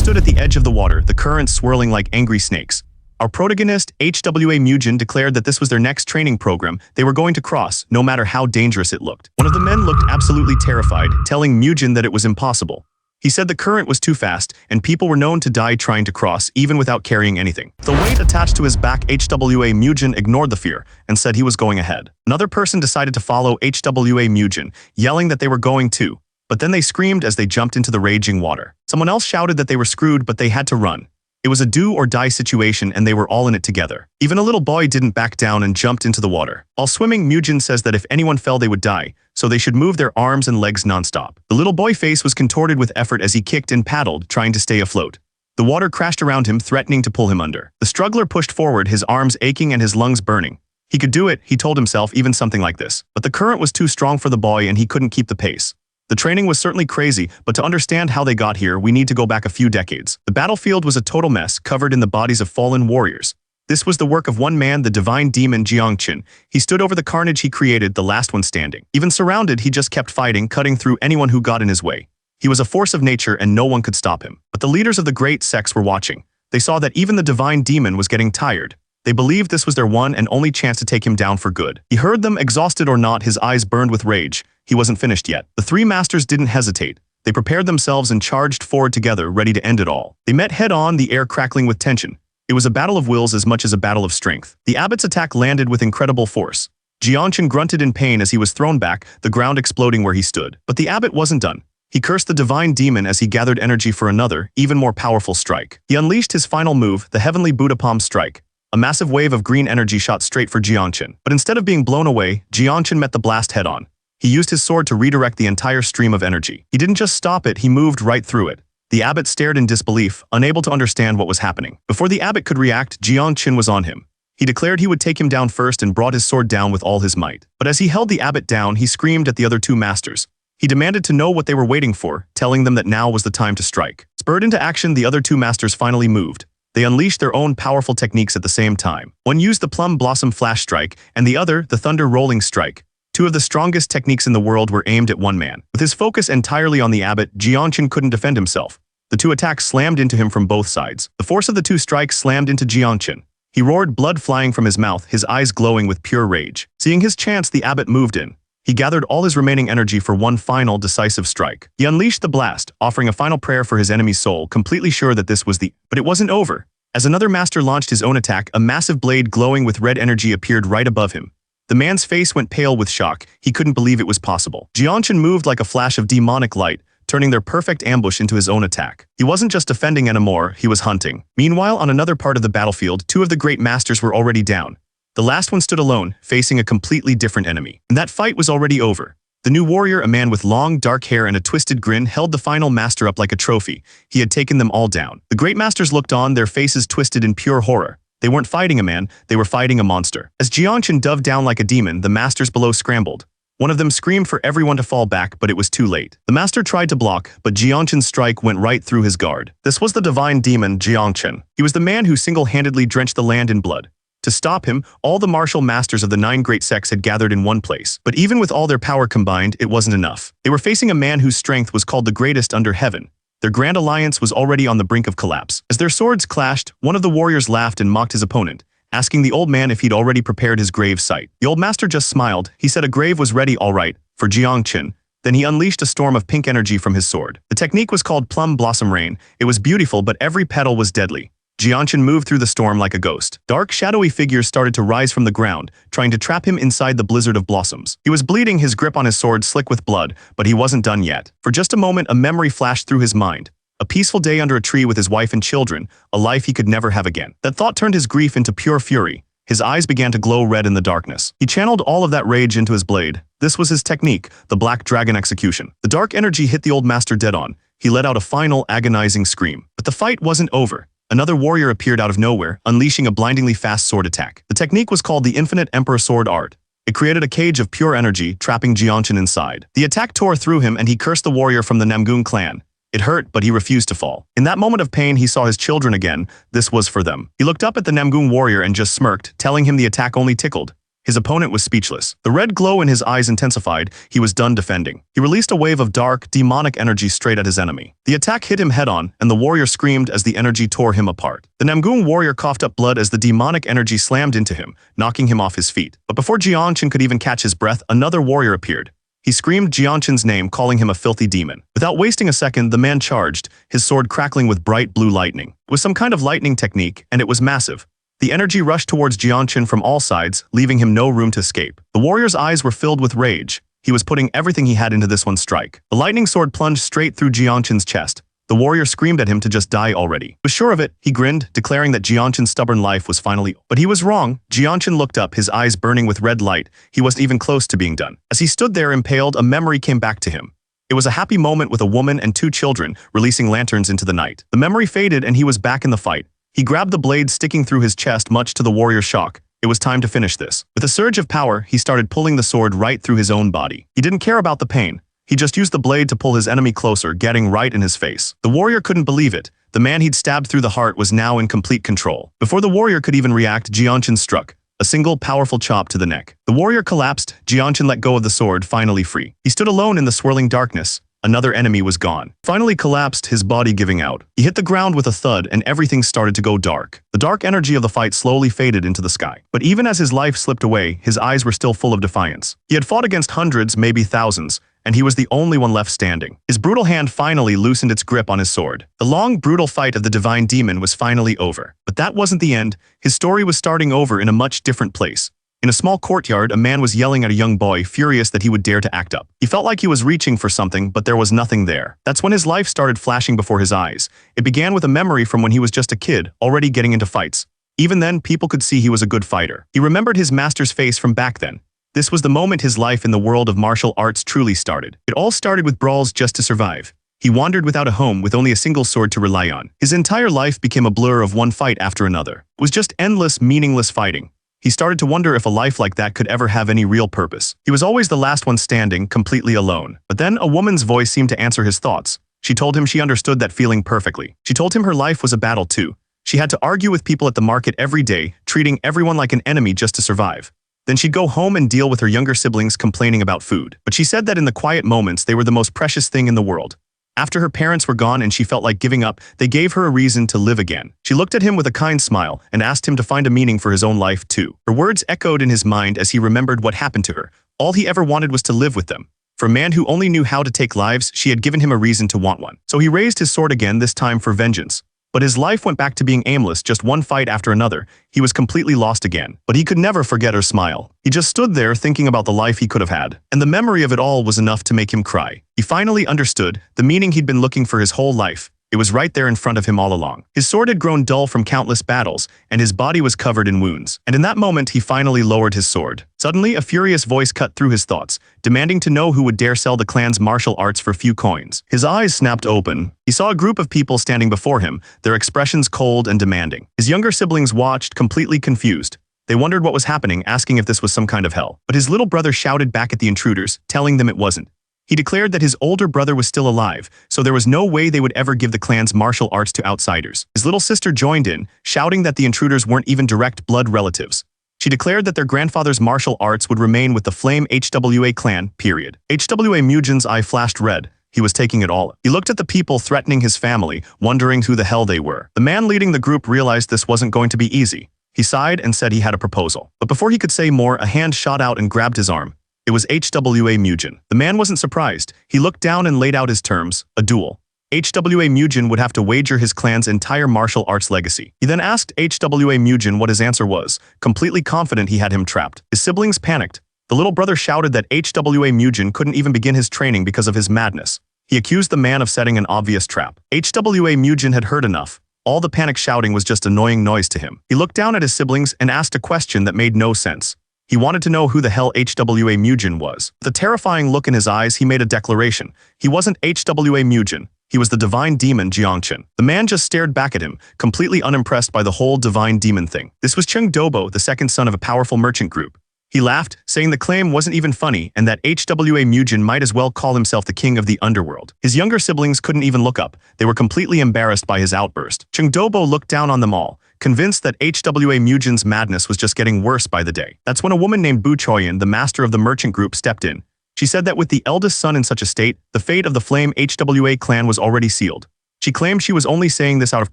stood at the edge of the water, the currents swirling like angry snakes. Our protagonist, HWA Mujin, declared that this was their next training program they were going to cross, no matter how dangerous it looked. One of the men looked absolutely terrified, telling Mujin that it was impossible. He said the current was too fast, and people were known to die trying to cross, even without carrying anything. The weight attached to his back, HWA Mujin ignored the fear and said he was going ahead. Another person decided to follow HWA Mujin, yelling that they were going too, but then they screamed as they jumped into the raging water. Someone else shouted that they were screwed, but they had to run. It was a do-or-die situation, and they were all in it together. Even a little boy didn't back down and jumped into the water. While swimming, Mujin says that if anyone fell they would die, so they should move their arms and legs non-stop. The little boy's face was contorted with effort as he kicked and paddled, trying to stay afloat. The water crashed around him, threatening to pull him under. The struggler pushed forward, his arms aching and his lungs burning. He could do it, he told himself, even something like this. But the current was too strong for the boy and he couldn't keep the pace. The training was certainly crazy, but to understand how they got here, we need to go back a few decades. The battlefield was a total mess, covered in the bodies of fallen warriors. This was the work of one man, the divine demon Jiangqin. He stood over the carnage he created, the last one standing. Even surrounded, he just kept fighting, cutting through anyone who got in his way. He was a force of nature and no one could stop him. But the leaders of the great sects were watching. They saw that even the divine demon was getting tired. They believed this was their one and only chance to take him down for good. He heard them, exhausted or not, his eyes burned with rage. He wasn't finished yet. The three masters didn't hesitate. They prepared themselves and charged forward together, ready to end it all. They met head-on, the air crackling with tension. It was a battle of wills as much as a battle of strength. The abbot's attack landed with incredible force. Jiangqin grunted in pain as he was thrown back, the ground exploding where he stood. But the abbot wasn't done. He cursed the divine demon as he gathered energy for another, even more powerful strike. He unleashed his final move, the heavenly Buddha palm strike. A massive wave of green energy shot straight for Jiangqin. But instead of being blown away, Jiangqin met the blast head-on. He used his sword to redirect the entire stream of energy. He didn't just stop it, he moved right through it. The abbot stared in disbelief, unable to understand what was happening. Before the abbot could react, Jiangqin was on him. He declared he would take him down first and brought his sword down with all his might. But as he held the abbot down, he screamed at the other two masters. He demanded to know what they were waiting for, telling them that now was the time to strike. Spurred into action, the other two masters finally moved. They unleashed their own powerful techniques at the same time. One used the Plum Blossom Flash Strike, and the other, the Thunder Rolling Strike. Two of the strongest techniques in the world were aimed at one man. With his focus entirely on the abbot, Jiangqin couldn't defend himself. The two attacks slammed into him from both sides. The force of the two strikes slammed into Jiangqin. He roared, blood flying from his mouth, his eyes glowing with pure rage. Seeing his chance, the abbot moved in. He gathered all his remaining energy for one final, decisive strike. He unleashed the blast, offering a final prayer for his enemy's soul, completely sure that this was the... But it wasn't over. As another master launched his own attack, a massive blade glowing with red energy appeared right above him. The man's face went pale with shock. He couldn't believe it was possible. Jiangqin moved like a flash of demonic light, turning their perfect ambush into his own attack. He wasn't just defending anymore, he was hunting. Meanwhile, on another part of the battlefield, two of the great masters were already down. The last one stood alone, facing a completely different enemy. And that fight was already over. The new warrior, a man with long, dark hair and a twisted grin, held the final master up like a trophy. He had taken them all down. The great masters looked on, their faces twisted in pure horror. They weren't fighting a man, they were fighting a monster. As Jiangqin dove down like a demon, the masters below scrambled. One of them screamed for everyone to fall back, but it was too late. The master tried to block, but Jiangqin's strike went right through his guard. This was the divine demon, Jiangqin. He was the man who single-handedly drenched the land in blood. To stop him, all the martial masters of the 9 great sects had gathered in one place. But even with all their power combined, it wasn't enough. They were facing a man whose strength was called the greatest under heaven. Their grand alliance was already on the brink of collapse. As their swords clashed, one of the warriors laughed and mocked his opponent, asking the old man if he'd already prepared his grave site. The old master just smiled. He said a grave was ready all right, for Jiangqin. Then he unleashed a storm of pink energy from his sword. The technique was called Plum Blossom Rain. It was beautiful, but every petal was deadly. Jiangqin moved through the storm like a ghost. Dark, shadowy figures started to rise from the ground, trying to trap him inside the blizzard of blossoms. He was bleeding, his grip on his sword slick with blood, but he wasn't done yet. For just a moment, a memory flashed through his mind. A peaceful day under a tree with his wife and children, a life he could never have again. That thought turned his grief into pure fury. His eyes began to glow red in the darkness. He channeled all of that rage into his blade. This was his technique, the Black Dragon Execution. The dark energy hit the old master dead on. He let out a final, agonizing scream. But the fight wasn't over. Another warrior appeared out of nowhere, unleashing a blindingly fast sword attack. The technique was called the Infinite Emperor Sword Art. It created a cage of pure energy, trapping Jiangqin inside. The attack tore through him and he cursed the warrior from the Namgun clan. It hurt, but he refused to fall. In that moment of pain, he saw his children again. This was for them. He looked up at the Namgun warrior and just smirked, telling him the attack only tickled. His opponent was speechless. The red glow in his eyes intensified. He was done defending. He released a wave of dark, demonic energy straight at his enemy. The attack hit him head-on, and the warrior screamed as the energy tore him apart. The Namgung warrior coughed up blood as the demonic energy slammed into him, knocking him off his feet. But before Jianshin could even catch his breath, another warrior appeared. He screamed Jianshin's name, calling him a filthy demon. Without wasting a second, the man charged, his sword crackling with bright blue lightning. It was some kind of lightning technique, and it was massive. The energy rushed towards Jianshin from all sides, leaving him no room to escape. The warrior's eyes were filled with rage. He was putting everything he had into this one strike. The lightning sword plunged straight through Jianshin's chest. The warrior screamed at him to just die already. He was sure of it. He grinned, declaring that Jianshin's stubborn life was finally over. But he was wrong. Jianshin looked up, his eyes burning with red light. He wasn't even close to being done. As he stood there impaled, a memory came back to him. It was a happy moment with a woman and 2 children, releasing lanterns into the night. The memory faded and he was back in the fight. He grabbed the blade sticking through his chest, much to the warrior's shock. It was time to finish this. With a surge of power, he started pulling the sword right through his own body. He didn't care about the pain. He just used the blade to pull his enemy closer, getting right in his face. The warrior couldn't believe it. The man he'd stabbed through the heart was now in complete control. Before the warrior could even react, Jianshin struck. A single powerful chop to the neck. The warrior collapsed. Jianshin let go of the sword, finally free. He stood alone in the swirling darkness. Another enemy was gone. Finally collapsed, his body giving out. He hit the ground with a thud and everything started to go dark. The dark energy of the fight slowly faded into the sky. But even as his life slipped away, his eyes were still full of defiance. He had fought against hundreds, maybe thousands, and he was the only one left standing. His brutal hand finally loosened its grip on his sword. The long, brutal fight of the divine demon was finally over. But that wasn't the end. His story was starting over in a much different place. In a small courtyard, a man was yelling at a young boy, furious that he would dare to act up. He felt like he was reaching for something, but there was nothing there. That's when his life started flashing before his eyes. It began with a memory from when he was just a kid, already getting into fights. Even then, people could see he was a good fighter. He remembered his master's face from back then. This was the moment his life in the world of martial arts truly started. It all started with brawls just to survive. He wandered without a home with only a single sword to rely on. His entire life became a blur of one fight after another. It was just endless, meaningless fighting. He started to wonder if a life like that could ever have any real purpose. He was always the last one standing, completely alone. But then a woman's voice seemed to answer his thoughts. She told him she understood that feeling perfectly. She told him her life was a battle too. She had to argue with people at the market every day, treating everyone like an enemy just to survive. Then she'd go home and deal with her younger siblings complaining about food. But she said that in the quiet moments, they were the most precious thing in the world. After her parents were gone and she felt like giving up, they gave her a reason to live again. She looked at him with a kind smile and asked him to find a meaning for his own life too. Her words echoed in his mind as he remembered what happened to her. All he ever wanted was to live with them. For a man who only knew how to take lives, she had given him a reason to want one. So he raised his sword again, this time for vengeance. But his life went back to being aimless, just one fight after another. He was completely lost again. But he could never forget her smile. He just stood there thinking about the life he could have had. And the memory of it all was enough to make him cry. He finally understood the meaning he'd been looking for his whole life. It was right there in front of him all along. His sword had grown dull from countless battles, and his body was covered in wounds. And in that moment, he finally lowered his sword. Suddenly, a furious voice cut through his thoughts, demanding to know who would dare sell the clan's martial arts for few coins. His eyes snapped open. He saw a group of people standing before him, their expressions cold and demanding. His younger siblings watched, completely confused. They wondered what was happening, asking if this was some kind of hell. But his little brother shouted back at the intruders, telling them it wasn't. He declared that his older brother was still alive, so there was no way they would ever give the clan's martial arts to outsiders. His little sister joined in, shouting that the intruders weren't even direct blood relatives. She declared that their grandfather's martial arts would remain with the Flame HWA clan, period. HWA Mujin's eye flashed red. He was taking it all. He looked at the people threatening his family, wondering who the hell they were. The man leading the group realized this wasn't going to be easy. He sighed and said he had a proposal. But before he could say more, a hand shot out and grabbed his arm. It was HWA Mujin. The man wasn't surprised. He looked down and laid out his terms, a duel. HWA Mujin would have to wager his clan's entire martial arts legacy. He then asked HWA Mujin what his answer was, completely confident he had him trapped. His siblings panicked. The little brother shouted that HWA Mujin couldn't even begin his training because of his madness. He accused the man of setting an obvious trap. HWA Mujin had heard enough. All the panic shouting was just annoying noise to him. He looked down at his siblings and asked a question that made no sense. He wanted to know who the hell HWA Mujin was. With a terrifying look in his eyes, he made a declaration. He wasn't HWA Mujin. He was the divine demon Jiangshin. The man just stared back at him, completely unimpressed by the whole divine demon thing. This was Cheng Dobo, the second son of a powerful merchant group. He laughed, saying the claim wasn't even funny and that HWA Mujin might as well call himself the king of the underworld. His younger siblings couldn't even look up. They were completely embarrassed by his outburst. Cheng Dobo looked down on them all, convinced that HWA Mujin's madness was just getting worse by the day. That's when a woman named Bu Choyan, the master of the merchant group, stepped in. She said that with the eldest son in such a state, the fate of the Flame HWA clan was already sealed. She claimed she was only saying this out of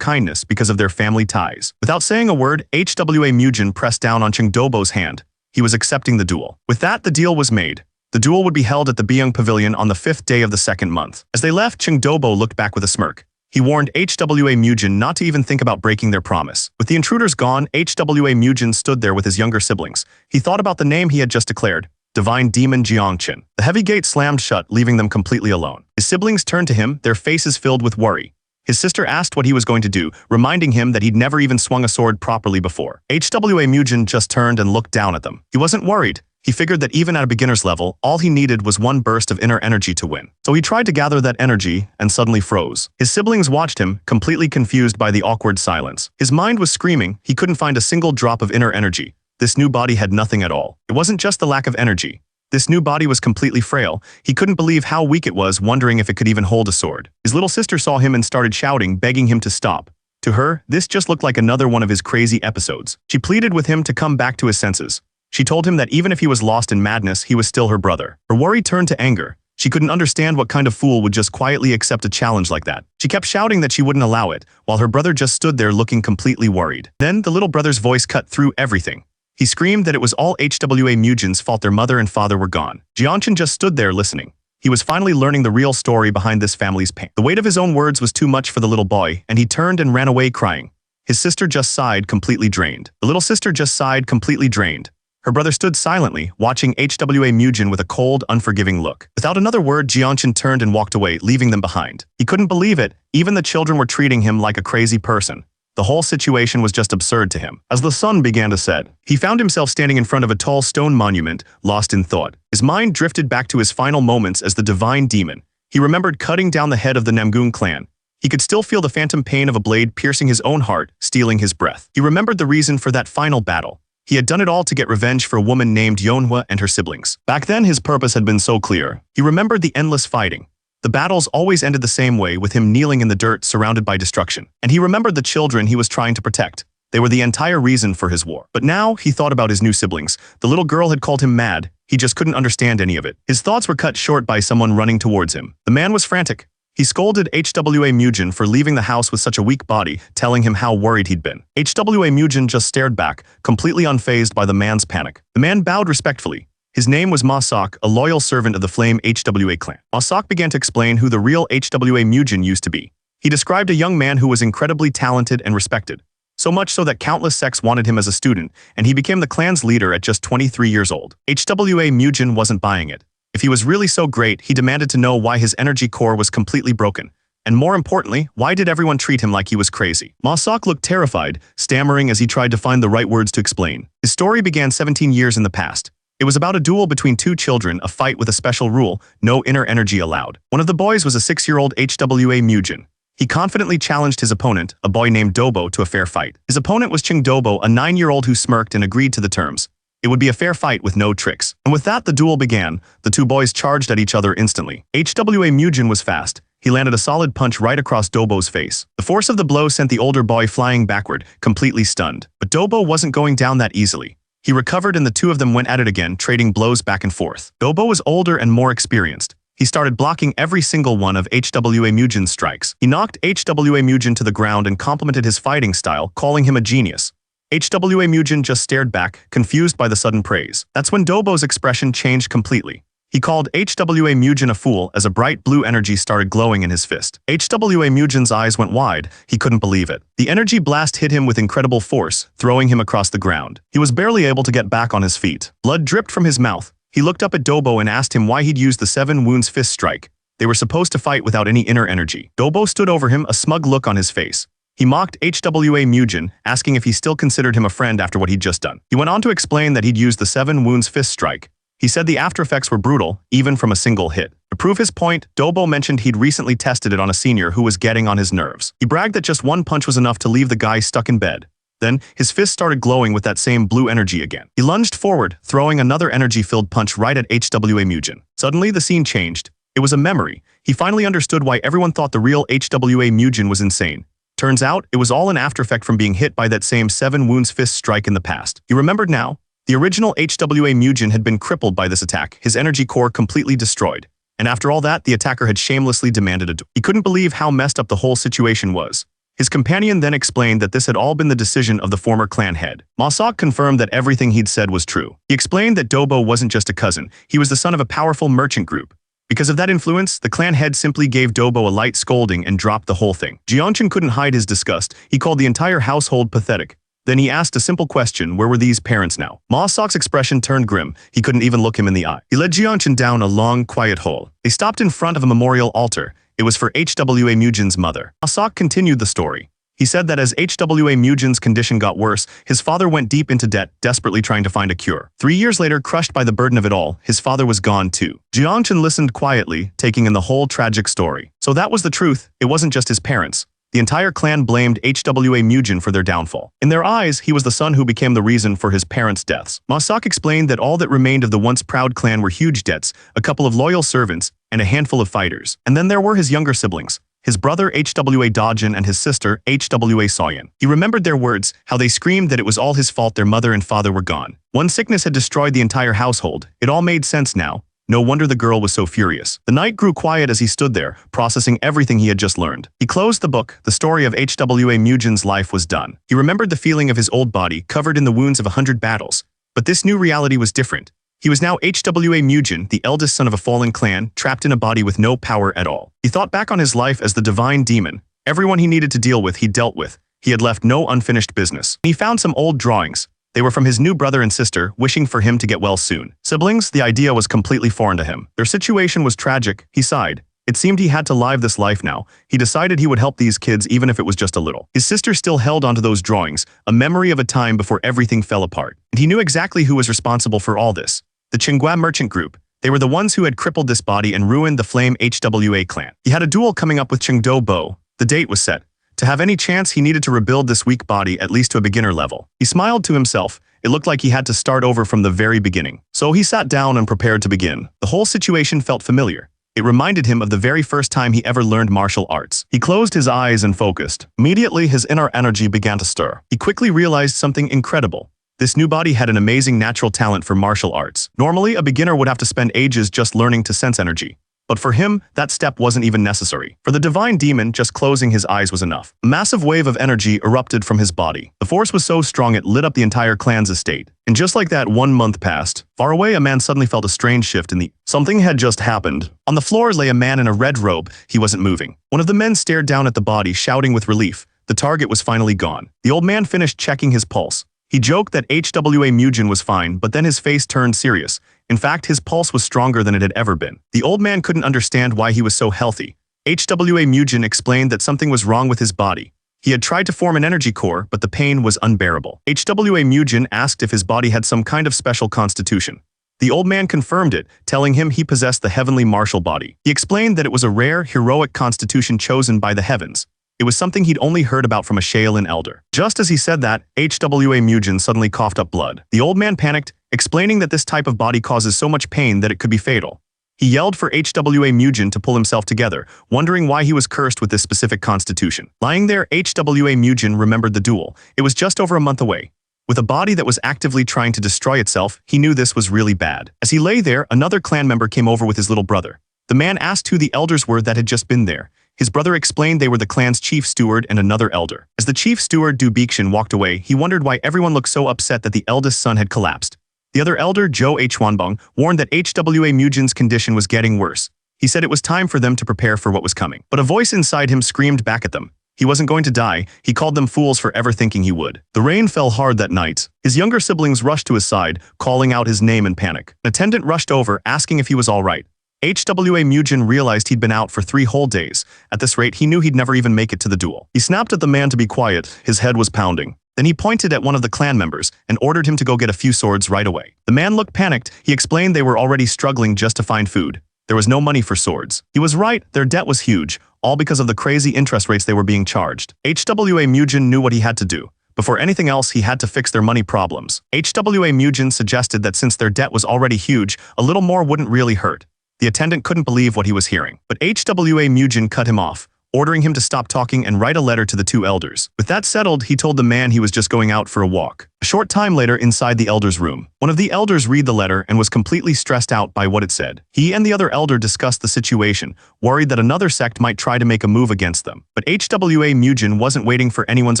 kindness because of their family ties. Without saying a word, HWA Mujin pressed down on Chengdobo's hand. He was accepting the duel. With that, the deal was made. The duel would be held at the Byung Pavilion on the 5th day of the 2nd month. As they left, Chengdobo looked back with a smirk. He warned HWA Mujin not to even think about breaking their promise. With the intruders gone, HWA Mujin stood there with his younger siblings. He thought about the name he had just declared, Divine Demon Jiangqin. The heavy gate slammed shut, leaving them completely alone. His siblings turned to him, their faces filled with worry. His sister asked what he was going to do, reminding him that he'd never even swung a sword properly before. HWA Mujin just turned and looked down at them. He wasn't worried. He figured that even at a beginner's level, all he needed was one burst of inner energy to win. So he tried to gather that energy and suddenly froze. His siblings watched him, completely confused by the awkward silence. His mind was screaming. He couldn't find a single drop of inner energy. This new body had nothing at all. It wasn't just the lack of energy. This new body was completely frail. He couldn't believe how weak it was, wondering if it could even hold a sword. His little sister saw him and started shouting, begging him to stop. To her, this just looked like another one of his crazy episodes. She pleaded with him to come back to his senses. She told him that even if he was lost in madness, he was still her brother. Her worry turned to anger. She couldn't understand what kind of fool would just quietly accept a challenge like that. She kept shouting that she wouldn't allow it, while her brother just stood there looking completely worried. Then, the little brother's voice cut through everything. He screamed that it was all HWA Mujin's fault their mother and father were gone. Jiangqin just stood there listening. He was finally learning the real story behind this family's pain. The weight of his own words was too much for the little boy, and he turned and ran away crying. His sister just sighed, completely drained. The little sister just sighed, completely drained. Her brother stood silently, watching HWA Mujin with a cold, unforgiving look. Without another word, Jiangqin turned and walked away, leaving them behind. He couldn't believe it. Even the children were treating him like a crazy person. The whole situation was just absurd to him. As the sun began to set, he found himself standing in front of a tall stone monument, lost in thought. His mind drifted back to his final moments as the divine demon. He remembered cutting down the head of the Namgun clan. He could still feel the phantom pain of a blade piercing his own heart, stealing his breath. He remembered the reason for that final battle. He had done it all to get revenge for a woman named Yonhua and her siblings. Back then, his purpose had been so clear. He remembered the endless fighting. The battles always ended the same way, with him kneeling in the dirt surrounded by destruction. And he remembered the children he was trying to protect. They were the entire reason for his war. But now, he thought about his new siblings. The little girl had called him mad. He just couldn't understand any of it. His thoughts were cut short by someone running towards him. The man was frantic. He scolded HWA Mujin for leaving the house with such a weak body, telling him how worried he'd been. HWA Mujin just stared back, completely unfazed by the man's panic. The man bowed respectfully. His name was Ma-sok, a loyal servant of the Flame HWA clan. Ma-sok began to explain who the real HWA Mujin used to be. He described a young man who was incredibly talented and respected. So much so that countless sects wanted him as a student, and he became the clan's leader at just 23 years old. HWA Mujin wasn't buying it. If he was really so great, he demanded to know why his energy core was completely broken. And more importantly, why did everyone treat him like he was crazy? Ma-sok looked terrified, stammering as he tried to find the right words to explain. His story began 17 years in the past. It was about a duel between two children, a fight with a special rule, no inner energy allowed. One of the boys was a 6-year-old HWA Mujin. He confidently challenged his opponent, a boy named Dobo, to a fair fight. His opponent was Chengdobo, a 9-year-old who smirked and agreed to the terms. It would be a fair fight with no tricks. And with that, the duel began. The two boys charged at each other instantly. HWA Mujin was fast. He landed a solid punch right across Dobo's face. The force of the blow sent the older boy flying backward, completely stunned. But Dobo wasn't going down that easily. He recovered and the two of them went at it again, trading blows back and forth. Dobo was older and more experienced. He started blocking every single one of HWA Mujin's strikes. He knocked HWA Mujin to the ground and complimented his fighting style, calling him a genius. HWA Mujin just stared back, confused by the sudden praise. That's when Dobo's expression changed completely. He called HWA Mujin a fool as a bright blue energy started glowing in his fist. HWA Mujin's eyes went wide. He couldn't believe it. The energy blast hit him with incredible force, throwing him across the ground. He was barely able to get back on his feet. Blood dripped from his mouth. He looked up at Dobo and asked him why he'd used the 7 wounds fist strike. They were supposed to fight without any inner energy. Dobo stood over him, a smug look on his face. He mocked HWA Mujin, asking if he still considered him a friend after what he'd just done. He went on to explain that he'd used the 7 wounds fist strike. He said the after effects were brutal, even from a single hit. To prove his point, Dobo mentioned he'd recently tested it on a senior who was getting on his nerves. He bragged that just one punch was enough to leave the guy stuck in bed. Then, his fist started glowing with that same blue energy again. He lunged forward, throwing another energy-filled punch right at HWA Mujin. Suddenly, the scene changed. It was a memory. He finally understood why everyone thought the real HWA Mujin was insane. Turns out, it was all an aftereffect from being hit by that same 7 wounds fist strike in the past. He remembered now. The original HWA Mujin had been crippled by this attack, his energy core completely destroyed. And after all that, the attacker had shamelessly demanded a duel. He couldn't believe how messed up the whole situation was. His companion then explained that this had all been the decision of the former clan head. Masak confirmed that everything he'd said was true. He explained that Dobo wasn't just a cousin, he was the son of a powerful merchant group. Because of that influence, the clan head simply gave Dobo a light scolding and dropped the whole thing. Jianshin couldn't hide his disgust. He called the entire household pathetic. Then he asked a simple question: where were these parents now? Masak's expression turned grim. He couldn't even look him in the eye. He led Jianshin down a long, quiet hall. They stopped in front of a memorial altar. It was for HWA Mujin's mother. Masak continued the story. He said that as HWA Mujin's condition got worse, his father went deep into debt, desperately trying to find a cure. 3 years later, crushed by the burden of it all, his father was gone too. Jianshin listened quietly, taking in the whole tragic story. So that was the truth. It wasn't just his parents. The entire clan blamed HWA Mujin for their downfall. In their eyes, he was the son who became the reason for his parents' deaths. Masak explained that all that remained of the once proud clan were huge debts, a couple of loyal servants, and a handful of fighters. And then there were his younger siblings, his brother HWA Dojin and his sister HWA Soyan. He remembered their words, how they screamed that it was all his fault their mother and father were gone. One sickness had destroyed the entire household. It all made sense now. No wonder the girl was so furious. The night grew quiet as he stood there, processing everything he had just learned. He closed the book. The story of HWA Mujin's life was done. He remembered the feeling of his old body, covered in the wounds of 100 battles. But this new reality was different. He was now HWA Mujin, the eldest son of a fallen clan, trapped in a body with no power at all. He thought back on his life as the divine demon. Everyone he needed to deal with, he dealt with. He had left no unfinished business. He found some old drawings. They were from his new brother and sister, wishing for him to get well soon. Siblings, the idea was completely foreign to him. Their situation was tragic. He sighed. It seemed he had to live this life now. He decided he would help these kids even if it was just a little. His sister still held onto those drawings, a memory of a time before everything fell apart. And he knew exactly who was responsible for all this. The Qinghua merchant group. They were the ones who had crippled this body and ruined the Flame HWA clan. He had a duel coming up with Chengdo Bo. The date was set. To have any chance, he needed to rebuild this weak body at least to a beginner level. He smiled to himself. It looked like he had to start over from the very beginning. So he sat down and prepared to begin. The whole situation felt familiar. It reminded him of the very first time he ever learned martial arts. He closed his eyes and focused. Immediately, his inner energy began to stir. He quickly realized something incredible. This new body had an amazing natural talent for martial arts. Normally, a beginner would have to spend ages just learning to sense energy. But for him, that step wasn't even necessary. For the divine demon, just closing his eyes was enough. A massive wave of energy erupted from his body. The force was so strong it lit up the entire clan's estate. And just like that, 1 month passed. Far away, a man suddenly felt a strange shift in the... Something had just happened. On the floor lay a man in a red robe. He wasn't moving. One of the men stared down at the body, shouting with relief. The target was finally gone. The old man finished checking his pulse. He joked that HWA Mujin was fine, but then his face turned serious. In fact, his pulse was stronger than it had ever been. The old man couldn't understand why he was so healthy. HWA Mujin explained that something was wrong with his body. He had tried to form an energy core, but the pain was unbearable. HWA Mujin asked if his body had some kind of special constitution. The old man confirmed it, telling him he possessed the heavenly martial body. He explained that it was a rare, heroic constitution chosen by the heavens. It was something he'd only heard about from a Shaolin elder. Just as he said that, HWA Mujin suddenly coughed up blood. The old man panicked, explaining that this type of body causes so much pain that it could be fatal. He yelled for HWA Mujin to pull himself together, wondering why he was cursed with this specific constitution. Lying there, HWA Mujin remembered the duel. It was just over a month away. With a body that was actively trying to destroy itself, he knew this was really bad. As he lay there, another clan member came over with his little brother. The man asked who the elders were that had just been there. His brother explained they were the clan's chief steward and another elder. As the chief steward Du Bixian walked away, he wondered why everyone looked so upset that the eldest son had collapsed. The other elder, Zhou Huanbong, warned that HWA Mujin's condition was getting worse. He said it was time for them to prepare for what was coming. But a voice inside him screamed back at them. He wasn't going to die. He called them fools for ever thinking he would. The rain fell hard that night. His younger siblings rushed to his side, calling out his name in panic. An attendant rushed over, asking if he was all right. HWA Mujin realized he'd been out for 3 whole days. At this rate, he knew he'd never even make it to the duel. He snapped at the man to be quiet. His head was pounding. Then he pointed at one of the clan members and ordered him to go get a few swords right away. The man looked panicked. He explained they were already struggling just to find food. There was no money for swords. He was right, their debt was huge, all because of the crazy interest rates they were being charged. HWA Mujin knew what he had to do. Before anything else, he had to fix their money problems. HWA Mujin suggested that since their debt was already huge, a little more wouldn't really hurt. The attendant couldn't believe what he was hearing. But HWA Mujin cut him off. ordering him to stop talking and write a letter to the two elders. With that settled, he told the man he was just going out for a walk. A short time later, inside the elder's room, one of the elders read the letter and was completely stressed out by what it said. He and the other elder discussed the situation, worried that another sect might try to make a move against them. But HWA Mujin wasn't waiting for anyone's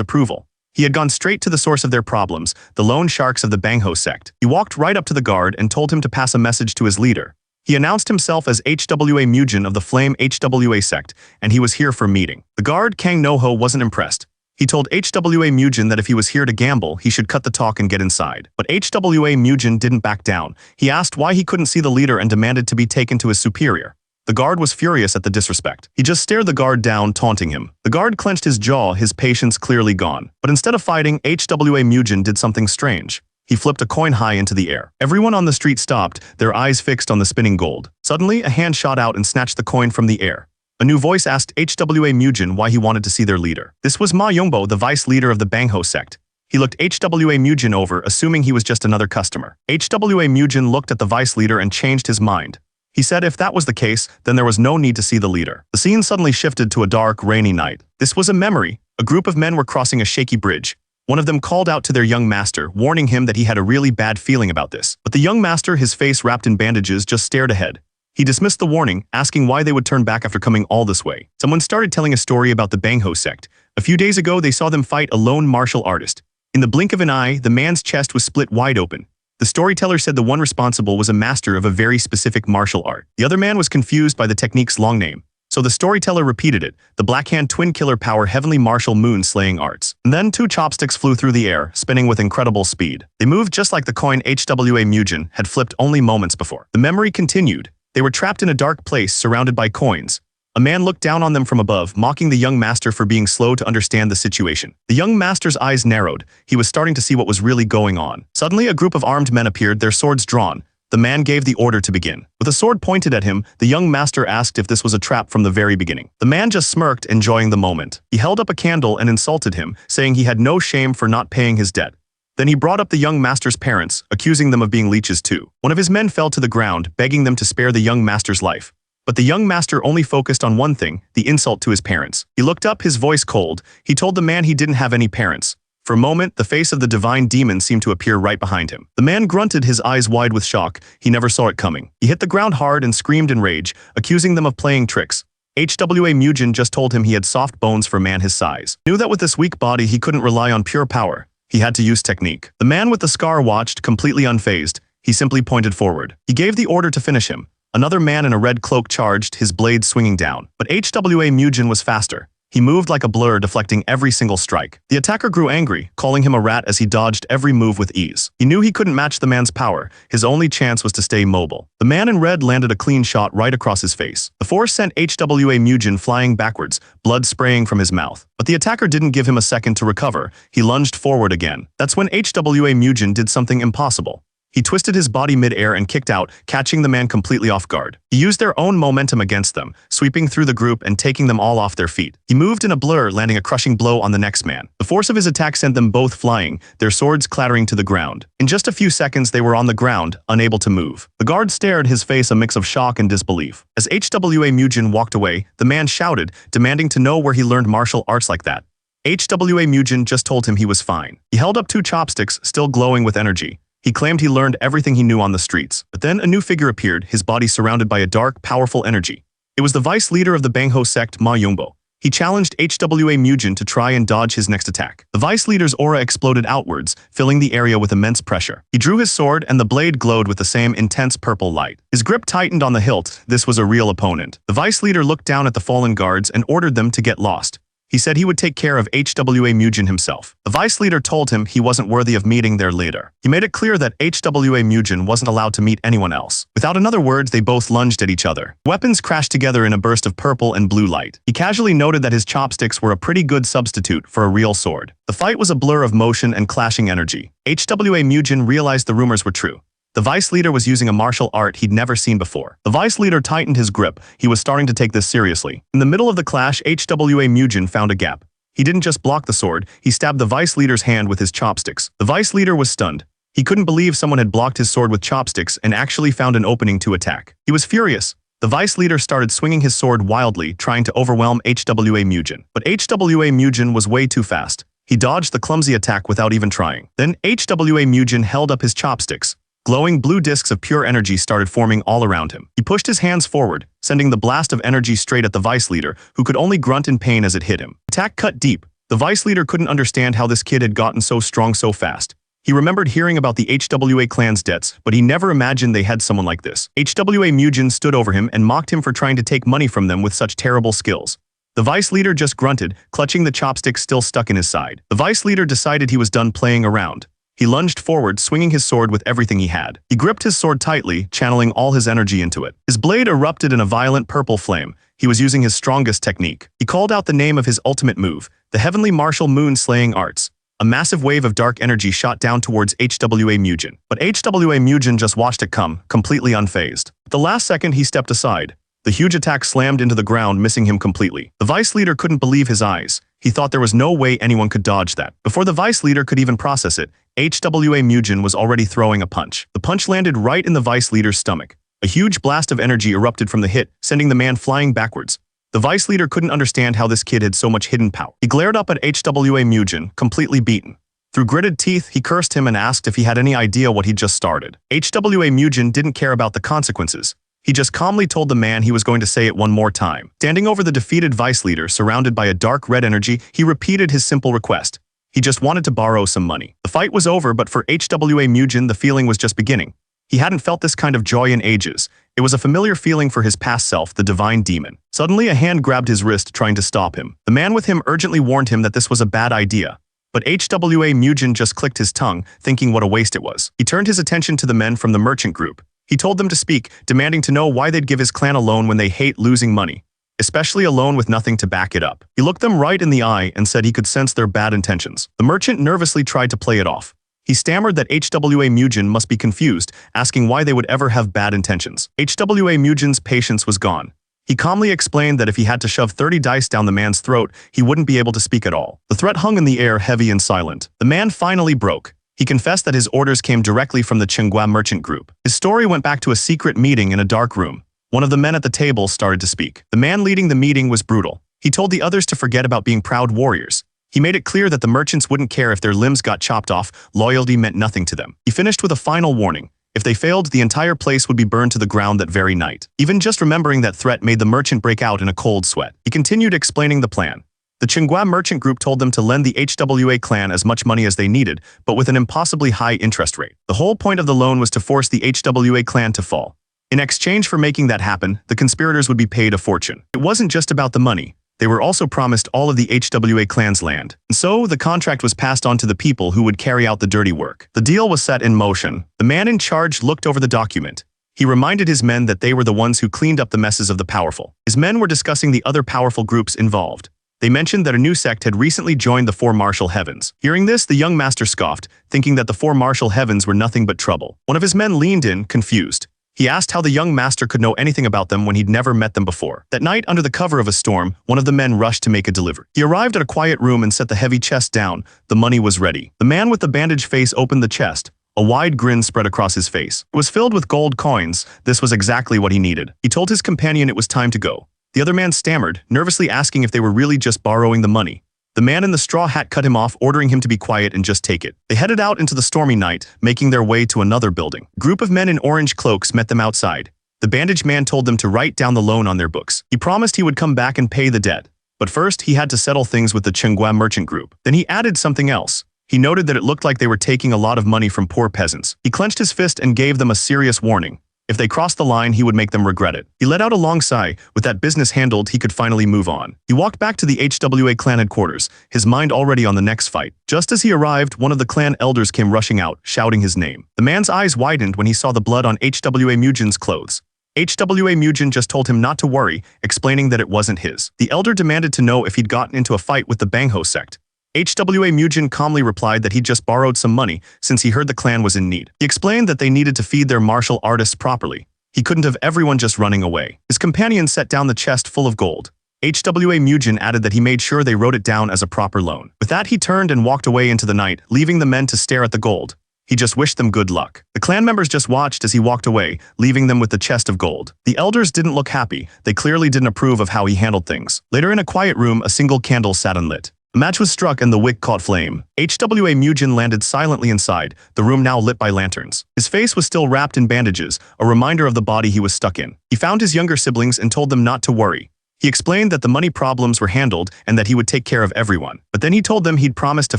approval. He had gone straight to the source of their problems, the lone sharks of the Bangho sect. He walked right up to the guard and told him to pass a message to his leader. He announced himself as HWA Mujin of the Flame HWA sect, and he was here for a meeting. The guard, Kang Noho, wasn't impressed. He told HWA Mujin that if he was here to gamble, he should cut the talk and get inside. But HWA Mujin didn't back down. He asked why he couldn't see the leader and demanded to be taken to his superior. The guard was furious at the disrespect. He just stared the guard down, taunting him. The guard clenched his jaw, his patience clearly gone. But instead of fighting, HWA Mujin did something strange. He flipped a coin high into the air. Everyone on the street stopped, their eyes fixed on the spinning gold. Suddenly, a hand shot out and snatched the coin from the air. A new voice asked HWA Mujin why he wanted to see their leader. This was Ma Yongbo, the vice leader of the Bangho sect. He looked HWA Mujin over, assuming he was just another customer. HWA Mujin looked at the vice leader and changed his mind. He said if that was the case, then there was no need to see the leader. The scene suddenly shifted to a dark, rainy night. This was a memory. A group of men were crossing a shaky bridge. One of them called out to their young master, warning him that he had a really bad feeling about this. But the young master, his face wrapped in bandages, just stared ahead. He dismissed the warning, asking why they would turn back after coming all this way. Someone started telling a story about the Bangho sect. A few days ago, they saw them fight a lone martial artist. In the blink of an eye, the man's chest was split wide open. The storyteller said the one responsible was a master of a very specific martial art. The other man was confused by the technique's long name. So the storyteller repeated it, the Blackhand Twin Killer Power Heavenly Martial Moon Slaying Arts. And then two chopsticks flew through the air, spinning with incredible speed. They moved just like the coin HWA Mujin had flipped only moments before. The memory continued. They were trapped in a dark place surrounded by coins. A man looked down on them from above, mocking the young master for being slow to understand the situation. The young master's eyes narrowed. He was starting to see what was really going on. Suddenly, a group of armed men appeared, their swords drawn. The man gave the order to begin. With a sword pointed at him, the young master asked if this was a trap from the very beginning. The man just smirked, enjoying the moment. He held up a candle and insulted him, saying he had no shame for not paying his debt. Then he brought up the young master's parents, accusing them of being leeches too. One of his men fell to the ground, begging them to spare the young master's life. But the young master only focused on one thing, the insult to his parents. He looked up, his voice cold. He told the man he didn't have any parents. For a moment, the face of the divine demon seemed to appear right behind him. The man grunted, his eyes wide with shock. He never saw it coming. He hit the ground hard and screamed in rage, accusing them of playing tricks. HWA Mujin just told him he had soft bones for a man his size. Knew that with this weak body he couldn't rely on pure power. He had to use technique. The man with the scar watched, completely unfazed. He simply pointed forward. He gave the order to finish him. Another man in a red cloak charged, his blade swinging down. But HWA Mujin was faster. He moved like a blur, deflecting every single strike. The attacker grew angry, calling him a rat as he dodged every move with ease. He knew he couldn't match the man's power. His only chance was to stay mobile. The man in red landed a clean shot right across his face. The force sent HWA Mujin flying backwards, blood spraying from his mouth. But the attacker didn't give him a second to recover. He lunged forward again. That's when HWA Mujin did something impossible. He twisted his body mid-air and kicked out, catching the man completely off guard. He used their own momentum against them, sweeping through the group and taking them all off their feet. He moved in a blur, landing a crushing blow on the next man. The force of his attack sent them both flying, their swords clattering to the ground. In just a few seconds, they were on the ground, unable to move. The guard stared, his face a mix of shock and disbelief. As HWA Mujin walked away, the man shouted, demanding to know where he learned martial arts like that. HWA Mujin just told him he was fine. He held up two chopsticks, still glowing with energy. He claimed he learned everything he knew on the streets. But then a new figure appeared, his body surrounded by a dark, powerful energy. It was the vice leader of the Bangho sect, Ma Yongbo. He challenged HWA Mujin to try and dodge his next attack. The vice leader's aura exploded outwards, filling the area with immense pressure. He drew his sword, and the blade glowed with the same intense purple light. His grip tightened on the hilt. This was a real opponent. The vice leader looked down at the fallen guards and ordered them to get lost. He said he would take care of HWA Mujin himself. The vice leader told him he wasn't worthy of meeting their leader. He made it clear that HWA Mujin wasn't allowed to meet anyone else. Without another word, they both lunged at each other. Weapons crashed together in a burst of purple and blue light. He casually noted that his chopsticks were a pretty good substitute for a real sword. The fight was a blur of motion and clashing energy. HWA Mujin realized the rumors were true. The vice leader was using a martial art he'd never seen before. The vice leader tightened his grip. He was starting to take this seriously. In the middle of the clash, HWA Mujin found a gap. He didn't just block the sword, he stabbed the vice leader's hand with his chopsticks. The vice leader was stunned. He couldn't believe someone had blocked his sword with chopsticks and actually found an opening to attack. He was furious. The vice leader started swinging his sword wildly, trying to overwhelm HWA Mujin. But HWA Mujin was way too fast. He dodged the clumsy attack without even trying. Then HWA Mujin held up his chopsticks. Glowing blue discs of pure energy started forming all around him. He pushed his hands forward, sending the blast of energy straight at the vice leader, who could only grunt in pain as it hit him. Attack cut deep. The vice leader couldn't understand how this kid had gotten so strong so fast. He remembered hearing about the HWA clan's debts, but he never imagined they had someone like this. HWA Mujin stood over him and mocked him for trying to take money from them with such terrible skills. The vice leader just grunted, clutching the chopsticks still stuck in his side. The vice leader decided he was done playing around. He lunged forward, swinging his sword with everything he had. He gripped his sword tightly, channeling all his energy into it. His blade erupted in a violent purple flame. He was using his strongest technique. He called out the name of his ultimate move, the Heavenly Martial Moon-Slaying Arts. A massive wave of dark energy shot down towards HWA Mujin. But HWA Mujin just watched it come, completely unfazed. At the last second, he stepped aside. The huge attack slammed into the ground, missing him completely. The vice leader couldn't believe his eyes. He thought there was no way anyone could dodge that. Before the vice leader could even process it, HWA Mujin was already throwing a punch. The punch landed right in the vice leader's stomach. A huge blast of energy erupted from the hit, sending the man flying backwards. The vice leader couldn't understand how this kid had so much hidden power. He glared up at HWA Mujin, completely beaten. Through gritted teeth, he cursed him and asked if he had any idea what he'd just started. HWA Mujin didn't care about the consequences. He just calmly told the man he was going to say it one more time. Standing over the defeated vice leader, surrounded by a dark red energy, he repeated his simple request. He just wanted to borrow some money. The fight was over, but for HWA Mujin, the feeling was just beginning. He hadn't felt this kind of joy in ages. It was a familiar feeling for his past self, the divine demon. Suddenly, a hand grabbed his wrist, trying to stop him. The man with him urgently warned him that this was a bad idea. But HWA Mujin just clicked his tongue, thinking what a waste it was. He turned his attention to the men from the merchant group. He told them to speak, demanding to know why they'd give his clan a loan when they hate losing money, especially a loan with nothing to back it up. He looked them right in the eye and said he could sense their bad intentions. The merchant nervously tried to play it off. He stammered that HWA Mujin must be confused, asking why they would ever have bad intentions. HWA Mujin's patience was gone. He calmly explained that if he had to shove 30 dice down the man's throat, he wouldn't be able to speak at all. The threat hung in the air, heavy and silent. The man finally broke. He confessed that his orders came directly from the Tsinghua merchant group. His story went back to a secret meeting in a dark room. One of the men at the table started to speak. The man leading the meeting was brutal. He told the others to forget about being proud warriors. He made it clear that the merchants wouldn't care if their limbs got chopped off, loyalty meant nothing to them. He finished with a final warning. If they failed, the entire place would be burned to the ground that very night. Even just remembering that threat made the merchant break out in a cold sweat. He continued explaining the plan. The Tsinghua merchant group told them to lend the HWA clan as much money as they needed, but with an impossibly high interest rate. The whole point of the loan was to force the HWA clan to fall. In exchange for making that happen, the conspirators would be paid a fortune. It wasn't just about the money. They were also promised all of the HWA clan's land. And so, the contract was passed on to the people who would carry out the dirty work. The deal was set in motion. The man in charge looked over the document. He reminded his men that they were the ones who cleaned up the messes of the powerful. His men were discussing the other powerful groups involved. They mentioned that a new sect had recently joined the Four Martial Heavens. Hearing this, the young master scoffed, thinking that the Four Martial Heavens were nothing but trouble. One of his men leaned in, confused. He asked how the young master could know anything about them when he'd never met them before. That night, under the cover of a storm, one of the men rushed to make a delivery. He arrived at a quiet room and set the heavy chest down. The money was ready. The man with the bandaged face opened the chest. A wide grin spread across his face. It was filled with gold coins. This was exactly what he needed. He told his companion it was time to go. The other man stammered, nervously asking if they were really just borrowing the money. The man in the straw hat cut him off, ordering him to be quiet and just take it. They headed out into the stormy night, making their way to another building. A group of men in orange cloaks met them outside. The bandaged man told them to write down the loan on their books. He promised he would come back and pay the debt. But first, he had to settle things with the Tsinghua merchant group. Then he added something else. He noted that it looked like they were taking a lot of money from poor peasants. He clenched his fist and gave them a serious warning. If they crossed the line, he would make them regret it. He let out a long sigh. With that business handled, he could finally move on. He walked back to the HWA clan headquarters, his mind already on the next fight. Just as he arrived, one of the clan elders came rushing out, shouting his name. The man's eyes widened when he saw the blood on HWA Mujin's clothes. HWA Mujin just told him not to worry, explaining that it wasn't his. The elder demanded to know if he'd gotten into a fight with the Bangho sect. HWA Mujin calmly replied that he'd just borrowed some money since he heard the clan was in need. He explained that they needed to feed their martial artists properly. He couldn't have everyone just running away. His companion set down the chest full of gold. HWA Mujin added that he made sure they wrote it down as a proper loan. With that, he turned and walked away into the night, leaving the men to stare at the gold. he just wished them good luck. The clan members just watched as he walked away, leaving them with the chest of gold. The elders didn't look happy. They clearly didn't approve of how he handled things. Later in a quiet room, a single candle sat unlit. A match was struck and the wick caught flame. HWA Mujin landed silently inside, the room now lit by lanterns. His face was still wrapped in bandages, a reminder of the body he was stuck in. He found his younger siblings and told them not to worry. He explained that the money problems were handled and that he would take care of everyone. But then he told them he'd promised to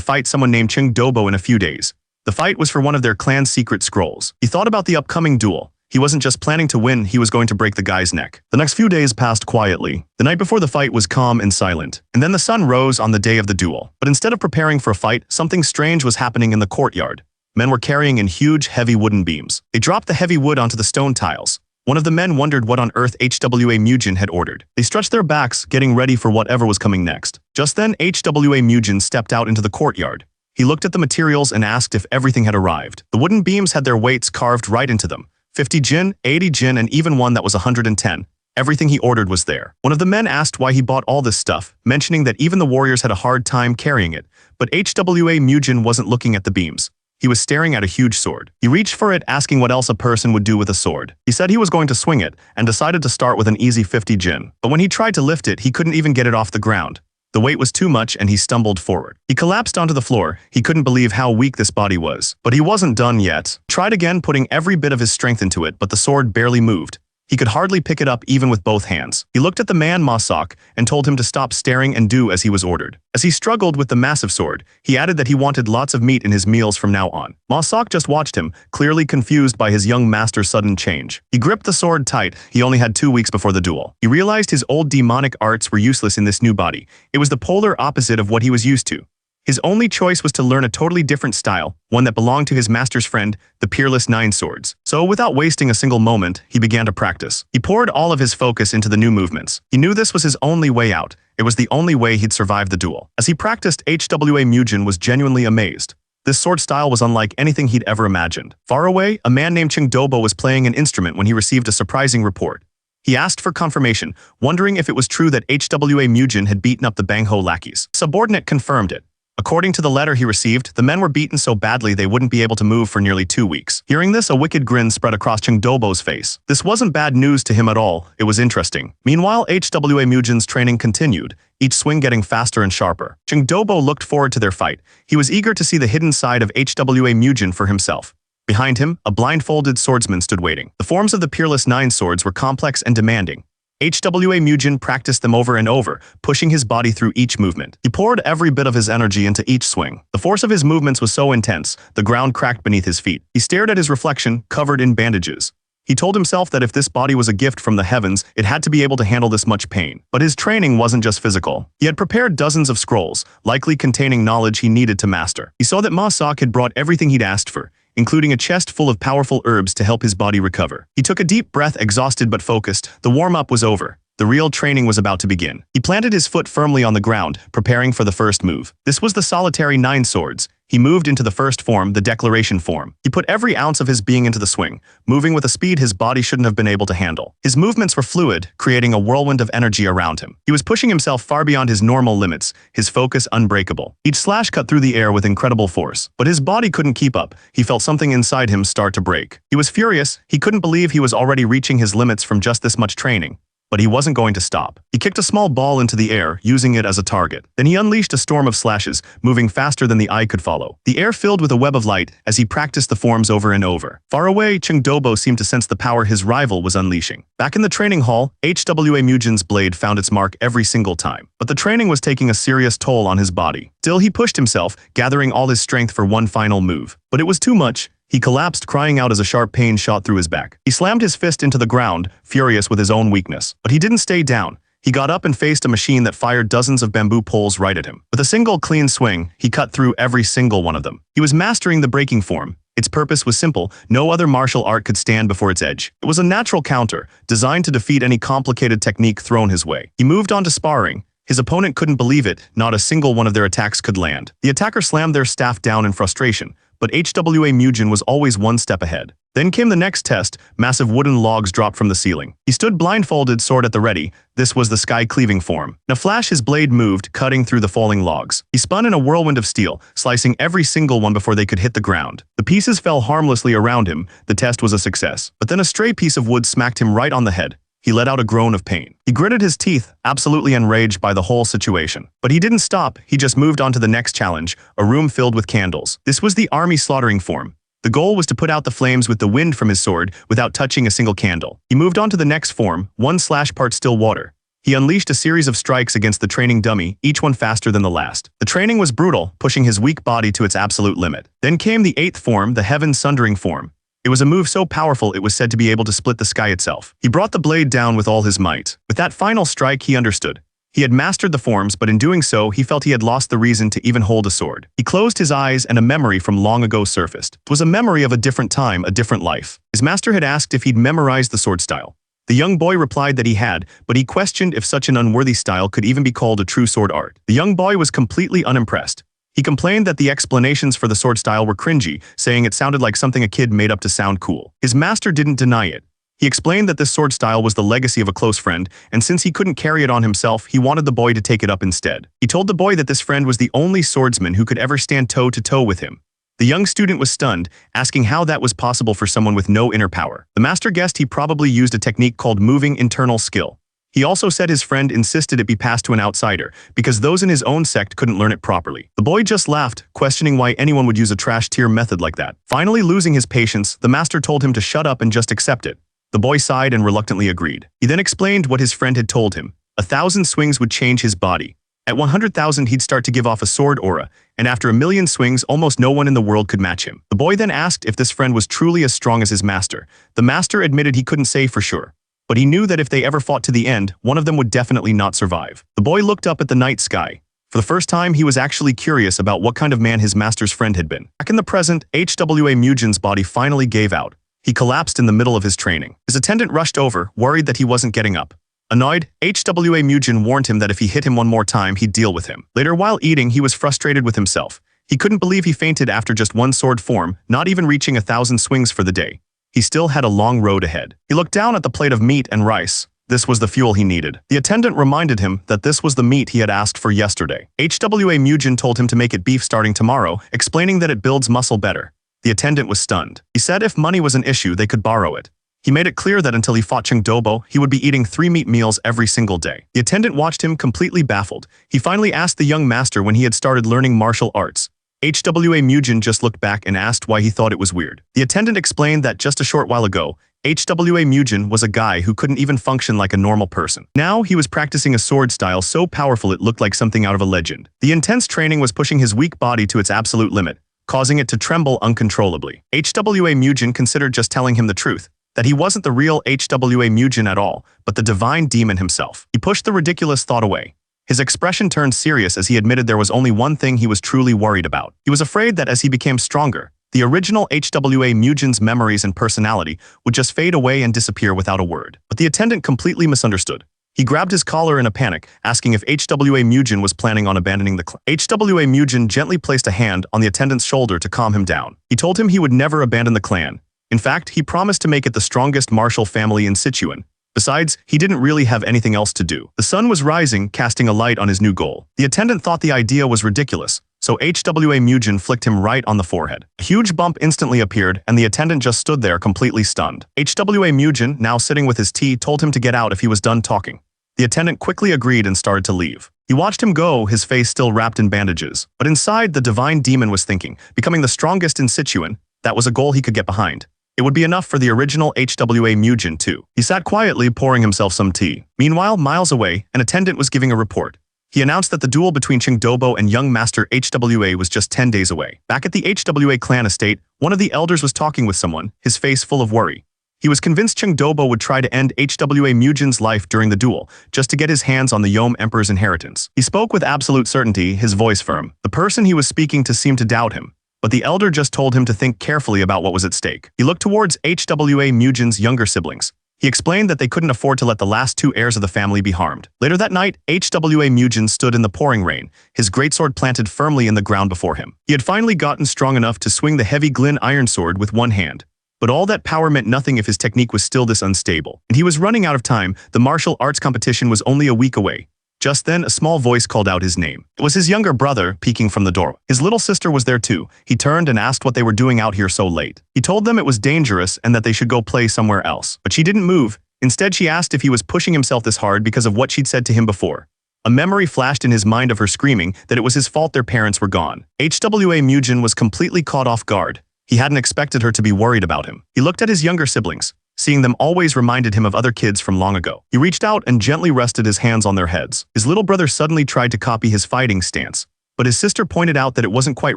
fight someone named Cheng Dobo in a few days. The fight was for one of their clan's secret scrolls. He thought about the upcoming duel. He wasn't just planning to win, he was going to break the guy's neck. The next few days passed quietly. The night before the fight was calm and silent. And then the sun rose on the day of the duel. But instead of preparing for a fight, something strange was happening in the courtyard. Men were carrying in huge, heavy wooden beams. They dropped the heavy wood onto the stone tiles. One of the men wondered what on earth HWA Mujin had ordered. They stretched their backs, getting ready for whatever was coming next. Just then, HWA Mujin stepped out into the courtyard. He looked at the materials and asked if everything had arrived. The wooden beams had their weights carved right into them. 50 jin, 80 jin, and even one that was 110. Everything he ordered was there. One of the men asked why he bought all this stuff, mentioning that even the warriors had a hard time carrying it. But HWA Mujin wasn't looking at the beams. He was staring at a huge sword. He reached for it, asking what else a person would do with a sword. He said he was going to swing it, and decided to start with an easy 50 jin. But when he tried to lift it, he couldn't even get it off the ground. The weight was too much and he stumbled forward. He collapsed onto the floor. He couldn't believe how weak this body was. But he wasn't done yet. Tried again, putting every bit of his strength into it, but the sword barely moved. He could hardly pick it up even with both hands. He looked at the man Masak and told him to stop staring and do as he was ordered. As he struggled with the massive sword, he added that he wanted lots of meat in his meals from now on. Masak just watched him, clearly confused by his young master's sudden change. He gripped the sword tight. He only had 2 weeks before the duel. He realized his old demonic arts were useless in this new body. It was the polar opposite of what he was used to. His only choice was to learn a totally different style, one that belonged to his master's friend, the peerless Nine Swords. So without wasting a single moment, he began to practice. He poured all of his focus into the new movements. He knew this was his only way out. It was the only way he'd survive the duel. As he practiced, HWA Mujin was genuinely amazed. This sword style was unlike anything he'd ever imagined. Far away, a man named Cheng Dobo was playing an instrument when he received a surprising report. He asked for confirmation, wondering if it was true that HWA Mujin had beaten up the Bangho lackeys. Subordinate confirmed it. According to the letter he received, the men were beaten so badly they wouldn't be able to move for nearly 2 weeks. Hearing this, a wicked grin spread across Cheng Dobo's face. This wasn't bad news to him at all, it was interesting. Meanwhile, HWA Mujin's training continued, each swing getting faster and sharper. Cheng Dobo looked forward to their fight. He was eager to see the hidden side of HWA Mujin for himself. Behind him, a blindfolded swordsman stood waiting. The forms of the peerless Nine Swords were complex and demanding. HWA Mujin practiced them over and over, pushing his body through each movement. He poured every bit of his energy into each swing. The force of his movements was so intense, the ground cracked beneath his feet. He stared at his reflection, covered in bandages. He told himself that if this body was a gift from the heavens, it had to be able to handle this much pain. But his training wasn't just physical. He had prepared dozens of scrolls, likely containing knowledge he needed to master. He saw that Masak had brought everything he'd asked for, including a chest full of powerful herbs to help his body recover. He took a deep breath, exhausted but focused. The warm-up was over. The real training was about to begin. He planted his foot firmly on the ground, preparing for the first move. This was the solitary Nine Swords. He moved into the first form, the declaration form. He put every ounce of his being into the swing, moving with a speed his body shouldn't have been able to handle. His movements were fluid, creating a whirlwind of energy around him. He was pushing himself far beyond his normal limits, his focus unbreakable. Each slash cut through the air with incredible force. But his body couldn't keep up. He felt something inside him start to break. He was furious. He couldn't believe he was already reaching his limits from just this much training. But he wasn't going to stop. He kicked a small ball into the air, using it as a target. Then he unleashed a storm of slashes, moving faster than the eye could follow. The air filled with a web of light as he practiced the forms over and over. Far away, Cheng Dobo seemed to sense the power his rival was unleashing. Back in the training hall, HWA Mujin's blade found its mark every single time. But the training was taking a serious toll on his body. Still, he pushed himself, gathering all his strength for one final move. But it was too much. He collapsed, crying out as a sharp pain shot through his back. He slammed his fist into the ground, furious with his own weakness. But he didn't stay down. He got up and faced a machine that fired dozens of bamboo poles right at him. With a single clean swing, he cut through every single one of them. He was mastering the breaking form. Its purpose was simple. No other martial art could stand before its edge. It was a natural counter, designed to defeat any complicated technique thrown his way. He moved on to sparring. His opponent couldn't believe it. Not a single one of their attacks could land. The attacker slammed their staff down in frustration. But HWA Mujin was always one step ahead. Then came the next test. Massive wooden logs dropped from the ceiling. He stood blindfolded, sword at the ready. This was the sky-cleaving form. In a flash, his blade moved, cutting through the falling logs. He spun in a whirlwind of steel, slicing every single one before they could hit the ground. The pieces fell harmlessly around him. The test was a success. But then a stray piece of wood smacked him right on the head. He let out a groan of pain. He gritted his teeth, absolutely enraged by the whole situation. But he didn't stop. He just moved on to the next challenge, a room filled with candles. This was the army slaughtering form. The goal was to put out the flames with the wind from his sword without touching a single candle. He moved on to the next form, 1/part still water. He unleashed a series of strikes against the training dummy, each one faster than the last. The training was brutal, pushing his weak body to its absolute limit. Then came the 8th form, the heaven sundering form. It was a move so powerful it was said to be able to split the sky itself. He brought the blade down with all his might. With that final strike, he understood. He had mastered the forms, but in doing so, he felt he had lost the reason to even hold a sword. He closed his eyes and a memory from long ago surfaced. It was a memory of a different time, a different life. His master had asked if he'd memorized the sword style. The young boy replied that he had, but he questioned if such an unworthy style could even be called a true sword art. The young boy was completely unimpressed. He complained that the explanations for the sword style were cringy, saying it sounded like something a kid made up to sound cool. His master didn't deny it. He explained that this sword style was the legacy of a close friend, and since he couldn't carry it on himself, he wanted the boy to take it up instead. He told the boy that this friend was the only swordsman who could ever stand toe-to-toe with him. The young student was stunned, asking how that was possible for someone with no inner power. The master guessed he probably used a technique called moving internal skill. He also said his friend insisted it be passed to an outsider, because those in his own sect couldn't learn it properly. The boy just laughed, questioning why anyone would use a trash tier method like that. Finally losing his patience, the master told him to shut up and just accept it. The boy sighed and reluctantly agreed. He then explained what his friend had told him. 1,000 swings would change his body. At 100,000 he'd start to give off a sword aura, and after 1,000,000 swings almost no one in the world could match him. The boy then asked if this friend was truly as strong as his master. The master admitted he couldn't say for sure. But he knew that if they ever fought to the end, one of them would definitely not survive. The boy looked up at the night sky. For the first time, he was actually curious about what kind of man his master's friend had been. Back in the present, HWA Mujin's body finally gave out. He collapsed in the middle of his training. His attendant rushed over, worried that he wasn't getting up. Annoyed, HWA Mujin warned him that if he hit him one more time, he'd deal with him. Later, while eating, he was frustrated with himself. He couldn't believe he fainted after just one sword form, not even reaching 1,000 swings for the day. He still had a long road ahead. He looked down at the plate of meat and rice. This was the fuel he needed. The attendant reminded him that this was the meat he had asked for yesterday. HWA Mujin told him to make it beef starting tomorrow, explaining that it builds muscle better. The attendant was stunned. He said if money was an issue, they could borrow it. He made it clear that until he fought Chengdobo, he would be eating 3 meat meals every single day. The attendant watched him completely baffled. He finally asked the young master when he had started learning martial arts. HWA Mujin just looked back and asked why he thought it was weird. The attendant explained that just a short while ago, HWA Mujin was a guy who couldn't even function like a normal person. Now he was practicing a sword style so powerful it looked like something out of a legend. The intense training was pushing his weak body to its absolute limit, causing it to tremble uncontrollably. HWA Mujin considered just telling him the truth, that he wasn't the real HWA Mujin at all, but the divine demon himself. He pushed the ridiculous thought away. His expression turned serious as he admitted there was only one thing he was truly worried about. He was afraid that as he became stronger, the original HWA Mujin's memories and personality would just fade away and disappear without a word. But the attendant completely misunderstood. He grabbed his collar in a panic, asking if HWA Mujin was planning on abandoning the clan. HWA Mujin gently placed a hand on the attendant's shoulder to calm him down. He told him he would never abandon the clan. In fact, he promised to make it the strongest martial family in Sichuan. Besides, he didn't really have anything else to do. The sun was rising, casting a light on his new goal. The attendant thought the idea was ridiculous, so HWA Mujin flicked him right on the forehead. A huge bump instantly appeared, and the attendant just stood there completely stunned. HWA Mujin, now sitting with his tea, told him to get out if he was done talking. The attendant quickly agreed and started to leave. He watched him go, his face still wrapped in bandages. But inside, the divine demon was thinking, becoming the strongest in Sichuan, that was a goal he could get behind. It would be enough for the original HWA Mujin too. He sat quietly, pouring himself some tea. Meanwhile, miles away, an attendant was giving a report. He announced that the duel between Chengdobo and young master HWA was just 10 days away. Back at the HWA clan estate, one of the elders was talking with someone, his face full of worry. He was convinced Chengdobo would try to end HWA Mujin's life during the duel, just to get his hands on the Yom Emperor's inheritance. He spoke with absolute certainty, his voice firm. The person he was speaking to seemed to doubt him, but the elder just told him to think carefully about what was at stake. He looked towards HWA Mujin's younger siblings. He explained that they couldn't afford to let the last 2 heirs of the family be harmed. Later that night, HWA Mujin stood in the pouring rain, his greatsword planted firmly in the ground before him. He had finally gotten strong enough to swing the heavy Glin iron sword with one hand. But all that power meant nothing if his technique was still this unstable. And he was running out of time. The martial arts competition was only a week away. Just then, a small voice called out his name. It was his younger brother, peeking from the door. His little sister was there too. He turned and asked what they were doing out here so late. He told them it was dangerous and that they should go play somewhere else. But she didn't move. Instead, she asked if he was pushing himself this hard because of what she'd said to him before. A memory flashed in his mind of her screaming that it was his fault their parents were gone. HWA Mujin was completely caught off guard. He hadn't expected her to be worried about him. He looked at his younger siblings. Seeing them always reminded him of other kids from long ago. He reached out and gently rested his hands on their heads. His little brother suddenly tried to copy his fighting stance. But his sister pointed out that it wasn't quite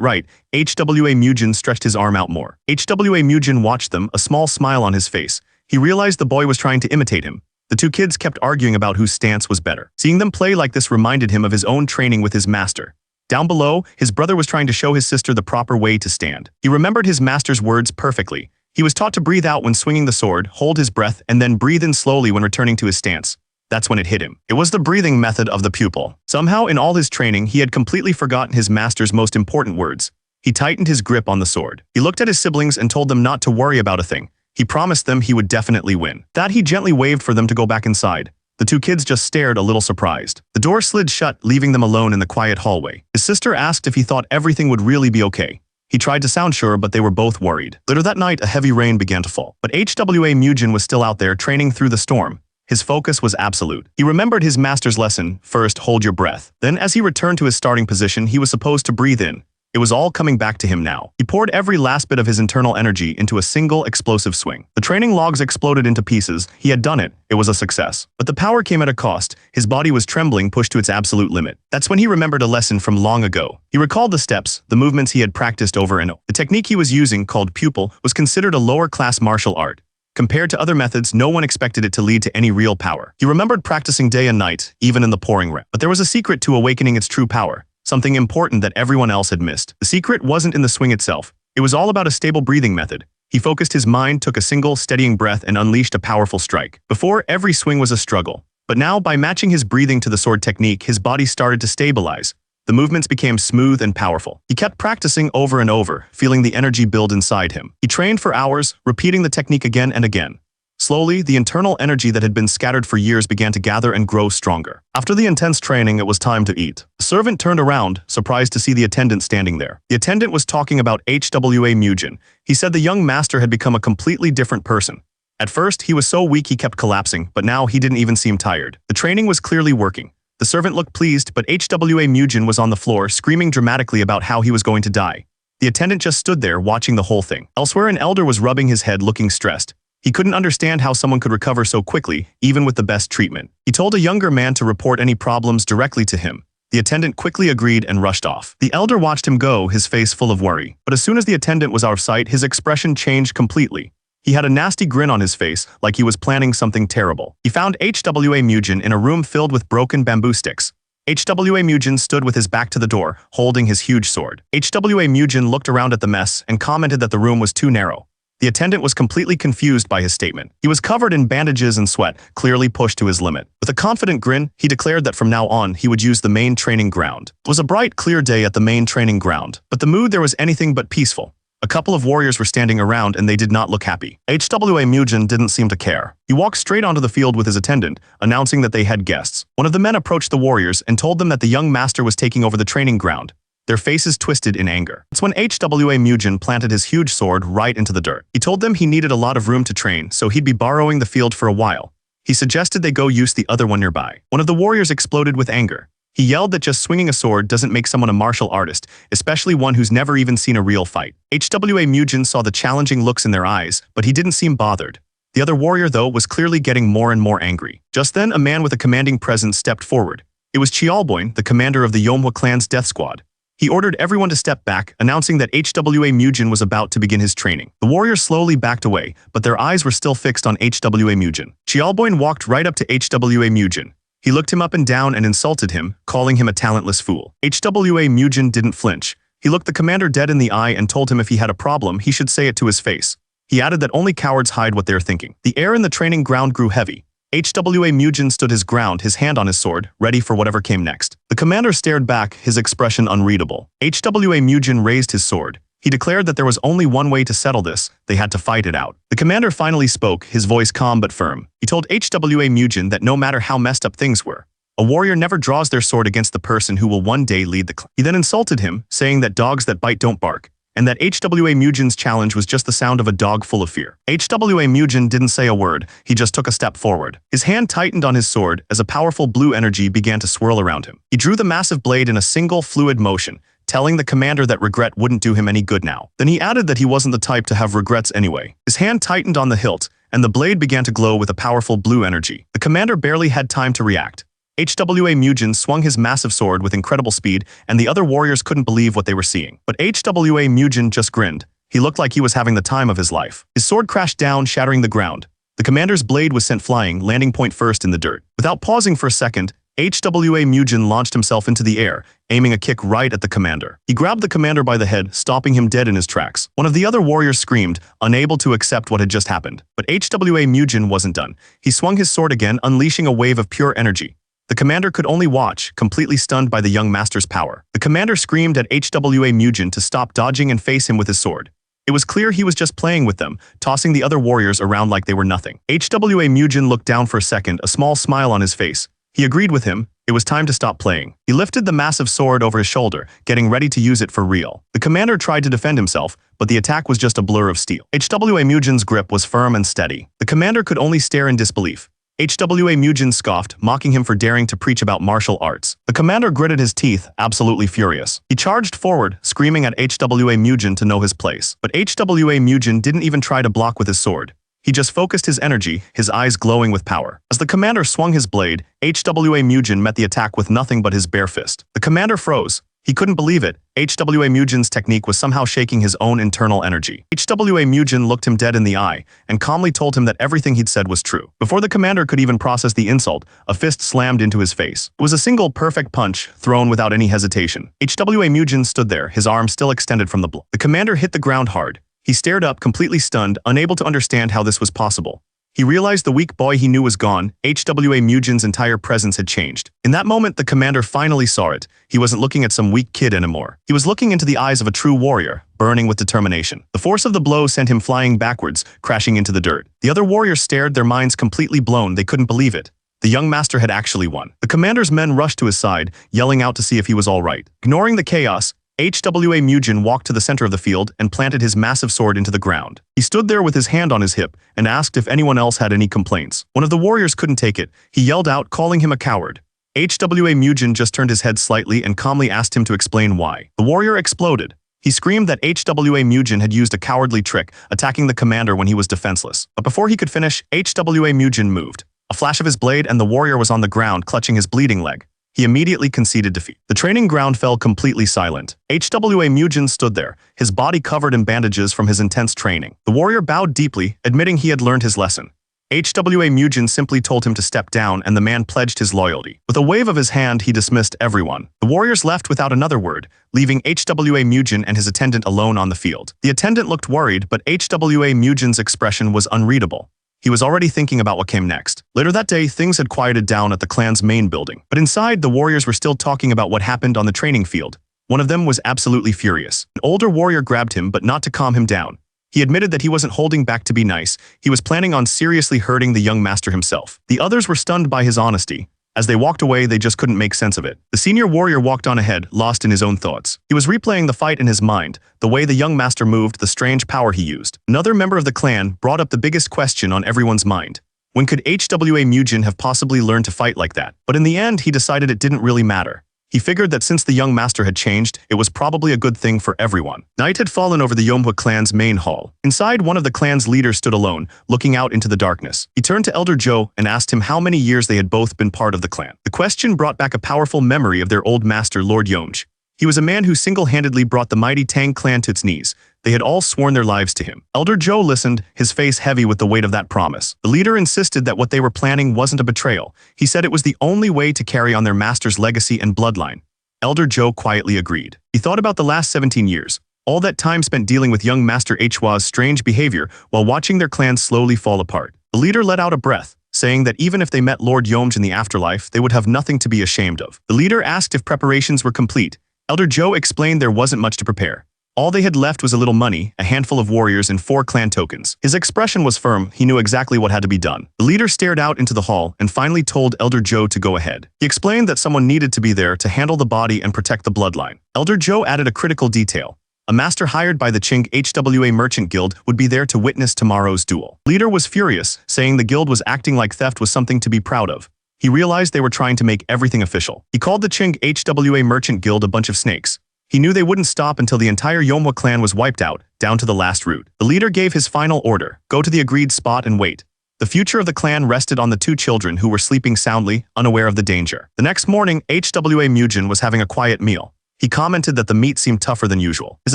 right. HWA Mujin stretched his arm out more. HWA Mujin watched them, a small smile on his face. He realized the boy was trying to imitate him. The two kids kept arguing about whose stance was better. Seeing them play like this reminded him of his own training with his master. Down below, his brother was trying to show his sister the proper way to stand. He remembered his master's words perfectly. He was taught to breathe out when swinging the sword, hold his breath, and then breathe in slowly when returning to his stance. That's when it hit him. It was the breathing method of the pupil. Somehow, in all his training, he had completely forgotten his master's most important words. He tightened his grip on the sword. He looked at his siblings and told them not to worry about a thing. He promised them he would definitely win. That he gently waved for them to go back inside. The two kids just stared a little surprised. The door slid shut, leaving them alone in the quiet hallway. His sister asked if he thought everything would really be okay. He tried to sound sure, but they were both worried. Later that night, a heavy rain began to fall. But HWA Mujin was still out there training through the storm. His focus was absolute. He remembered his master's lesson, first hold your breath. Then as he returned to his starting position, he was supposed to breathe in. It was all coming back to him now. He poured every last bit of his internal energy into a single explosive swing. The training logs exploded into pieces. He had done it. It was a success. But the power came at a cost. His body was trembling, pushed to its absolute limit. That's when he remembered a lesson from long ago. He recalled the steps, the movements he had practiced over and over. The technique he was using, called pupil, was considered a lower-class martial art. Compared to other methods, no one expected it to lead to any real power. He remembered practicing day and night, even in the pouring rain. But there was a secret to awakening its true power. Something important that everyone else had missed. The secret wasn't in the swing itself. It was all about a stable breathing method. He focused his mind, took a single, steadying breath, and unleashed a powerful strike. Before, every swing was a struggle. But now, by matching his breathing to the sword technique, his body started to stabilize. The movements became smooth and powerful. He kept practicing over and over, feeling the energy build inside him. He trained for hours, repeating the technique again and again. Slowly, the internal energy that had been scattered for years began to gather and grow stronger. After the intense training, it was time to eat. A servant turned around, surprised to see the attendant standing there. The attendant was talking about HWA Mujin. He said the young master had become a completely different person. At first, he was so weak he kept collapsing, but now he didn't even seem tired. The training was clearly working. The servant looked pleased, but HWA Mujin was on the floor, screaming dramatically about how he was going to die. The attendant just stood there, watching the whole thing. Elsewhere, an elder was rubbing his head, looking stressed. He couldn't understand how someone could recover so quickly, even with the best treatment. He told a younger man to report any problems directly to him. The attendant quickly agreed and rushed off. The elder watched him go, his face full of worry. But as soon as the attendant was out of sight, his expression changed completely. He had a nasty grin on his face, like he was planning something terrible. He found HWA Mujin in a room filled with broken bamboo sticks. HWA Mujin stood with his back to the door, holding his huge sword. HWA Mujin looked around at the mess and commented that the room was too narrow. The attendant was completely confused by his statement. He was covered in bandages and sweat, clearly pushed to his limit. With a confident grin, he declared that from now on, he would use the main training ground. It was a bright, clear day at the main training ground, but the mood there was anything but peaceful. A couple of warriors were standing around and they did not look happy. HWA Mujin didn't seem to care. He walked straight onto the field with his attendant, announcing that they had guests. One of the men approached the warriors and told them that the young master was taking over the training ground. Their faces twisted in anger. That's when HWA Mujin planted his huge sword right into the dirt. He told them he needed a lot of room to train, so he'd be borrowing the field for a while. He suggested they go use the other one nearby. One of the warriors exploded with anger. He yelled that just swinging a sword doesn't make someone a martial artist, especially one who's never even seen a real fight. HWA Mujin saw the challenging looks in their eyes, but he didn't seem bothered. The other warrior, though, was clearly getting more and more angry. Just then, a man with a commanding presence stepped forward. It was Chialboin, the commander of the Yomhwa clan's death squad. He ordered everyone to step back, announcing that HWA Mujin was about to begin his training. The warriors slowly backed away, but their eyes were still fixed on HWA Mujin. Chialboin walked right up to HWA Mujin. He looked him up and down and insulted him, calling him a talentless fool. HWA Mujin didn't flinch. He looked the commander dead in the eye and told him if he had a problem, he should say it to his face. He added that only cowards hide what they're thinking. The air in the training ground grew heavy. HWA Mujin stood his ground, his hand on his sword, ready for whatever came next. The commander stared back, his expression unreadable. HWA Mujin raised his sword. He declared that there was only one way to settle this, they had to fight it out. The commander finally spoke, his voice calm but firm. He told HWA Mujin that no matter how messed up things were, a warrior never draws their sword against the person who will one day lead the clan. He then insulted him, saying that dogs that bite don't bark, and that HWA Mujin's challenge was just the sound of a dog full of fear. HWA Mujin didn't say a word, he just took a step forward. His hand tightened on his sword as a powerful blue energy began to swirl around him. He drew the massive blade in a single fluid motion, telling the commander that regret wouldn't do him any good now. Then he added that he wasn't the type to have regrets anyway. His hand tightened on the hilt, and the blade began to glow with a powerful blue energy. The commander barely had time to react. HWA Mujin swung his massive sword with incredible speed, and the other warriors couldn't believe what they were seeing. But HWA Mujin just grinned. He looked like he was having the time of his life. His sword crashed down, shattering the ground. The commander's blade was sent flying, landing point first in the dirt. Without pausing for a second, HWA Mujin launched himself into the air, aiming a kick right at the commander. He grabbed the commander by the head, stopping him dead in his tracks. One of the other warriors screamed, unable to accept what had just happened. But HWA Mujin wasn't done. He swung his sword again, unleashing a wave of pure energy. The commander could only watch, completely stunned by the young master's power. The commander screamed at HWA Mujin to stop dodging and face him with his sword. It was clear he was just playing with them, tossing the other warriors around like they were nothing. HWA Mujin looked down for a second, a small smile on his face. He agreed with him. It was time to stop playing. He lifted the massive sword over his shoulder, getting ready to use it for real. The commander tried to defend himself, but the attack was just a blur of steel. HWA Mujin's grip was firm and steady. The commander could only stare in disbelief. HWA Mujin scoffed, mocking him for daring to preach about martial arts. The commander gritted his teeth, absolutely furious. He charged forward, screaming at HWA Mujin to know his place. But HWA Mujin didn't even try to block with his sword. He just focused his energy, his eyes glowing with power. As the commander swung his blade, HWA Mujin met the attack with nothing but his bare fist. The commander froze. He couldn't believe it. HWA Mujin's technique was somehow shaking his own internal energy. HWA Mujin looked him dead in the eye and calmly told him that everything he'd said was true. Before the commander could even process the insult, a fist slammed into his face. It was a single perfect punch, thrown without any hesitation. HWA Mujin stood there, his arm still extended from the blow. The commander hit the ground hard. He stared up, completely stunned, unable to understand how this was possible. He realized the weak boy he knew was gone. HWA Mujin's entire presence had changed. In that moment, the commander finally saw it. He wasn't looking at some weak kid anymore. He was looking into the eyes of a true warrior, burning with determination. The force of the blow sent him flying backwards, crashing into the dirt. The other warriors stared, their minds completely blown. They couldn't believe it. The young master had actually won. The commander's men rushed to his side, yelling out to see if he was all right. Ignoring the chaos, HWA Mujin walked to the center of the field and planted his massive sword into the ground. He stood there with his hand on his hip and asked if anyone else had any complaints. One of the warriors couldn't take it. He yelled out, calling him a coward. HWA Mujin just turned his head slightly and calmly asked him to explain why. The warrior exploded. He screamed that HWA Mujin had used a cowardly trick, attacking the commander when he was defenseless. But before he could finish, HWA Mujin moved. A flash of his blade and the warrior was on the ground, clutching his bleeding leg. He immediately conceded defeat. The training ground fell completely silent. HWA Mujin stood there, his body covered in bandages from his intense training. The warrior bowed deeply, admitting he had learned his lesson. HWA Mujin simply told him to step down, and the man pledged his loyalty. With a wave of his hand, he dismissed everyone. The warriors left without another word, leaving HWA Mujin and his attendant alone on the field. The attendant looked worried, but HWA Mujin's expression was unreadable. He was already thinking about what came next. Later that day, things had quieted down at the clan's main building. But inside, the warriors were still talking about what happened on the training field. One of them was absolutely furious. An older warrior grabbed him, but not to calm him down. He admitted that he wasn't holding back to be nice. He was planning on seriously hurting the young master himself. The others were stunned by his honesty. As they walked away, they just couldn't make sense of it. The senior warrior walked on ahead, lost in his own thoughts. He was replaying the fight in his mind, the way the young master moved, the strange power he used. Another member of the clan brought up the biggest question on everyone's mind. When could HWA Mujin have possibly learned to fight like that? But in the end, he decided it didn't really matter. He figured that since the young master had changed, it was probably a good thing for everyone. Night had fallen over the Manhwa clan's main hall. Inside, one of the clan's leaders stood alone, looking out into the darkness. He turned to Elder Joe and asked him how many years they had both been part of the clan. The question brought back a powerful memory of their old master, Lord Yonj. He was a man who single-handedly brought the mighty Tang clan to its knees. They had all sworn their lives to him. Elder Joe listened, his face heavy with the weight of that promise. The leader insisted that what they were planning wasn't a betrayal. He said it was the only way to carry on their master's legacy and bloodline. Elder Joe quietly agreed. He thought about the last 17 years, all that time spent dealing with young Master Hwa's strange behavior while watching their clan slowly fall apart. The leader let out a breath, saying that even if they met Lord Yonj in the afterlife, they would have nothing to be ashamed of. The leader asked if preparations were complete. Elder Joe explained there wasn't much to prepare. All they had left was a little money, a handful of warriors, and 4 clan tokens. His expression was firm. He knew exactly what had to be done. The leader stared out into the hall and finally told Elder Joe to go ahead. He explained that someone needed to be there to handle the body and protect the bloodline. Elder Joe added a critical detail. A master hired by the Qing HWA Merchant Guild would be there to witness tomorrow's duel. Leader was furious, saying the guild was acting like theft was something to be proud of. He realized they were trying to make everything official. He called the Qing HWA Merchant Guild a bunch of snakes. He knew they wouldn't stop until the entire Yomhwa clan was wiped out, down to the last root. The leader gave his final order: go to the agreed spot and wait. The future of the clan rested on the 2 children who were sleeping soundly, unaware of the danger. The next morning, HWA Mujin was having a quiet meal. He commented that the meat seemed tougher than usual. His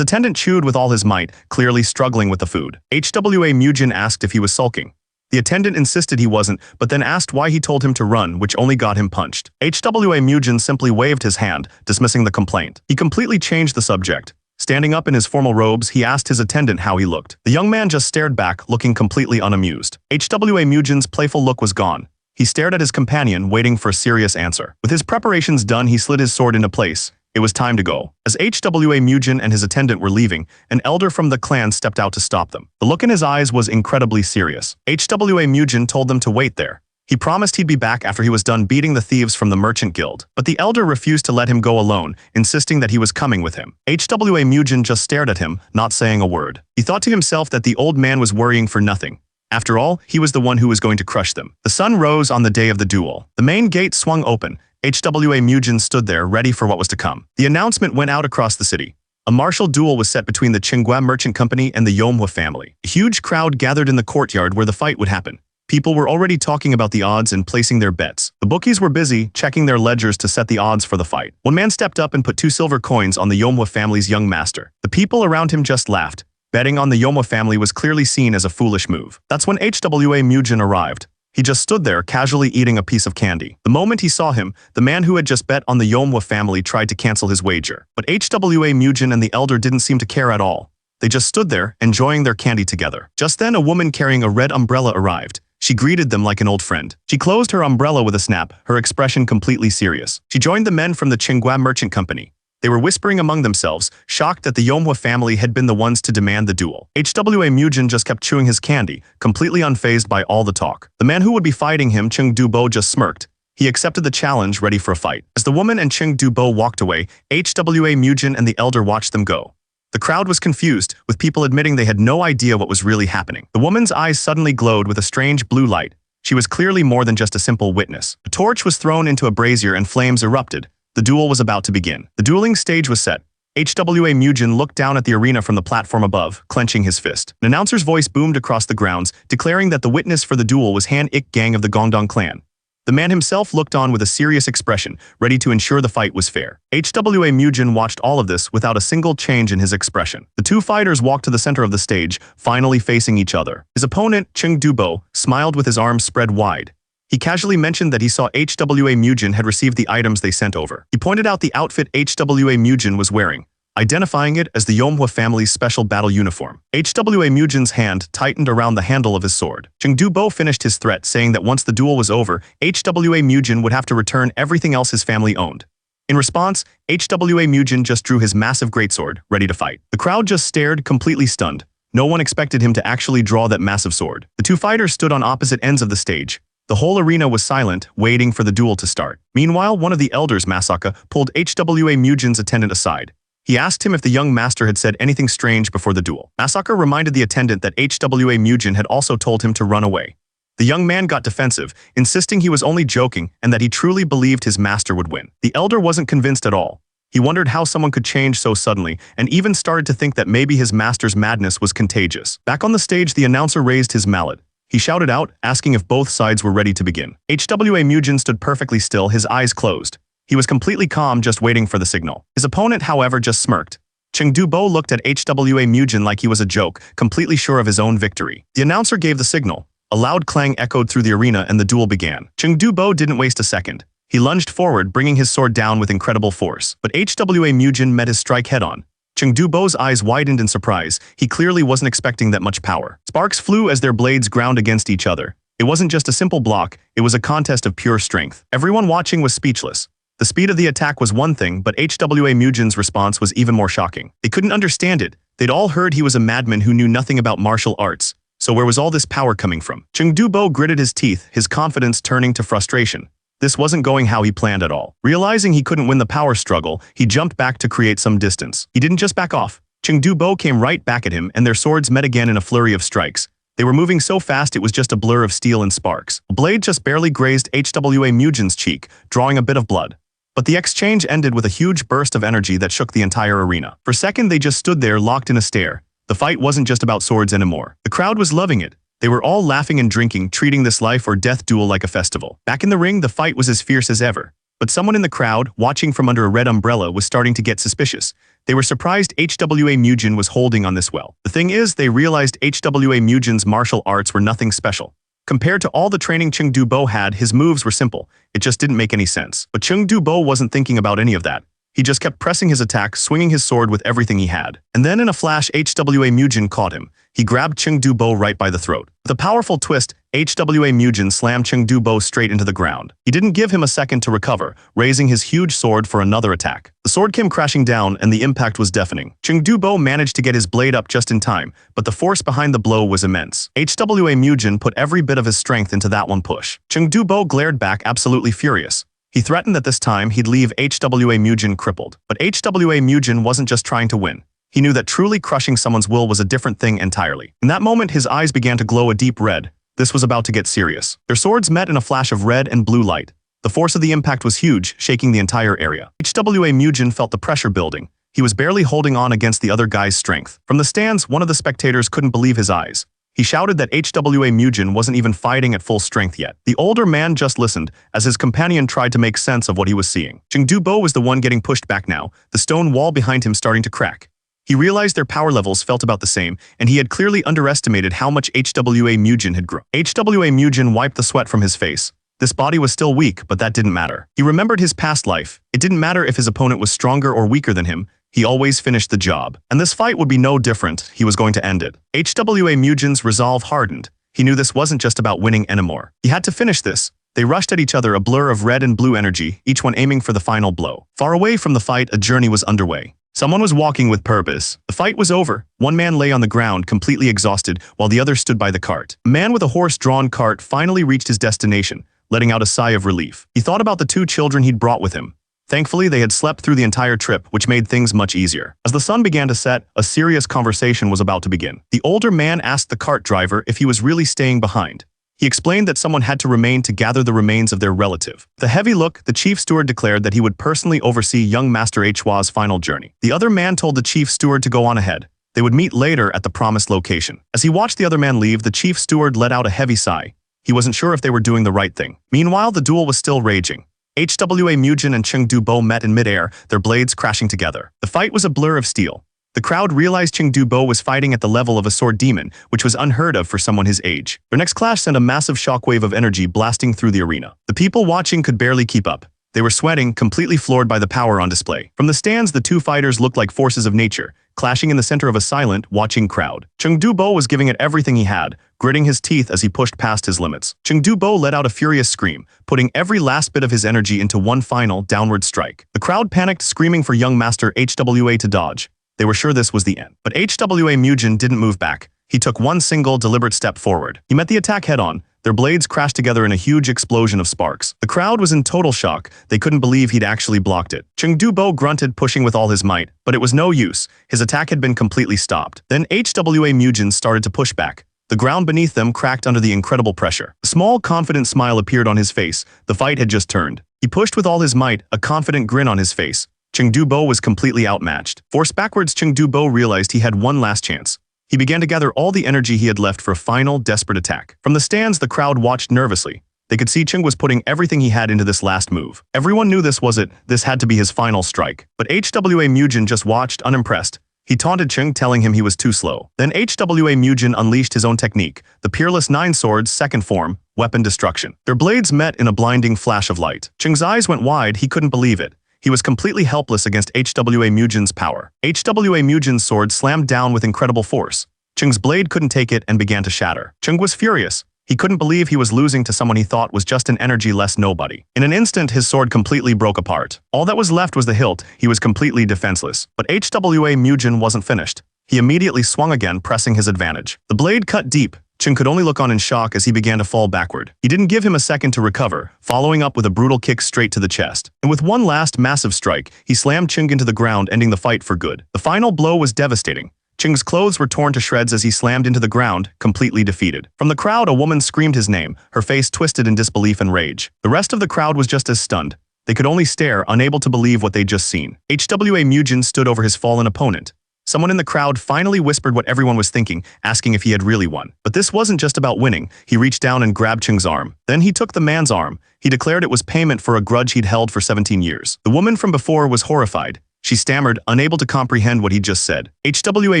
attendant chewed with all his might, clearly struggling with the food. HWA Mujin asked if he was sulking. The attendant insisted he wasn't, but then asked why he told him to run, which only got him punched. HWA Mujin simply waved his hand, dismissing the complaint. He completely changed the subject. Standing up in his formal robes, he asked his attendant how he looked. The young man just stared back, looking completely unamused. HWA Mujin's playful look was gone. He stared at his companion, waiting for a serious answer. With his preparations done, he slid his sword into place. It was time to go. As HWA Mujin and his attendant were leaving, an elder from the clan stepped out to stop them. The look in his eyes was incredibly serious. HWA Mujin told them to wait there. He promised he'd be back after he was done beating the thieves from the Merchant Guild. But the elder refused to let him go alone, insisting that he was coming with him. HWA Mujin just stared at him, not saying a word. He thought to himself that the old man was worrying for nothing. After all, he was the one who was going to crush them. The sun rose on the day of the duel. The main gate swung open. HWA Mujin stood there, ready for what was to come. The announcement went out across the city. A martial duel was set between the Qinghua Merchant Company and the Yomhwa family. A huge crowd gathered in the courtyard where the fight would happen. People were already talking about the odds and placing their bets. The bookies were busy, checking their ledgers to set the odds for the fight. One man stepped up and put 2 silver coins on the Yomhwa family's young master. The people around him just laughed. Betting on the Yomhwa family was clearly seen as a foolish move. That's when HWA Mujin arrived. He just stood there, casually eating a piece of candy. The moment he saw him, the man who had just bet on the Yomhwa family tried to cancel his wager. But HWA Mujin and the elder didn't seem to care at all. They just stood there, enjoying their candy together. Just then, a woman carrying a red umbrella arrived. She greeted them like an old friend. She closed her umbrella with a snap, her expression completely serious. She joined the men from the Qinghua Merchant Company. They were whispering among themselves, shocked that the Yomhwa family had been the ones to demand the duel. HWA Mujin just kept chewing his candy, completely unfazed by all the talk. The man who would be fighting him, Cheng Dubo, just smirked. He accepted the challenge, ready for a fight. As the woman and Cheng Dubo walked away, HWA Mujin and the elder watched them go. The crowd was confused, with people admitting they had no idea what was really happening. The woman's eyes suddenly glowed with a strange blue light. She was clearly more than just a simple witness. A torch was thrown into a brazier and flames erupted. The duel was about to begin. The dueling stage was set. HWA Mujin looked down at the arena from the platform above, clenching his fist. An announcer's voice boomed across the grounds, declaring that the witness for the duel was Han Ik Gang of the Gongdong clan. The man himself looked on with a serious expression, ready to ensure the fight was fair. HWA Mujin watched all of this without a single change in his expression. The 2 fighters walked to the center of the stage, finally facing each other. His opponent, Cheng Dubo, smiled with his arms spread wide. He casually mentioned that he saw HWA Mujin had received the items they sent over. He pointed out the outfit HWA Mujin was wearing, identifying it as the Yomhwa family's special battle uniform. HWA Mujin's hand tightened around the handle of his sword. Cheng Dubo finished his threat, saying that once the duel was over, HWA Mujin would have to return everything else his family owned. In response, HWA Mujin just drew his massive greatsword, ready to fight. The crowd just stared, completely stunned. No one expected him to actually draw that massive sword. The 2 fighters stood on opposite ends of the stage. The whole arena was silent, waiting for the duel to start. Meanwhile, one of the elders, Masaka, pulled HWA Mujin's attendant aside. He asked him if the young master had said anything strange before the duel. Masaka reminded the attendant that HWA Mujin had also told him to run away. The young man got defensive, insisting he was only joking and that he truly believed his master would win. The elder wasn't convinced at all. He wondered how someone could change so suddenly, and even started to think that maybe his master's madness was contagious. Back on the stage, the announcer raised his mallet. He shouted out, asking if both sides were ready to begin. HWA Mujin stood perfectly still, his eyes closed. He was completely calm, just waiting for the signal. His opponent, however, just smirked. Cheng Dubo looked at HWA Mujin like he was a joke, completely sure of his own victory. The announcer gave the signal. A loud clang echoed through the arena and the duel began. Cheng Dubo didn't waste a second. He lunged forward, bringing his sword down with incredible force. But HWA Mujin met his strike head-on. Cheng Dubo's eyes widened in surprise. He clearly wasn't expecting that much power. Sparks flew as their blades ground against each other. It wasn't just a simple block, it was a contest of pure strength. Everyone watching was speechless. The speed of the attack was one thing, but HWA Mujin's response was even more shocking. They couldn't understand it. They'd all heard he was a madman who knew nothing about martial arts. So where was all this power coming from? Chengdu Bo gritted his teeth, his confidence turning to frustration. This wasn't going how he planned at all. Realizing he couldn't win the power struggle, he jumped back to create some distance. He didn't just back off. Chengdu Bo came right back at him, and their swords met again in a flurry of strikes. They were moving so fast it was just a blur of steel and sparks. A blade just barely grazed HWA Mujin's cheek, drawing a bit of blood. But the exchange ended with a huge burst of energy that shook the entire arena. For a second, they just stood there locked in a stare. The fight wasn't just about swords anymore. The crowd was loving it. They were all laughing and drinking, treating this life or death duel like a festival. Back in the ring, the fight was as fierce as ever. But someone in the crowd, watching from under a red umbrella, was starting to get suspicious. They were surprised HWA Mujin was holding on this well. The thing is, they realized HWA Mujin's martial arts were nothing special. Compared to all the training Chengdu Bo had, his moves were simple. It just didn't make any sense. But Chengdu Bo wasn't thinking about any of that. He just kept pressing his attack, swinging his sword with everything he had. And then in a flash, HWA Mujin caught him. He grabbed Chengdu Bo right by the throat. With a powerful twist, HWA Mujin slammed Chengdu Bo straight into the ground. He didn't give him a second to recover, raising his huge sword for another attack. The sword came crashing down, and the impact was deafening. Chengdu Bo managed to get his blade up just in time, but the force behind the blow was immense. HWA Mujin put every bit of his strength into that one push. Chengdu Bo glared back, absolutely furious. He threatened that this time he'd leave HWA Mujin crippled. But HWA Mujin wasn't just trying to win. He knew that truly crushing someone's will was a different thing entirely. In that moment, his eyes began to glow a deep red. This was about to get serious. Their swords met in a flash of red and blue light. The force of the impact was huge, shaking the entire area. HWA Mujin felt the pressure building. He was barely holding on against the other guy's strength. From the stands, one of the spectators couldn't believe his eyes. He shouted that HWA Mujin wasn't even fighting at full strength yet. The older man just listened, as his companion tried to make sense of what he was seeing. Chengdu Bo was the one getting pushed back now, the stone wall behind him starting to crack. He realized their power levels felt about the same, and he had clearly underestimated how much HWA Mujin had grown. HWA Mujin wiped the sweat from his face. This body was still weak, but that didn't matter. He remembered his past life. It didn't matter if his opponent was stronger or weaker than him. He always finished the job. And this fight would be no different. He was going to end it. HWA Mujin's resolve hardened. He knew this wasn't just about winning anymore. He had to finish this. They rushed at each other, a blur of red and blue energy, each one aiming for the final blow. Far away from the fight, a journey was underway. Someone was walking with purpose. The fight was over. One man lay on the ground, completely exhausted, while the other stood by the cart. A man with a horse-drawn cart finally reached his destination, letting out a sigh of relief. He thought about the two children he'd brought with him. Thankfully, they had slept through the entire trip, which made things much easier. As the sun began to set, a serious conversation was about to begin. The older man asked the cart driver if he was really staying behind. He explained that someone had to remain to gather the remains of their relative. With a heavy look, the chief steward declared that he would personally oversee young Master Hwa's final journey. The other man told the chief steward to go on ahead. They would meet later at the promised location. As he watched the other man leave, the chief steward let out a heavy sigh. He wasn't sure if they were doing the right thing. Meanwhile, the duel was still raging. HWA Mujin and Chengdu Bo met in midair, their blades crashing together. The fight was a blur of steel. The crowd realized Chengdu Bo was fighting at the level of a sword demon, which was unheard of for someone his age. Their next clash sent a massive shockwave of energy blasting through the arena. The people watching could barely keep up. They were sweating, completely floored by the power on display. From the stands, the two fighters looked like forces of nature, clashing in the center of a silent, watching crowd. Chengdu Bo was giving it everything he had, gritting his teeth as he pushed past his limits. Chengdu Bo let out a furious scream, putting every last bit of his energy into one final, downward strike. The crowd panicked, screaming for young Master HWA to dodge. They were sure this was the end. But HWA Mujin didn't move back. He took one single, deliberate step forward. He met the attack head-on. Their blades crashed together in a huge explosion of sparks. The crowd was in total shock. They couldn't believe he'd actually blocked it. Chengdu Bo grunted, pushing with all his might, but it was no use. His attack had been completely stopped. Then HWA Mujin started to push back. The ground beneath them cracked under the incredible pressure. A small, confident smile appeared on his face. The fight had just turned. He pushed with all his might, a confident grin on his face. Chengdu Bo was completely outmatched. Forced backwards, Chengdu Bo realized he had one last chance. He began to gather all the energy he had left for a final, desperate attack. From the stands, the crowd watched nervously. They could see Cheng was putting everything he had into this last move. Everyone knew this was it. This had to be his final strike. But HWA Mujin just watched, unimpressed. He taunted Cheng, telling him he was too slow. Then HWA Mujin unleashed his own technique, the Peerless Nine Swords second form, Weapon Destruction. Their blades met in a blinding flash of light. Cheng's eyes went wide. He couldn't believe it. He was completely helpless against HWA Mujin's power. HWA Mujin's sword slammed down with incredible force. Cheng's blade couldn't take it and began to shatter. Cheng was furious. He couldn't believe he was losing to someone he thought was just an energy-less nobody. In an instant, his sword completely broke apart. All that was left was the hilt. He was completely defenseless. But HWA Mujin wasn't finished. He immediately swung again, pressing his advantage. The blade cut deep. Ching could only look on in shock as he began to fall backward. He didn't give him a second to recover, following up with a brutal kick straight to the chest. And with one last massive strike, he slammed Ching into the ground, ending the fight for good. The final blow was devastating. Ching's clothes were torn to shreds as he slammed into the ground, completely defeated. From the crowd, a woman screamed his name, her face twisted in disbelief and rage. The rest of the crowd was just as stunned. They could only stare, unable to believe what they'd just seen. HWA Mujin stood over his fallen opponent. Someone in the crowd finally whispered what everyone was thinking, asking if he had really won. But this wasn't just about winning. He reached down and grabbed Ching's arm. Then he took the man's arm. He declared it was payment for a grudge he'd held for 17 years. The woman from before was horrified. She stammered, unable to comprehend what he'd just said. HWA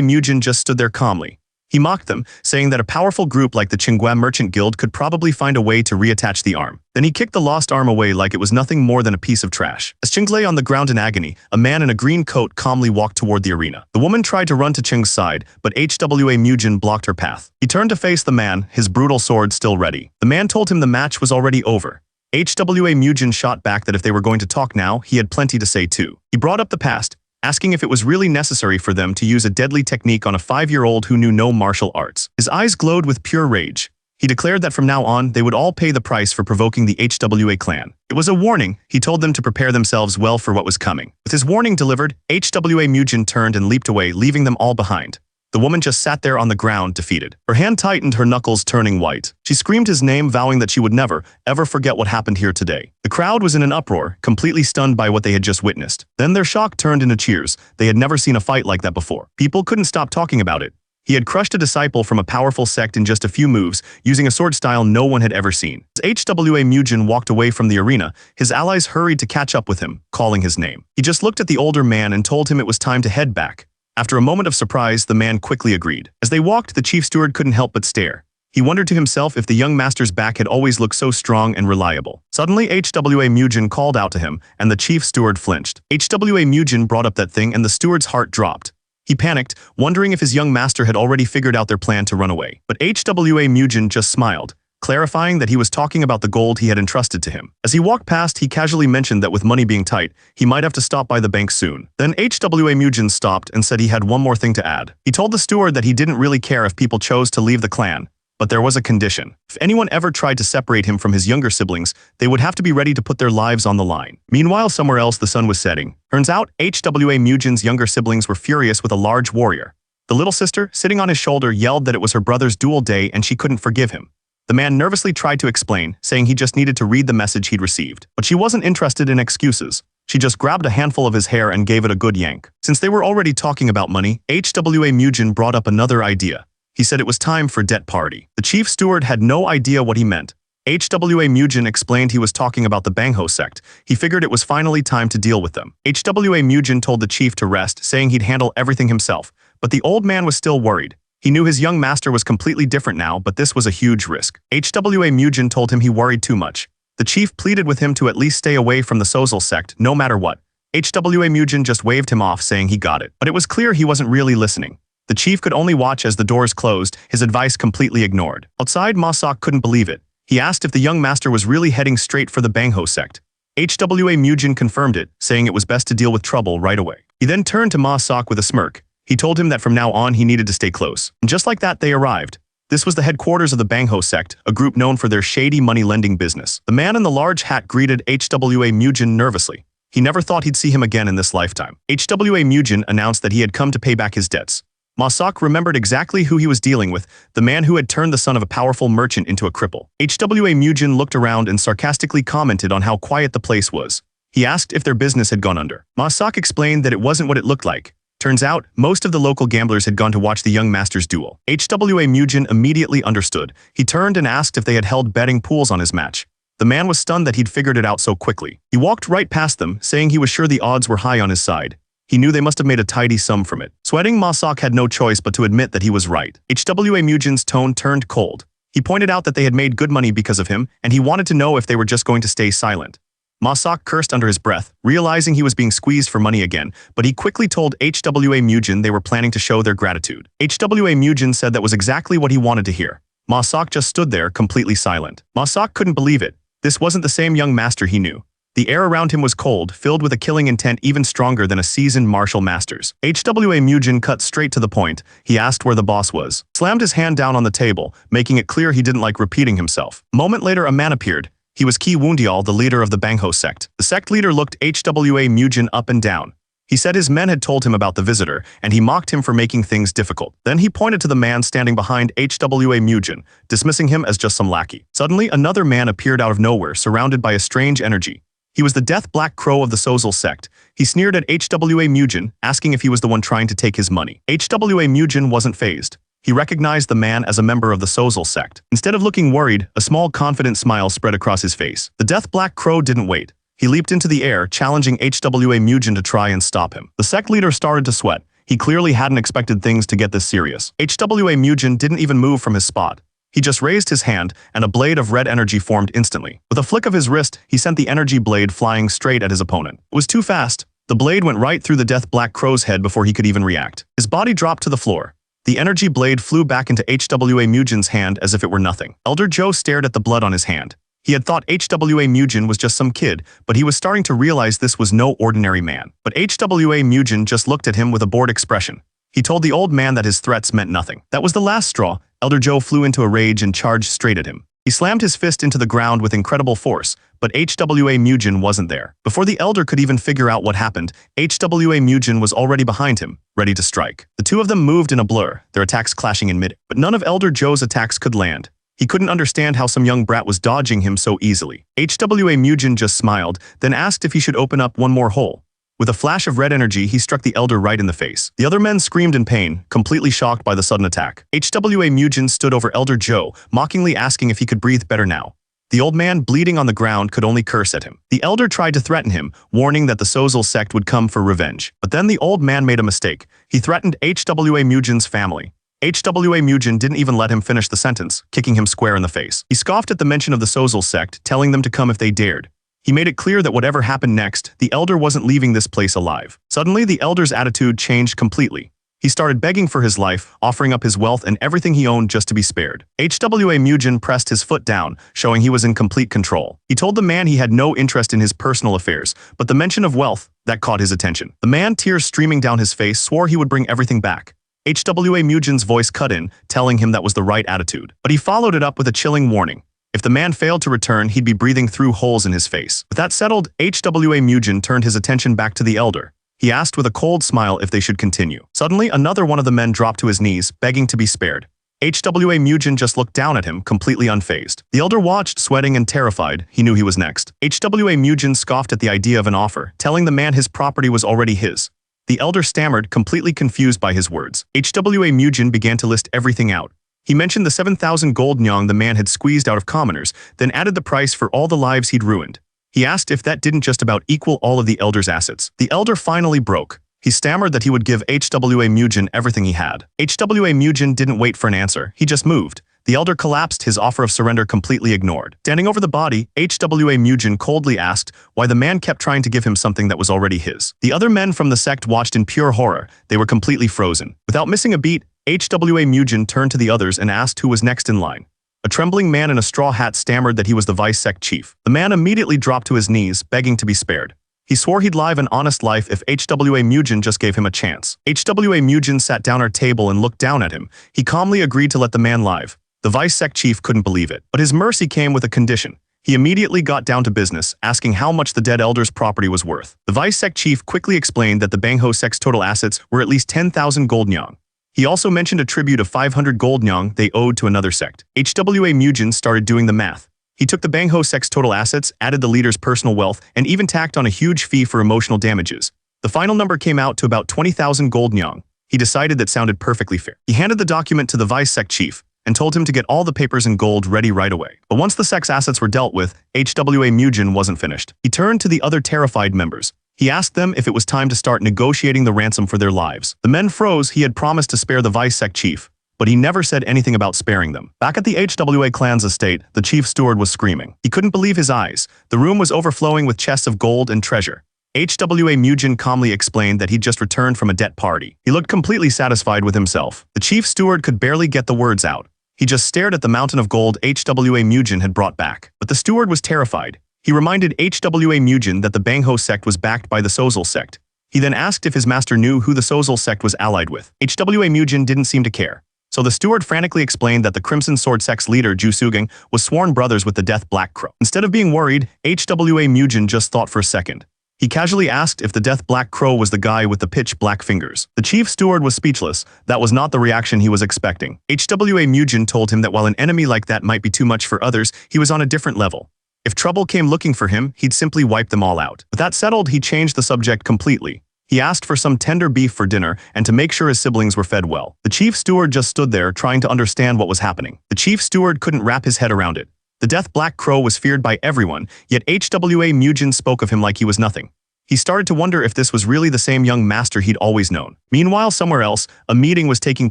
Mujin just stood there calmly. He mocked them, saying that a powerful group like the Qinghua Merchant Guild could probably find a way to reattach the arm. Then he kicked the lost arm away like it was nothing more than a piece of trash. As Ching lay on the ground in agony, a man in a green coat calmly walked toward the arena. The woman tried to run to Ching's side, but HWA Mujin blocked her path. He turned to face the man, his brutal sword still ready. The man told him the match was already over. HWA Mujin shot back that if they were going to talk now, he had plenty to say too. He brought up the past, asking if it was really necessary for them to use a deadly technique on a 5-year-old who knew no martial arts. His eyes glowed with pure rage. He declared that from now on, they would all pay the price for provoking the HWA clan. It was a warning. He told them to prepare themselves well for what was coming. With his warning delivered, HWA Mujin turned and leaped away, leaving them all behind. The woman just sat there on the ground, defeated. Her hand tightened, her knuckles turning white. She screamed his name, vowing that she would never, ever forget what happened here today. The crowd was in an uproar, completely stunned by what they had just witnessed. Then their shock turned into cheers. They had never seen a fight like that before. People couldn't stop talking about it. He had crushed a disciple from a powerful sect in just a few moves, using a sword style no one had ever seen. As HWA Mujin walked away from the arena, his allies hurried to catch up with him, calling his name. He just looked at the older man and told him it was time to head back. After a moment of surprise, the man quickly agreed. As they walked, the chief steward couldn't help but stare. He wondered to himself if the young master's back had always looked so strong and reliable. Suddenly, HWA Mujin called out to him, and the chief steward flinched. HWA Mujin brought up that thing, and the steward's heart dropped. He panicked, wondering if his young master had already figured out their plan to run away. But HWA Mujin just smiled, clarifying that he was talking about the gold he had entrusted to him. As he walked past, he casually mentioned that with money being tight, he might have to stop by the bank soon. Then HWA Mujin stopped and said he had one more thing to add. He told the steward that he didn't really care if people chose to leave the clan, but there was a condition. If anyone ever tried to separate him from his younger siblings, they would have to be ready to put their lives on the line. Meanwhile, somewhere else the sun was setting. Turns out, HWA Mujin's younger siblings were furious with a large warrior. The little sister, sitting on his shoulder, yelled that it was her brother's duel day and she couldn't forgive him. The man nervously tried to explain, saying he just needed to read the message he'd received. But she wasn't interested in excuses. She just grabbed a handful of his hair and gave it a good yank. Since they were already talking about money, HWA Mujin brought up another idea. He said it was time for debt party. The chief steward had no idea what he meant. HWA Mujin explained he was talking about the Bangho sect. He figured it was finally time to deal with them. HWA Mujin told the chief to rest, saying he'd handle everything himself. But the old man was still worried. He knew his young master was completely different now, but this was a huge risk. HWA Mujin told him he worried too much. The chief pleaded with him to at least stay away from the Sozal sect, no matter what. HWA Mujin just waved him off, saying he got it. But it was clear he wasn't really listening. The chief could only watch as the doors closed, his advice completely ignored. Outside, Ma Sok couldn't believe it. He asked if the young master was really heading straight for the Bangho sect. HWA Mujin confirmed it, saying it was best to deal with trouble right away. He then turned to Ma Sok with a smirk. He told him that from now on he needed to stay close. And just like that, they arrived. This was the headquarters of the Bangho sect, a group known for their shady money-lending business. The man in the large hat greeted HWA Mujin nervously. He never thought he'd see him again in this lifetime. HWA Mujin announced that he had come to pay back his debts. Ma Sok remembered exactly who he was dealing with, the man who had turned the son of a powerful merchant into a cripple. HWA Mujin looked around and sarcastically commented on how quiet the place was. He asked if their business had gone under. Ma Sok explained that it wasn't what it looked like. Turns out, most of the local gamblers had gone to watch the young master's duel. HWA Mujin immediately understood. He turned and asked if they had held betting pools on his match. The man was stunned that he'd figured it out so quickly. He walked right past them, saying he was sure the odds were high on his side. He knew they must have made a tidy sum from it. Sweating, Ma Sok had no choice but to admit that he was right. HWA Mujin's tone turned cold. He pointed out that they had made good money because of him, and he wanted to know if they were just going to stay silent. Ma Sok cursed under his breath, realizing he was being squeezed for money again, but he quickly told HWA Mujin they were planning to show their gratitude. HWA Mujin said that was exactly what he wanted to hear. Ma Sok just stood there, completely silent. Ma Sok couldn't believe it. This wasn't the same young master he knew. The air around him was cold, filled with a killing intent even stronger than a seasoned martial master's. HWA Mujin cut straight to the point. He asked where the boss was. Slammed his hand down on the table, making it clear he didn't like repeating himself. A moment later, a man appeared. He was Ki Wundial, the leader of the Bangho sect. The sect leader looked HWA Mujin up and down. He said his men had told him about the visitor, and he mocked him for making things difficult. Then he pointed to the man standing behind HWA Mujin, dismissing him as just some lackey. Suddenly, another man appeared out of nowhere, surrounded by a strange energy. He was the Death Black Crow of the Sozal sect. He sneered at HWA Mujin, asking if he was the one trying to take his money. HWA Mujin wasn't fazed. He recognized the man as a member of the Sozal sect. Instead of looking worried, a small confident smile spread across his face. The Death Black Crow didn't wait. He leaped into the air, challenging HWA Mujin to try and stop him. The sect leader started to sweat. He clearly hadn't expected things to get this serious. HWA Mujin didn't even move from his spot. He just raised his hand, and a blade of red energy formed instantly. With a flick of his wrist, he sent the energy blade flying straight at his opponent. It was too fast. The blade went right through the Death Black Crow's head before he could even react. His body dropped to the floor. The energy blade flew back into HWA Mujin's hand as if it were nothing. Elder Joe stared at the blood on his hand. He had thought HWA Mujin was just some kid, but he was starting to realize this was no ordinary man. But HWA Mujin just looked at him with a bored expression. He told the old man that his threats meant nothing. That was the last straw. Elder Joe flew into a rage and charged straight at him. He slammed his fist into the ground with incredible force, but HWA Mujin wasn't there. Before the elder could even figure out what happened, HWA Mujin was already behind him, ready to strike. The two of them moved in a blur, their attacks clashing in mid. But none of Elder Joe's attacks could land. He couldn't understand how some young brat was dodging him so easily. HWA Mujin just smiled, then asked if he should open up one more hole. With a flash of red energy, he struck the elder right in the face. The other men screamed in pain, completely shocked by the sudden attack. HWA Mujin stood over Elder Joe, mockingly asking if he could breathe better now. The old man, bleeding on the ground, could only curse at him. The elder tried to threaten him, warning that the Sozal sect would come for revenge. But then the old man made a mistake. He threatened HWA Mujin's family. HWA Mujin didn't even let him finish the sentence, kicking him square in the face. He scoffed at the mention of the Sozal sect, telling them to come if they dared. He made it clear that whatever happened next, the elder wasn't leaving this place alive. Suddenly, the elder's attitude changed completely. He started begging for his life, offering up his wealth and everything he owned just to be spared. HWA Mujin pressed his foot down, showing he was in complete control. He told the man he had no interest in his personal affairs, but the mention of wealth, that caught his attention. The man, tears streaming down his face, swore he would bring everything back. HWA Mujin's voice cut in, telling him that was the right attitude. But he followed it up with a chilling warning. If the man failed to return, he'd be breathing through holes in his face. With that settled, HWA Mujin turned his attention back to the elder. He asked with a cold smile if they should continue. Suddenly, another one of the men dropped to his knees, begging to be spared. HWA Mujin just looked down at him, completely unfazed. The elder watched, sweating and terrified. He knew he was next. HWA Mujin scoffed at the idea of an offer, telling the man his property was already his. The elder stammered, completely confused by his words. HWA Mujin began to list everything out. He mentioned the 7,000 gold nyang the man had squeezed out of commoners, then added the price for all the lives he'd ruined. He asked if that didn't just about equal all of the elder's assets. The elder finally broke. He stammered that he would give HWA Mujin everything he had. HWA Mujin didn't wait for an answer. He just moved. The elder collapsed, his offer of surrender completely ignored. Standing over the body, HWA Mujin coldly asked why the man kept trying to give him something that was already his. The other men from the sect watched in pure horror. They were completely frozen. Without missing a beat, HWA Mujin turned to the others and asked who was next in line. A trembling man in a straw hat stammered that he was the vice sect chief. The man immediately dropped to his knees, begging to be spared. He swore he'd live an honest life if HWA Mujin just gave him a chance. HWA Mujin sat down at a table and looked down at him. He calmly agreed to let the man live. The vice sect chief couldn't believe it. But his mercy came with a condition. He immediately got down to business, asking how much the dead elder's property was worth. The vice sect chief quickly explained that the Bangho sect's total assets were at least 10,000 gold nyang. He also mentioned a tribute of 500 gold nyang they owed to another sect. HWA Mujin started doing the math. He took the Bangho sect's total assets, added the leader's personal wealth, and even tacked on a huge fee for emotional damages. The final number came out to about 20,000 gold nyang. He decided that sounded perfectly fair. He handed the document to the vice sect chief and told him to get all the papers in gold ready right away. But once the sect's assets were dealt with, HWA Mujin wasn't finished. He turned to the other terrified members. He asked them if it was time to start negotiating the ransom for their lives. The men froze. He had promised to spare the vice sect chief, but he never said anything about sparing them. Back at the HWA clan's estate, the chief steward was screaming. He couldn't believe his eyes. The room was overflowing with chests of gold and treasure. HWA Mujin calmly explained that he'd just returned from a debt party. He looked completely satisfied with himself. The chief steward could barely get the words out. He just stared at the mountain of gold HWA Mujin had brought back. But the steward was terrified. He reminded HWA Mujin that the Bangho sect was backed by the Sozal sect. He then asked if his master knew who the Sozal sect was allied with. HWA Mujin didn't seem to care. So the steward frantically explained that the Crimson Sword sect's leader, Ju Sugeng, was sworn brothers with the Death Black Crow. Instead of being worried, HWA Mujin just thought for a second. He casually asked if the Death Black Crow was the guy with the pitch black fingers. The chief steward was speechless. That was not the reaction he was expecting. HWA Mujin told him that while an enemy like that might be too much for others, he was on a different level. If trouble came looking for him, he'd simply wipe them all out. With that settled, he changed the subject completely. He asked for some tender beef for dinner and to make sure his siblings were fed well. The chief steward just stood there trying to understand what was happening. The chief steward couldn't wrap his head around it. The Death Black Crow was feared by everyone, yet HWA Mujin spoke of him like he was nothing. He started to wonder if this was really the same young master he'd always known. Meanwhile, somewhere else, a meeting was taking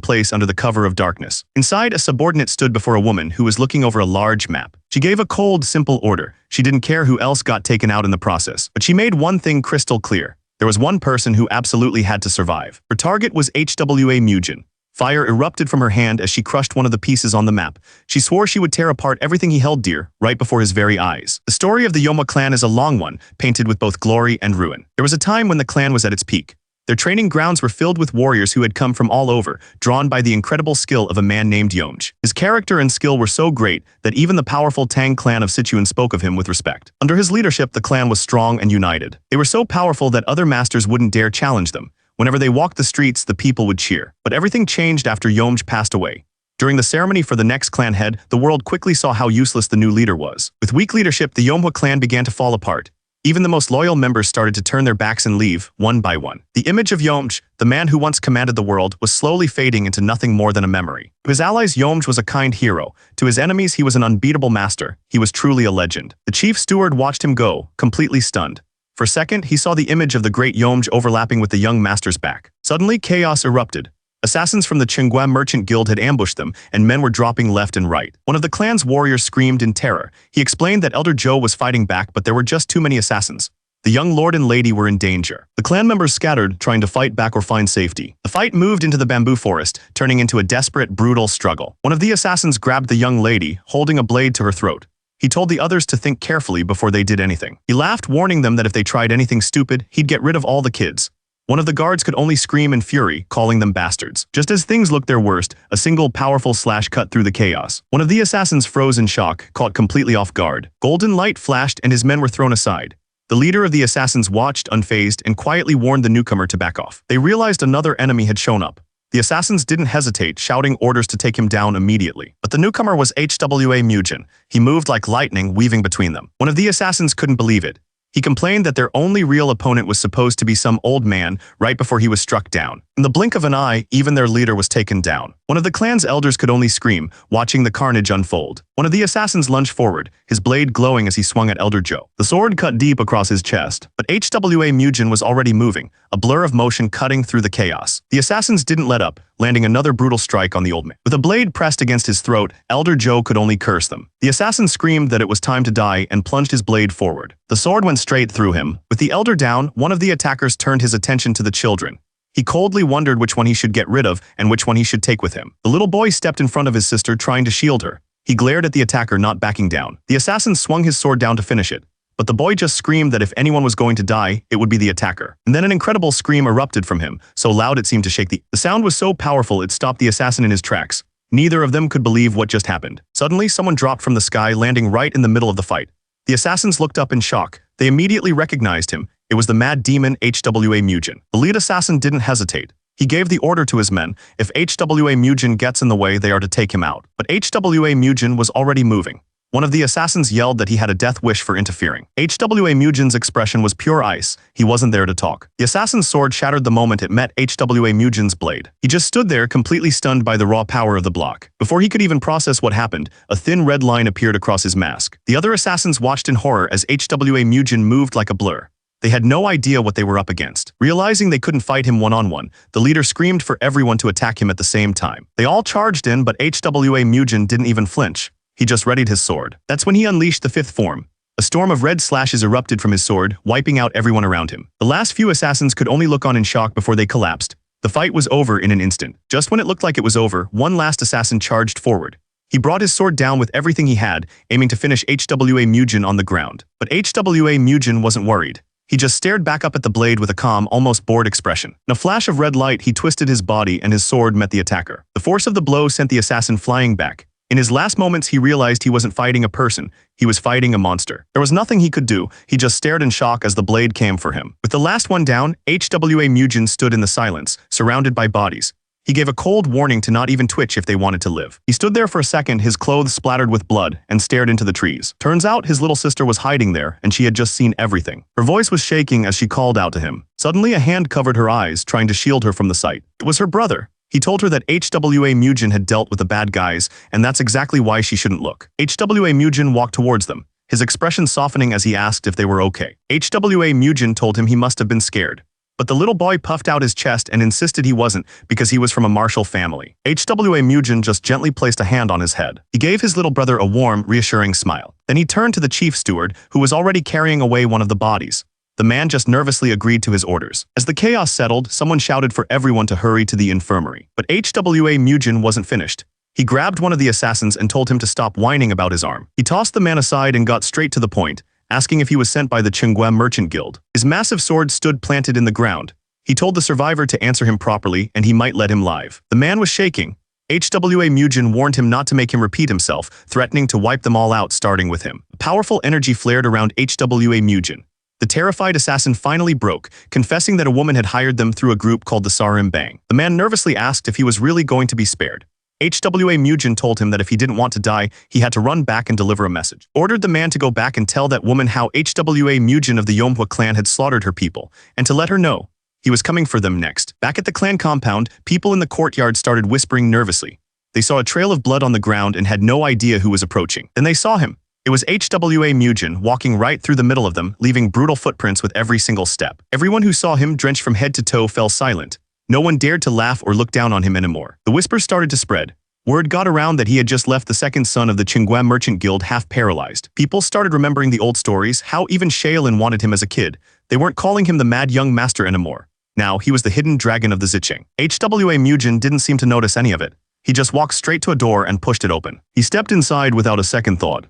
place under the cover of darkness. Inside, a subordinate stood before a woman who was looking over a large map. She gave a cold, simple order. She didn't care who else got taken out in the process. But she made one thing crystal clear. There was one person who absolutely had to survive. Her target was HWA Mujin. Fire erupted from her hand as she crushed one of the pieces on the map. She swore she would tear apart everything he held dear, right before his very eyes. The story of the Yoma clan is a long one, painted with both glory and ruin. There was a time when the clan was at its peak. Their training grounds were filled with warriors who had come from all over, drawn by the incredible skill of a man named Yomj. His character and skill were so great that even the powerful Tang clan of Sichuan spoke of him with respect. Under his leadership, the clan was strong and united. They were so powerful that other masters wouldn't dare challenge them. Whenever they walked the streets, the people would cheer. But everything changed after Yomj passed away. During the ceremony for the next clan head, the world quickly saw how useless the new leader was. With weak leadership, the Yomhwa clan began to fall apart. Even the most loyal members started to turn their backs and leave, one by one. The image of Yomj, the man who once commanded the world, was slowly fading into nothing more than a memory. To his allies, Yomj was a kind hero. To his enemies, he was an unbeatable master. He was truly a legend. The chief steward watched him go, completely stunned. For a second, he saw the image of the great Yomj overlapping with the young master's back. Suddenly, chaos erupted. Assassins from the Qinghua Merchant Guild had ambushed them, and men were dropping left and right. One of the clan's warriors screamed in terror. He explained that Elder Zhou was fighting back, but there were just too many assassins. The young lord and lady were in danger. The clan members scattered, trying to fight back or find safety. The fight moved into the bamboo forest, turning into a desperate, brutal struggle. One of the assassins grabbed the young lady, holding a blade to her throat. He told the others to think carefully before they did anything. He laughed, warning them that if they tried anything stupid, he'd get rid of all the kids. One of the guards could only scream in fury, calling them bastards. Just as things looked their worst, a single powerful slash cut through the chaos. One of the assassins froze in shock, caught completely off guard. Golden light flashed and his men were thrown aside. The leader of the assassins watched, unfazed, and quietly warned the newcomer to back off. They realized another enemy had shown up. The assassins didn't hesitate, shouting orders to take him down immediately. But the newcomer was HWA Mujin. He moved like lightning, weaving between them. One of the assassins couldn't believe it. He complained that their only real opponent was supposed to be some old man right before he was struck down. In the blink of an eye, even their leader was taken down. One of the clan's elders could only scream, watching the carnage unfold. One of the assassins lunged forward, his blade glowing as he swung at Elder Zhou. The sword cut deep across his chest, but HWA Mujin was already moving, a blur of motion cutting through the chaos. The assassins didn't let up, landing another brutal strike on the old man. With a blade pressed against his throat, Elder Zhou could only curse them. The assassin screamed that it was time to die and plunged his blade forward. The sword went straight through him. With the elder down, one of the attackers turned his attention to the children. He coldly wondered which one he should get rid of and which one he should take with him. The little boy stepped in front of his sister, trying to shield her. He glared at the attacker, not backing down. The assassin swung his sword down to finish it. But the boy just screamed that if anyone was going to die, it would be the attacker. And then an incredible scream erupted from him, so loud it seemed to shake the sound was so powerful it stopped the assassin in his tracks. Neither of them could believe what just happened. Suddenly, someone dropped from the sky, landing right in the middle of the fight. The assassins looked up in shock. They immediately recognized him. It was the mad demon HWA Mujin. The lead assassin didn't hesitate. He gave the order to his men, if HWA Mujin gets in the way, they are to take him out. But HWA Mujin was already moving. One of the assassins yelled that he had a death wish for interfering. HWA Mujin's expression was pure ice. He wasn't there to talk. The assassin's sword shattered the moment it met HWA Mujin's blade. He just stood there, completely stunned by the raw power of the block. Before he could even process what happened, a thin red line appeared across his mask. The other assassins watched in horror as HWA Mujin moved like a blur. They had no idea what they were up against. Realizing they couldn't fight him one-on-one, the leader screamed for everyone to attack him at the same time. They all charged in, but HWA Mujin didn't even flinch. He just readied his sword. That's when he unleashed the fifth form. A storm of red slashes erupted from his sword, wiping out everyone around him. The last few assassins could only look on in shock before they collapsed. The fight was over in an instant. Just when it looked like it was over, one last assassin charged forward. He brought his sword down with everything he had, aiming to finish HWA Mujin on the ground. But HWA Mujin wasn't worried. He just stared back up at the blade with a calm, almost bored expression. In a flash of red light, he twisted his body and his sword met the attacker. The force of the blow sent the assassin flying back. In his last moments, he realized he wasn't fighting a person, he was fighting a monster. There was nothing he could do, he just stared in shock as the blade came for him. With the last one down, HWA Mujin stood in the silence, surrounded by bodies. He gave a cold warning to not even twitch if they wanted to live. He stood there for a second, his clothes splattered with blood, and stared into the trees. Turns out his little sister was hiding there, and she had just seen everything. Her voice was shaking as she called out to him. Suddenly, a hand covered her eyes, trying to shield her from the sight. It was her brother. He told her that HWA Mujin had dealt with the bad guys, and that's exactly why she shouldn't look. HWA Mujin walked towards them, his expression softening as he asked if they were okay. HWA Mujin told him he must have been scared. But the little boy puffed out his chest and insisted he wasn't because he was from a martial family. HWA Mujin just gently placed a hand on his head. He gave his little brother a warm, reassuring smile. Then he turned to the chief steward, who was already carrying away one of the bodies. The man just nervously agreed to his orders. As the chaos settled, someone shouted for everyone to hurry to the infirmary. But HWA Mujin wasn't finished. He grabbed one of the assassins and told him to stop whining about his arm. He tossed the man aside and got straight to the point, asking if he was sent by the Qinghua Merchant Guild. His massive sword stood planted in the ground. He told the survivor to answer him properly and he might let him live. The man was shaking. HWA Mujin warned him not to make him repeat himself, threatening to wipe them all out starting with him. A powerful energy flared around HWA Mujin. The terrified assassin finally broke, confessing that a woman had hired them through a group called the Sarim Bang. The man nervously asked if he was really going to be spared. HWA Mujin told him that if he didn't want to die, he had to run back and deliver a message. Ordered the man to go back and tell that woman how HWA Mujin of the Yomhua clan had slaughtered her people, and to let her know he was coming for them next. Back at the clan compound, people in the courtyard started whispering nervously. They saw a trail of blood on the ground and had no idea who was approaching. Then they saw him. It was HWA Mujin walking right through the middle of them, leaving brutal footprints with every single step. Everyone who saw him, drenched from head to toe, fell silent. No one dared to laugh or look down on him anymore. The whispers started to spread. Word got around that he had just left the second son of the Qinghua Merchant Guild half paralyzed. People started remembering the old stories, how even Shaolin wanted him as a kid. They weren't calling him the mad young master anymore. Now, he was the hidden dragon of the Zicheng. HWA Mujin didn't seem to notice any of it. He just walked straight to a door and pushed it open. He stepped inside without a second thought.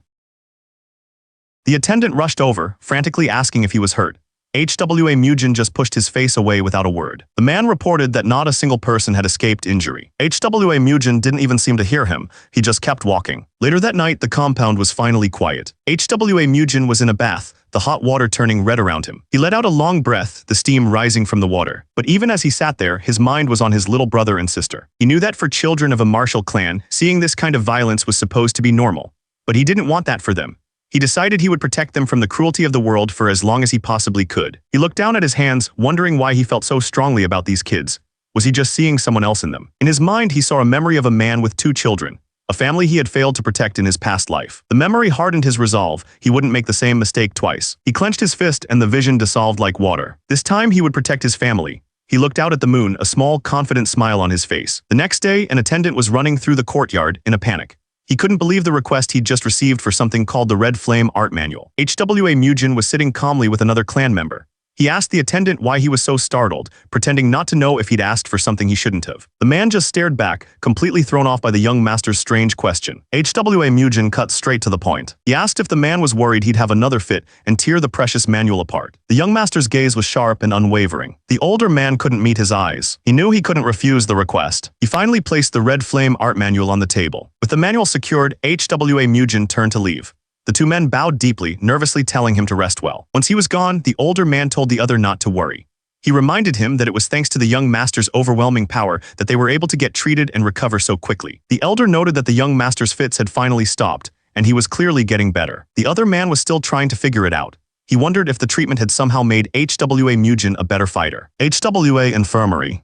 The attendant rushed over, frantically asking if he was hurt. HWA Mujin just pushed his face away without a word. The man reported that not a single person had escaped injury. HWA Mujin didn't even seem to hear him, he just kept walking. Later that night, the compound was finally quiet. HWA Mujin was in a bath, the hot water turning red around him. He let out a long breath, the steam rising from the water. But even as he sat there, his mind was on his little brother and sister. He knew that for children of a martial clan, seeing this kind of violence was supposed to be normal. But he didn't want that for them. He decided he would protect them from the cruelty of the world for as long as he possibly could. He looked down at his hands, wondering why he felt so strongly about these kids. Was he just seeing someone else in them? In his mind, he saw a memory of a man with 2 children, a family he had failed to protect in his past life. The memory hardened his resolve. He wouldn't make the same mistake twice. He clenched his fist and the vision dissolved like water. This time, he would protect his family. He looked out at the moon, a small, confident smile on his face. The next day, an attendant was running through the courtyard in a panic. He couldn't believe the request he'd just received for something called the Red Flame Art Manual. HWA Mujin was sitting calmly with another clan member. He asked the attendant why he was so startled, pretending not to know if he'd asked for something he shouldn't have. The man just stared back, completely thrown off by the young master's strange question. HWA Mujin cut straight to the point. He asked if the man was worried he'd have another fit and tear the precious manual apart. The young master's gaze was sharp and unwavering. The older man couldn't meet his eyes. He knew he couldn't refuse the request. He finally placed the Red Flame Art Manual on the table. With the manual secured, HWA Mujin turned to leave. The 2 men bowed deeply, nervously telling him to rest well. Once he was gone, the older man told the other not to worry. He reminded him that it was thanks to the young master's overwhelming power that they were able to get treated and recover so quickly. The elder noted that the young master's fits had finally stopped, and he was clearly getting better. The other man was still trying to figure it out. He wondered if the treatment had somehow made HWA Mujin a better fighter. HWA Infirmary.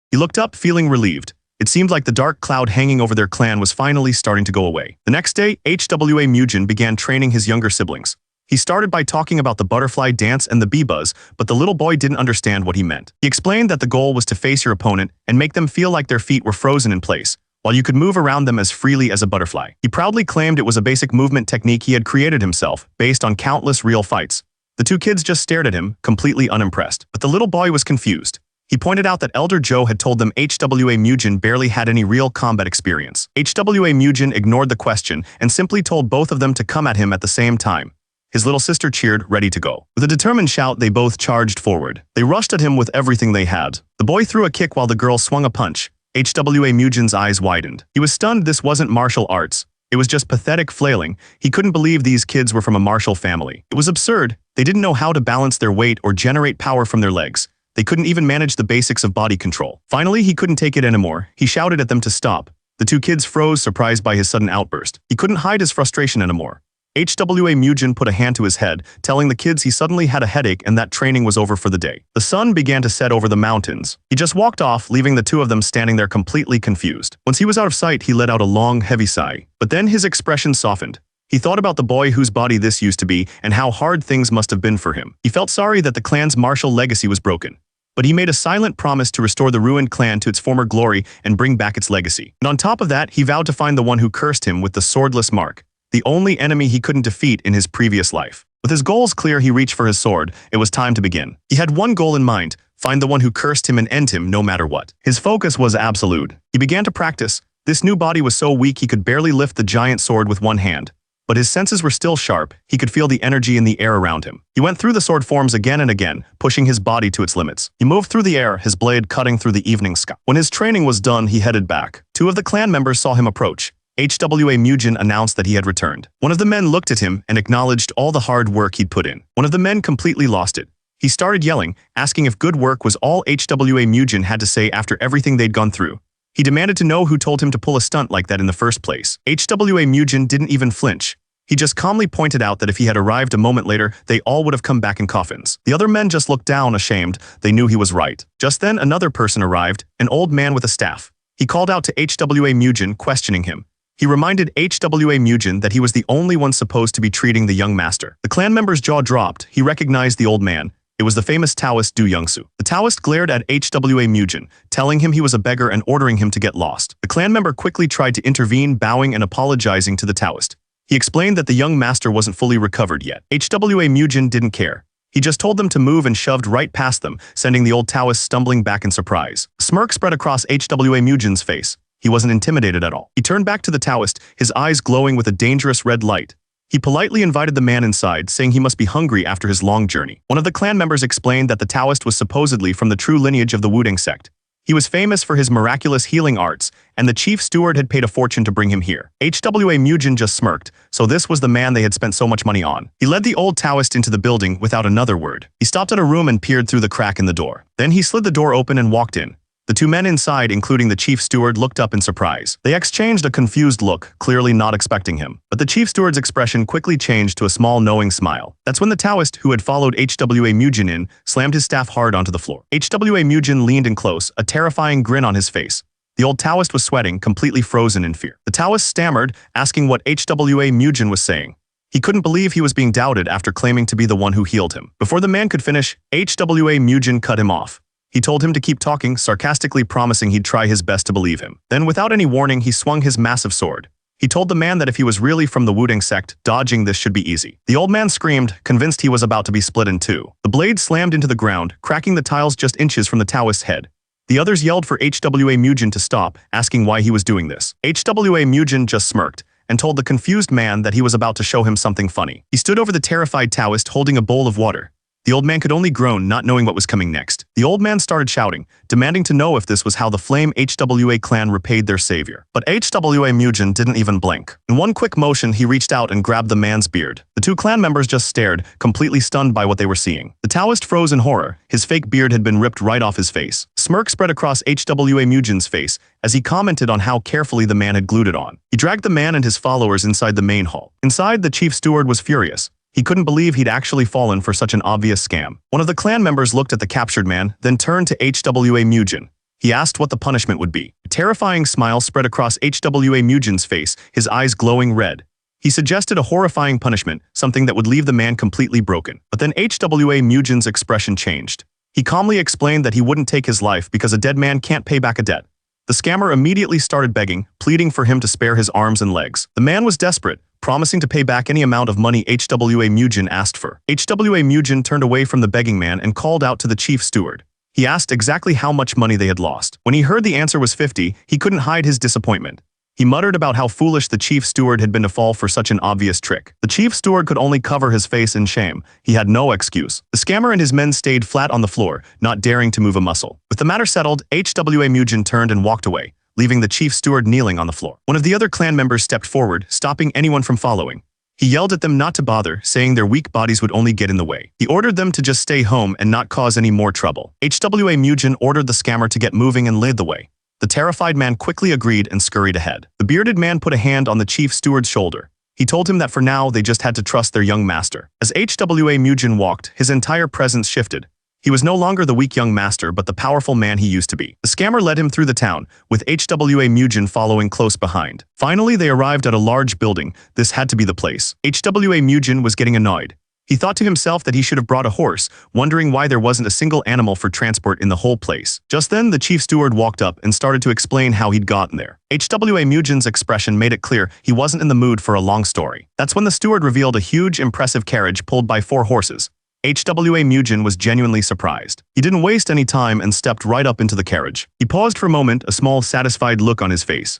He looked up, feeling relieved. It seemed like the dark cloud hanging over their clan was finally starting to go away. The next day, HWA Mujin began training his younger siblings. He started by talking about the butterfly dance and the bee buzz, but the little boy didn't understand what he meant. He explained that the goal was to face your opponent and make them feel like their feet were frozen in place, while you could move around them as freely as a butterfly. He proudly claimed it was a basic movement technique he had created himself, based on countless real fights. The 2 kids just stared at him, completely unimpressed. But the little boy was confused. He pointed out that Elder Joe had told them HWA Mujin barely had any real combat experience. HWA Mujin ignored the question and simply told both of them to come at him at the same time. His little sister cheered, ready to go. With a determined shout, they both charged forward. They rushed at him with everything they had. The boy threw a kick while the girl swung a punch. HWA Mujin's eyes widened. He was stunned. This wasn't martial arts. It was just pathetic flailing. He couldn't believe these kids were from a martial family. It was absurd. They didn't know how to balance their weight or generate power from their legs. They couldn't even manage the basics of body control. Finally, he couldn't take it anymore. He shouted at them to stop. The two kids froze, surprised by his sudden outburst. He couldn't hide his frustration anymore. HWA Mujin put a hand to his head, telling the kids he suddenly had a headache and that training was over for the day. The sun began to set over the mountains. He just walked off, leaving the two of them standing there completely confused. Once he was out of sight, he let out a long, heavy sigh. But then his expression softened. He thought about the boy whose body this used to be and how hard things must have been for him. He felt sorry that the clan's martial legacy was broken. But he made a silent promise to restore the ruined clan to its former glory and bring back its legacy. And on top of that, he vowed to find the one who cursed him with the swordless mark, the only enemy he couldn't defeat in his previous life. With his goals clear, he reached for his sword. It was time to begin. He had one goal in mind: find the one who cursed him and end him no matter what. His focus was absolute. He began to practice. This new body was so weak he could barely lift the giant sword with one hand. But his senses were still sharp. He could feel the energy in the air around him. He went through the sword forms again and again, pushing his body to its limits. He moved through the air, his blade cutting through the evening sky. When his training was done, he headed back. Two of the clan members saw him approach. HWA Mujin announced that he had returned. One of the men looked at him and acknowledged all the hard work he'd put in. One of the men completely lost it. He started yelling, asking if good work was all HWA Mujin had to say after everything they'd gone through. He demanded to know who told him to pull a stunt like that in the first place. HWA Mujin didn't even flinch. He just calmly pointed out that if he had arrived a moment later, they all would have come back in coffins. The other men just looked down, ashamed. They knew he was right. Just then, another person arrived, an old man with a staff. He called out to HWA Mujin, questioning him. He reminded HWA Mujin that he was the only one supposed to be treating the young master. The clan member's jaw dropped. He recognized the old man. It was the famous Taoist Du Youngsu. The Taoist glared at HWA Mujin, telling him he was a beggar and ordering him to get lost. The clan member quickly tried to intervene, bowing and apologizing to the Taoist. He explained that the young master wasn't fully recovered yet. HWA Mujin didn't care. He just told them to move and shoved right past them, sending the old Taoist stumbling back in surprise. A smirk spread across HWA Mujin's face. He wasn't intimidated at all. He turned back to the Taoist, his eyes glowing with a dangerous red light. He politely invited the man inside, saying he must be hungry after his long journey. One of the clan members explained that the Taoist was supposedly from the true lineage of the Wudang sect. He was famous for his miraculous healing arts, and the chief steward had paid a fortune to bring him here. HWA Mujin just smirked, so this was the man they had spent so much money on. He led the old Taoist into the building without another word. He stopped at a room and peered through the crack in the door. Then he slid the door open and walked in. The two men inside, including the chief steward, looked up in surprise. They exchanged a confused look, clearly not expecting him. But the chief steward's expression quickly changed to a small, knowing smile. That's when the Taoist, who had followed HWA Mujin in, slammed his staff hard onto the floor. HWA Mujin leaned in close, a terrifying grin on his face. The old Taoist was sweating, completely frozen in fear. The Taoist stammered, asking what HWA Mujin was saying. He couldn't believe he was being doubted after claiming to be the one who healed him. Before the man could finish, HWA Mujin cut him off. He told him to keep talking, sarcastically promising he'd try his best to believe him. Then, without any warning, he swung his massive sword. He told the man that if he was really from the Wudang sect, dodging this should be easy. The old man screamed, convinced he was about to be split in two. The blade slammed into the ground, cracking the tiles just inches from the Taoist's head. The others yelled for HWA Mujin to stop, asking why he was doing this. HWA Mujin just smirked and told the confused man that he was about to show him something funny. He stood over the terrified Taoist holding a bowl of water. The old man could only groan, not knowing what was coming next. The old man started shouting, demanding to know if this was how the Flame HWA clan repaid their savior. But HWA Mujin didn't even blink. In one quick motion, he reached out and grabbed the man's beard. The two clan members just stared, completely stunned by what they were seeing. The Taoist froze in horror. His fake beard had been ripped right off his face. Smirk spread across HWA Mujin's face as he commented on how carefully the man had glued it on. He dragged the man and his followers inside the main hall. Inside, the chief steward was furious. He couldn't believe he'd actually fallen for such an obvious scam. One of the clan members looked at the captured man, then turned to HWA Mujin. He asked what the punishment would be. A terrifying smile spread across HWA Mujin's face, his eyes glowing red. He suggested a horrifying punishment, something that would leave the man completely broken. But then HWA Mujin's expression changed. He calmly explained that he wouldn't take his life because a dead man can't pay back a debt. The scammer immediately started begging, pleading for him to spare his arms and legs. The man was desperate, promising to pay back any amount of money HWA Mujin asked for. HWA Mujin turned away from the begging man and called out to the chief steward. He asked exactly how much money they had lost. When he heard the answer was 50, he couldn't hide his disappointment. He muttered about how foolish the chief steward had been to fall for such an obvious trick. The chief steward could only cover his face in shame. He had no excuse. The scammer and his men stayed flat on the floor, not daring to move a muscle. With the matter settled, HWA Mujin turned and walked away, leaving the chief steward kneeling on the floor. One of the other clan members stepped forward, stopping anyone from following. He yelled at them not to bother, saying their weak bodies would only get in the way. He ordered them to just stay home and not cause any more trouble. HWA Mujin ordered the scammer to get moving and led the way. The terrified man quickly agreed and scurried ahead. The bearded man put a hand on the chief steward's shoulder. He told him that for now they just had to trust their young master. As HWA Mujin walked, his entire presence shifted. He was no longer the weak young master but the powerful man he used to be. The scammer led him through the town, with HWA Mujin following close behind. Finally, they arrived at a large building. This had to be the place. HWA Mujin was getting annoyed. He thought to himself that he should have brought a horse, wondering why there wasn't a single animal for transport in the whole place. Just then, the chief steward walked up and started to explain how he'd gotten there. HWA Mujin's expression made it clear he wasn't in the mood for a long story. That's when the steward revealed a huge, impressive carriage pulled by 4 horses. HWA Mujin was genuinely surprised. He didn't waste any time and stepped right up into the carriage. He paused for a moment, a small, satisfied look on his face.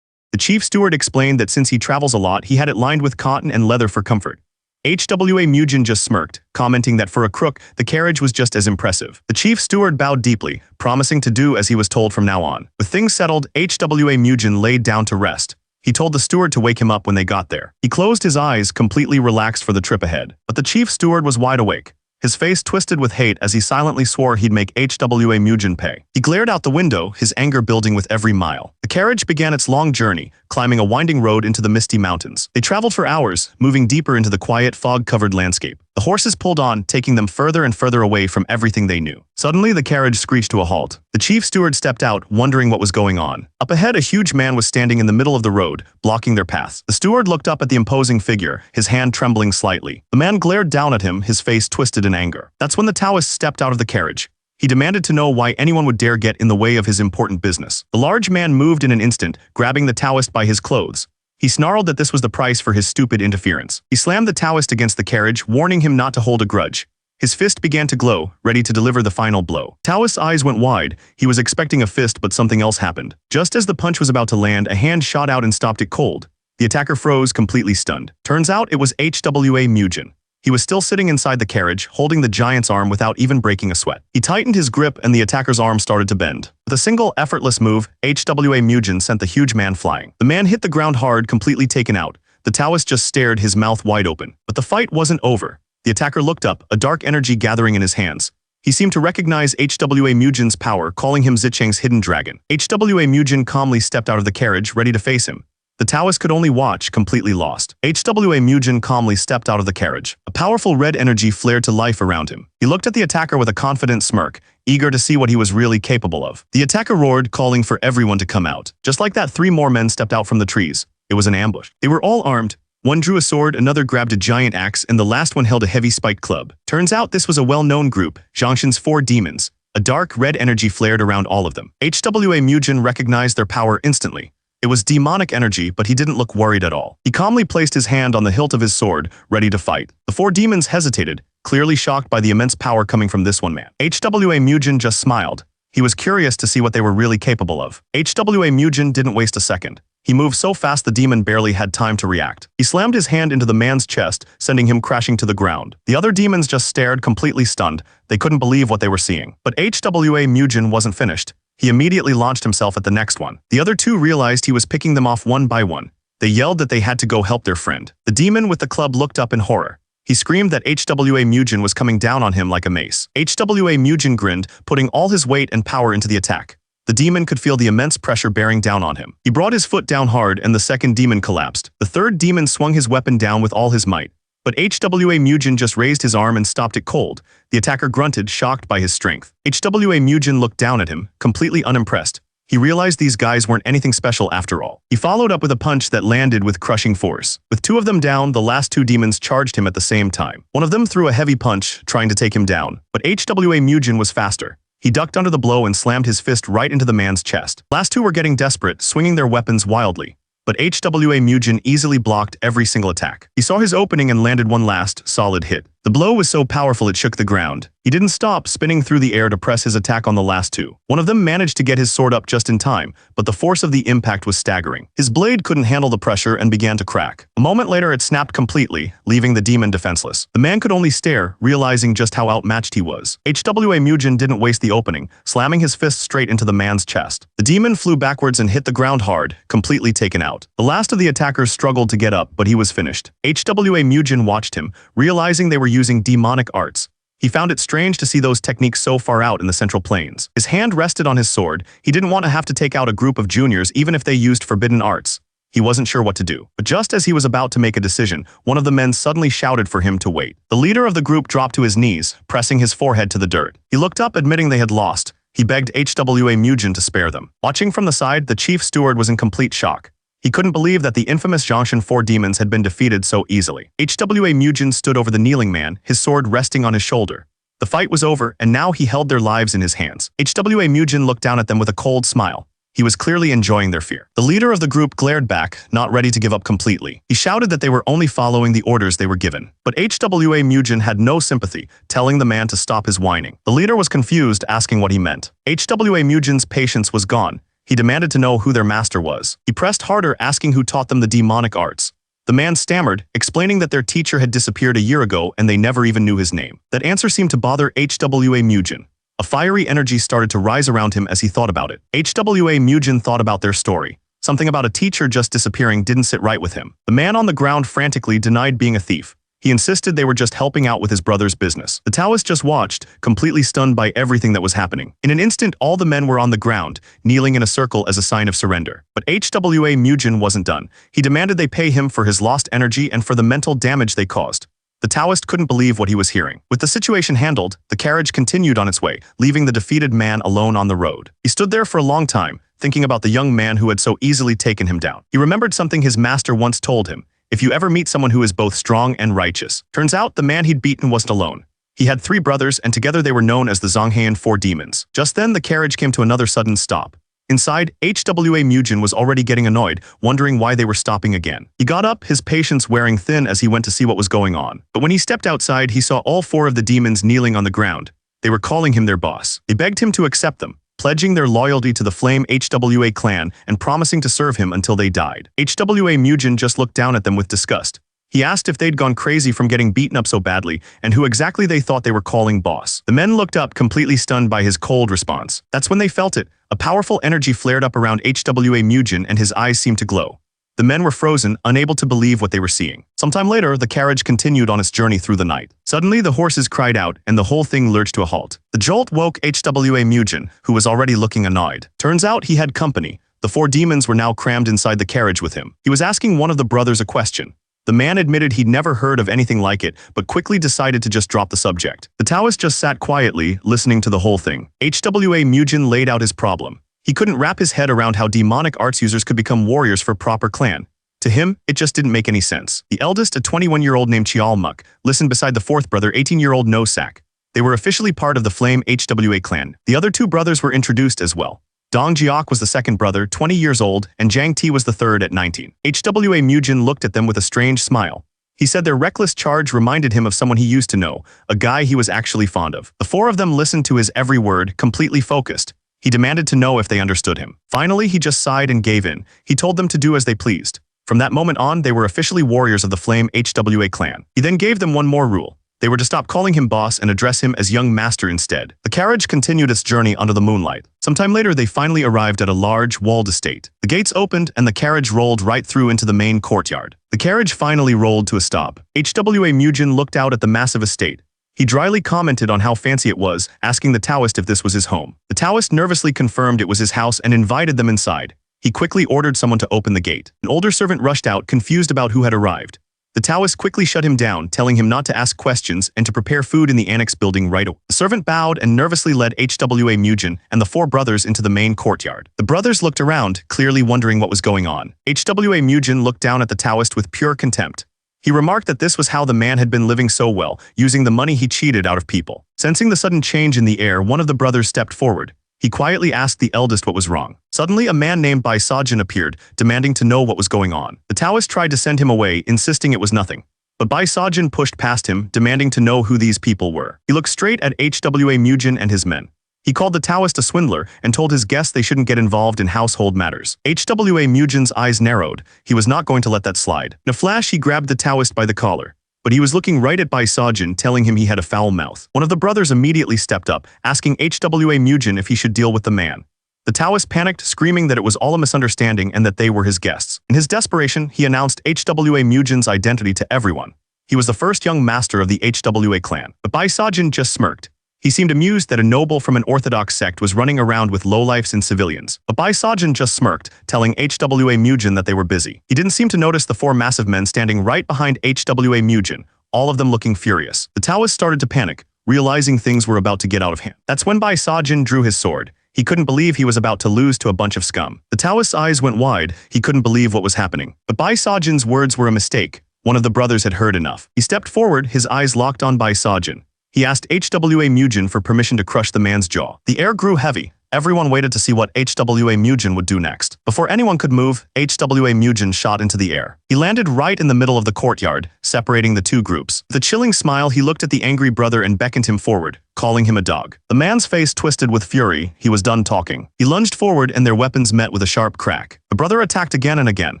The chief steward explained that since he travels a lot, he had it lined with cotton and leather for comfort. HWA Mujin just smirked, commenting that for a crook, the carriage was just as impressive. The chief steward bowed deeply, promising to do as he was told from now on. With things settled, HWA Mujin laid down to rest. He told the steward to wake him up when they got there. He closed his eyes, completely relaxed for the trip ahead. But the chief steward was wide awake. His face twisted with hate as he silently swore he'd make HWA Mujin pay. He glared out the window, his anger building with every mile. The carriage began its long journey, climbing a winding road into the misty mountains. They traveled for hours, moving deeper into the quiet, fog-covered landscape. The horses pulled on, taking them further and further away from everything they knew. Suddenly, the carriage screeched to a halt. The chief steward stepped out, wondering what was going on. Up ahead, a huge man was standing in the middle of the road, blocking their paths. The steward looked up at the imposing figure, his hand trembling slightly. The man glared down at him, his face twisted in anger. That's when the Taoist stepped out of the carriage. He demanded to know why anyone would dare get in the way of his important business. The large man moved in an instant, grabbing the Taoist by his clothes. He snarled that this was the price for his stupid interference. He slammed the Taoist against the carriage, warning him not to hold a grudge. His fist began to glow, ready to deliver the final blow. Taoist's eyes went wide. He was expecting a fist, but something else happened. Just as the punch was about to land, a hand shot out and stopped it cold. The attacker froze, completely stunned. Turns out it was HWA Mujin. He was still sitting inside the carriage, holding the giant's arm without even breaking a sweat. He tightened his grip and the attacker's arm started to bend. With a single, effortless move, HWA Mujin sent the huge man flying. The man hit the ground hard, completely taken out. The Taoist just stared, his mouth wide open. But the fight wasn't over. The attacker looked up, a dark energy gathering in his hands. He seemed to recognize HWA Mujin's power, calling him Zicheng's hidden dragon. HWA Mujin calmly stepped out of the carriage, ready to face him. The Taoist could only watch, completely lost. HWA Mujin calmly stepped out of the carriage. A powerful red energy flared to life around him. He looked at the attacker with a confident smirk, eager to see what he was really capable of. The attacker roared, calling for everyone to come out. Just like that, 3 more men stepped out from the trees. It was an ambush. They were all armed. One drew a sword, another grabbed a giant axe, and the last one held a heavy spiked club. Turns out this was a well-known group, Zhangshan's 4 demons. A dark red energy flared around all of them. HWA Mujin recognized their power instantly. It was demonic energy, but he didn't look worried at all. He calmly placed his hand on the hilt of his sword, ready to fight. The 4 demons hesitated, clearly shocked by the immense power coming from this one man. HWA Mujin just smiled. He was curious to see what they were really capable of. HWA Mujin didn't waste a second. He moved so fast the demon barely had time to react. He slammed his hand into the man's chest, sending him crashing to the ground. The other demons just stared, completely stunned. They couldn't believe what they were seeing. But HWA Mujin wasn't finished. He immediately launched himself at the next one. The other 2 realized he was picking them off one by one. They yelled that they had to go help their friend. The demon with the club looked up in horror. He screamed that HWA Mujin was coming down on him like a mace. HWA Mujin grinned, putting all his weight and power into the attack. The demon could feel the immense pressure bearing down on him. He brought his foot down hard and the second demon collapsed. The third demon swung his weapon down with all his might. But HWA Mujin just raised his arm and stopped it cold. The attacker grunted, shocked by his strength. HWA Mujin looked down at him, completely unimpressed. He realized these guys weren't anything special after all. He followed up with a punch that landed with crushing force. With 2 of them down, the last 2 demons charged him at the same time. One of them threw a heavy punch, trying to take him down. But HWA Mujin was faster. He ducked under the blow and slammed his fist right into the man's chest. Last 2 were getting desperate, swinging their weapons wildly. But HWA Mujin easily blocked every single attack. He saw his opening and landed one last, solid hit. The blow was so powerful it shook the ground. He didn't stop spinning through the air to press his attack on the last two. One of them managed to get his sword up just in time, but the force of the impact was staggering. His blade couldn't handle the pressure and began to crack. A moment later it snapped completely, leaving the demon defenseless. The man could only stare, realizing just how outmatched he was. HWA Mujin didn't waste the opening, slamming his fist straight into the man's chest. The demon flew backwards and hit the ground hard, completely taken out. The last of the attackers struggled to get up, but he was finished. HWA Mujin watched him, realizing they were using demonic arts. He found it strange to see those techniques so far out in the Central Plains. His hand rested on his sword. He didn't want to have to take out a group of juniors even if they used forbidden arts. He wasn't sure what to do. But just as he was about to make a decision, one of the men suddenly shouted for him to wait. The leader of the group dropped to his knees, pressing his forehead to the dirt. He looked up, admitting they had lost. He begged HWA Mujin to spare them. Watching from the side, the chief steward was in complete shock. He couldn't believe that the infamous Zhongshan 4 demons had been defeated so easily. HWA Mujin stood over the kneeling man, his sword resting on his shoulder. The fight was over, and now he held their lives in his hands. HWA Mujin looked down at them with a cold smile. He was clearly enjoying their fear. The leader of the group glared back, not ready to give up completely. He shouted that they were only following the orders they were given. But HWA Mujin had no sympathy, telling the man to stop his whining. The leader was confused, asking what he meant. HWA Mujin's patience was gone. He demanded to know who their master was. He pressed harder, asking who taught them the demonic arts. The man stammered, explaining that their teacher had disappeared a year ago and they never even knew his name. That answer seemed to bother HWA Mujin. A fiery energy started to rise around him as he thought about it. HWA Mujin thought about their story. Something about a teacher just disappearing didn't sit right with him. The man on the ground frantically denied being a thief. He insisted they were just helping out with his brother's business. The Taoist just watched, completely stunned by everything that was happening. In an instant, all the men were on the ground, kneeling in a circle as a sign of surrender. But HWA Mujin wasn't done. He demanded they pay him for his lost energy and for the mental damage they caused. The Taoist couldn't believe what he was hearing. With the situation handled, the carriage continued on its way, leaving the defeated man alone on the road. He stood there for a long time, thinking about the young man who had so easily taken him down. He remembered something his master once told him. If you ever meet someone who is both strong and righteous. Turns out the man he'd beaten wasn't alone. He had 3 brothers, and together they were known as the Zhonghayan 4 demons. Just then, the carriage came to another sudden stop. Inside, HWA Mujin was already getting annoyed, wondering why they were stopping again. He got up, his patience wearing thin as he went to see what was going on. But when he stepped outside, he saw all 4 of the demons kneeling on the ground. They were calling him their boss. They begged him to accept them, pledging their loyalty to the Flame HWA clan and promising to serve him until they died. HWA Mujin just looked down at them with disgust. He asked if they'd gone crazy from getting beaten up so badly and who exactly they thought they were calling boss. The men looked up, completely stunned by his cold response. That's when they felt it. A powerful energy flared up around HWA Mujin and his eyes seemed to glow. The men were frozen, unable to believe what they were seeing. Sometime later, the carriage continued on its journey through the night. Suddenly, the horses cried out, and the whole thing lurched to a halt. The jolt woke HWA Mujin, who was already looking annoyed. Turns out he had company. The 4 demons were now crammed inside the carriage with him. He was asking one of the brothers a question. The man admitted he'd never heard of anything like it, but quickly decided to just drop the subject. The Taoist just sat quietly, listening to the whole thing. HWA Mujin laid out his problem. He couldn't wrap his head around how demonic arts users could become warriors for proper clan. To him, it just didn't make any sense. The eldest, a 21-year-old named Chialmuk, listened beside the 4th brother, 18-year-old No Sak. They were officially part of the Flame HWA clan. The other 2 brothers were introduced as well. Dong Jiok was the 2nd brother, 20 years old, and Jiang Ti was the 3rd at 19. HWA Mujin looked at them with a strange smile. He said their reckless charge reminded him of someone he used to know, a guy he was actually fond of. The 4 of them listened to his every word, completely focused. He demanded to know if they understood him. Finally, he just sighed and gave in. He told them to do as they pleased. From that moment on, they were officially warriors of the Flame HWA clan. He then gave them one more rule. They were to stop calling him boss and address him as young master instead. The carriage continued its journey under the moonlight. Sometime later, they finally arrived at a large, walled estate. The gates opened and the carriage rolled right through into the main courtyard. The carriage finally rolled to a stop. HWA Mujin looked out at the massive estate. He dryly commented on how fancy it was, asking the Taoist if this was his home. The Taoist nervously confirmed it was his house and invited them inside. He quickly ordered someone to open the gate. An older servant rushed out, confused about who had arrived. The Taoist quickly shut him down, telling him not to ask questions and to prepare food in the annex building right away. The servant bowed and nervously led HWA Mujin and the 4 brothers into the main courtyard. The brothers looked around, clearly wondering what was going on. HWA Mujin looked down at the Taoist with pure contempt. He remarked that this was how the man had been living so well, using the money he cheated out of people. Sensing the sudden change in the air, one of the brothers stepped forward. He quietly asked the eldest what was wrong. Suddenly, a man named Bai Sajin appeared, demanding to know what was going on. The Taoist tried to send him away, insisting it was nothing. But Bai Sajin pushed past him, demanding to know who these people were. He looked straight at HWA Mujin and his men. He called the Taoist a swindler and told his guests they shouldn't get involved in household matters. HWA Mujin's eyes narrowed. He was not going to let that slide. In a flash, he grabbed the Taoist by the collar. But he was looking right at Bai Sajin, telling him he had a foul mouth. One of the brothers immediately stepped up, asking HWA Mujin if he should deal with the man. The Taoist panicked, screaming that it was all a misunderstanding and that they were his guests. In his desperation, he announced HWA Mujin's identity to everyone. He was the first young master of the HWA clan. But Bai Sajin just smirked. He seemed amused that a noble from an orthodox sect was running around with lowlifes and civilians. But Bai Sajin just smirked, telling HWA Mujin that they were busy. He didn't seem to notice the four massive men standing right behind HWA Mujin, all of them looking furious. The Taoist started to panic, realizing things were about to get out of hand. That's when Bai Sajin drew his sword. He couldn't believe he was about to lose to a bunch of scum. The Taoist's eyes went wide. He couldn't believe what was happening. But Bai Sajin's words were a mistake. One of the brothers had heard enough. He stepped forward, his eyes locked on Bai Sajin. He asked HWA Mujin for permission to crush the man's jaw. The air grew heavy. Everyone waited to see what HWA Mujin would do next. Before anyone could move, HWA Mujin shot into the air. He landed right in the middle of the courtyard, separating the two groups. With a chilling smile, he looked at the angry brother and beckoned him forward, calling him a dog. The man's face twisted with fury. He was done talking. He lunged forward and their weapons met with a sharp crack. The brother attacked again and again,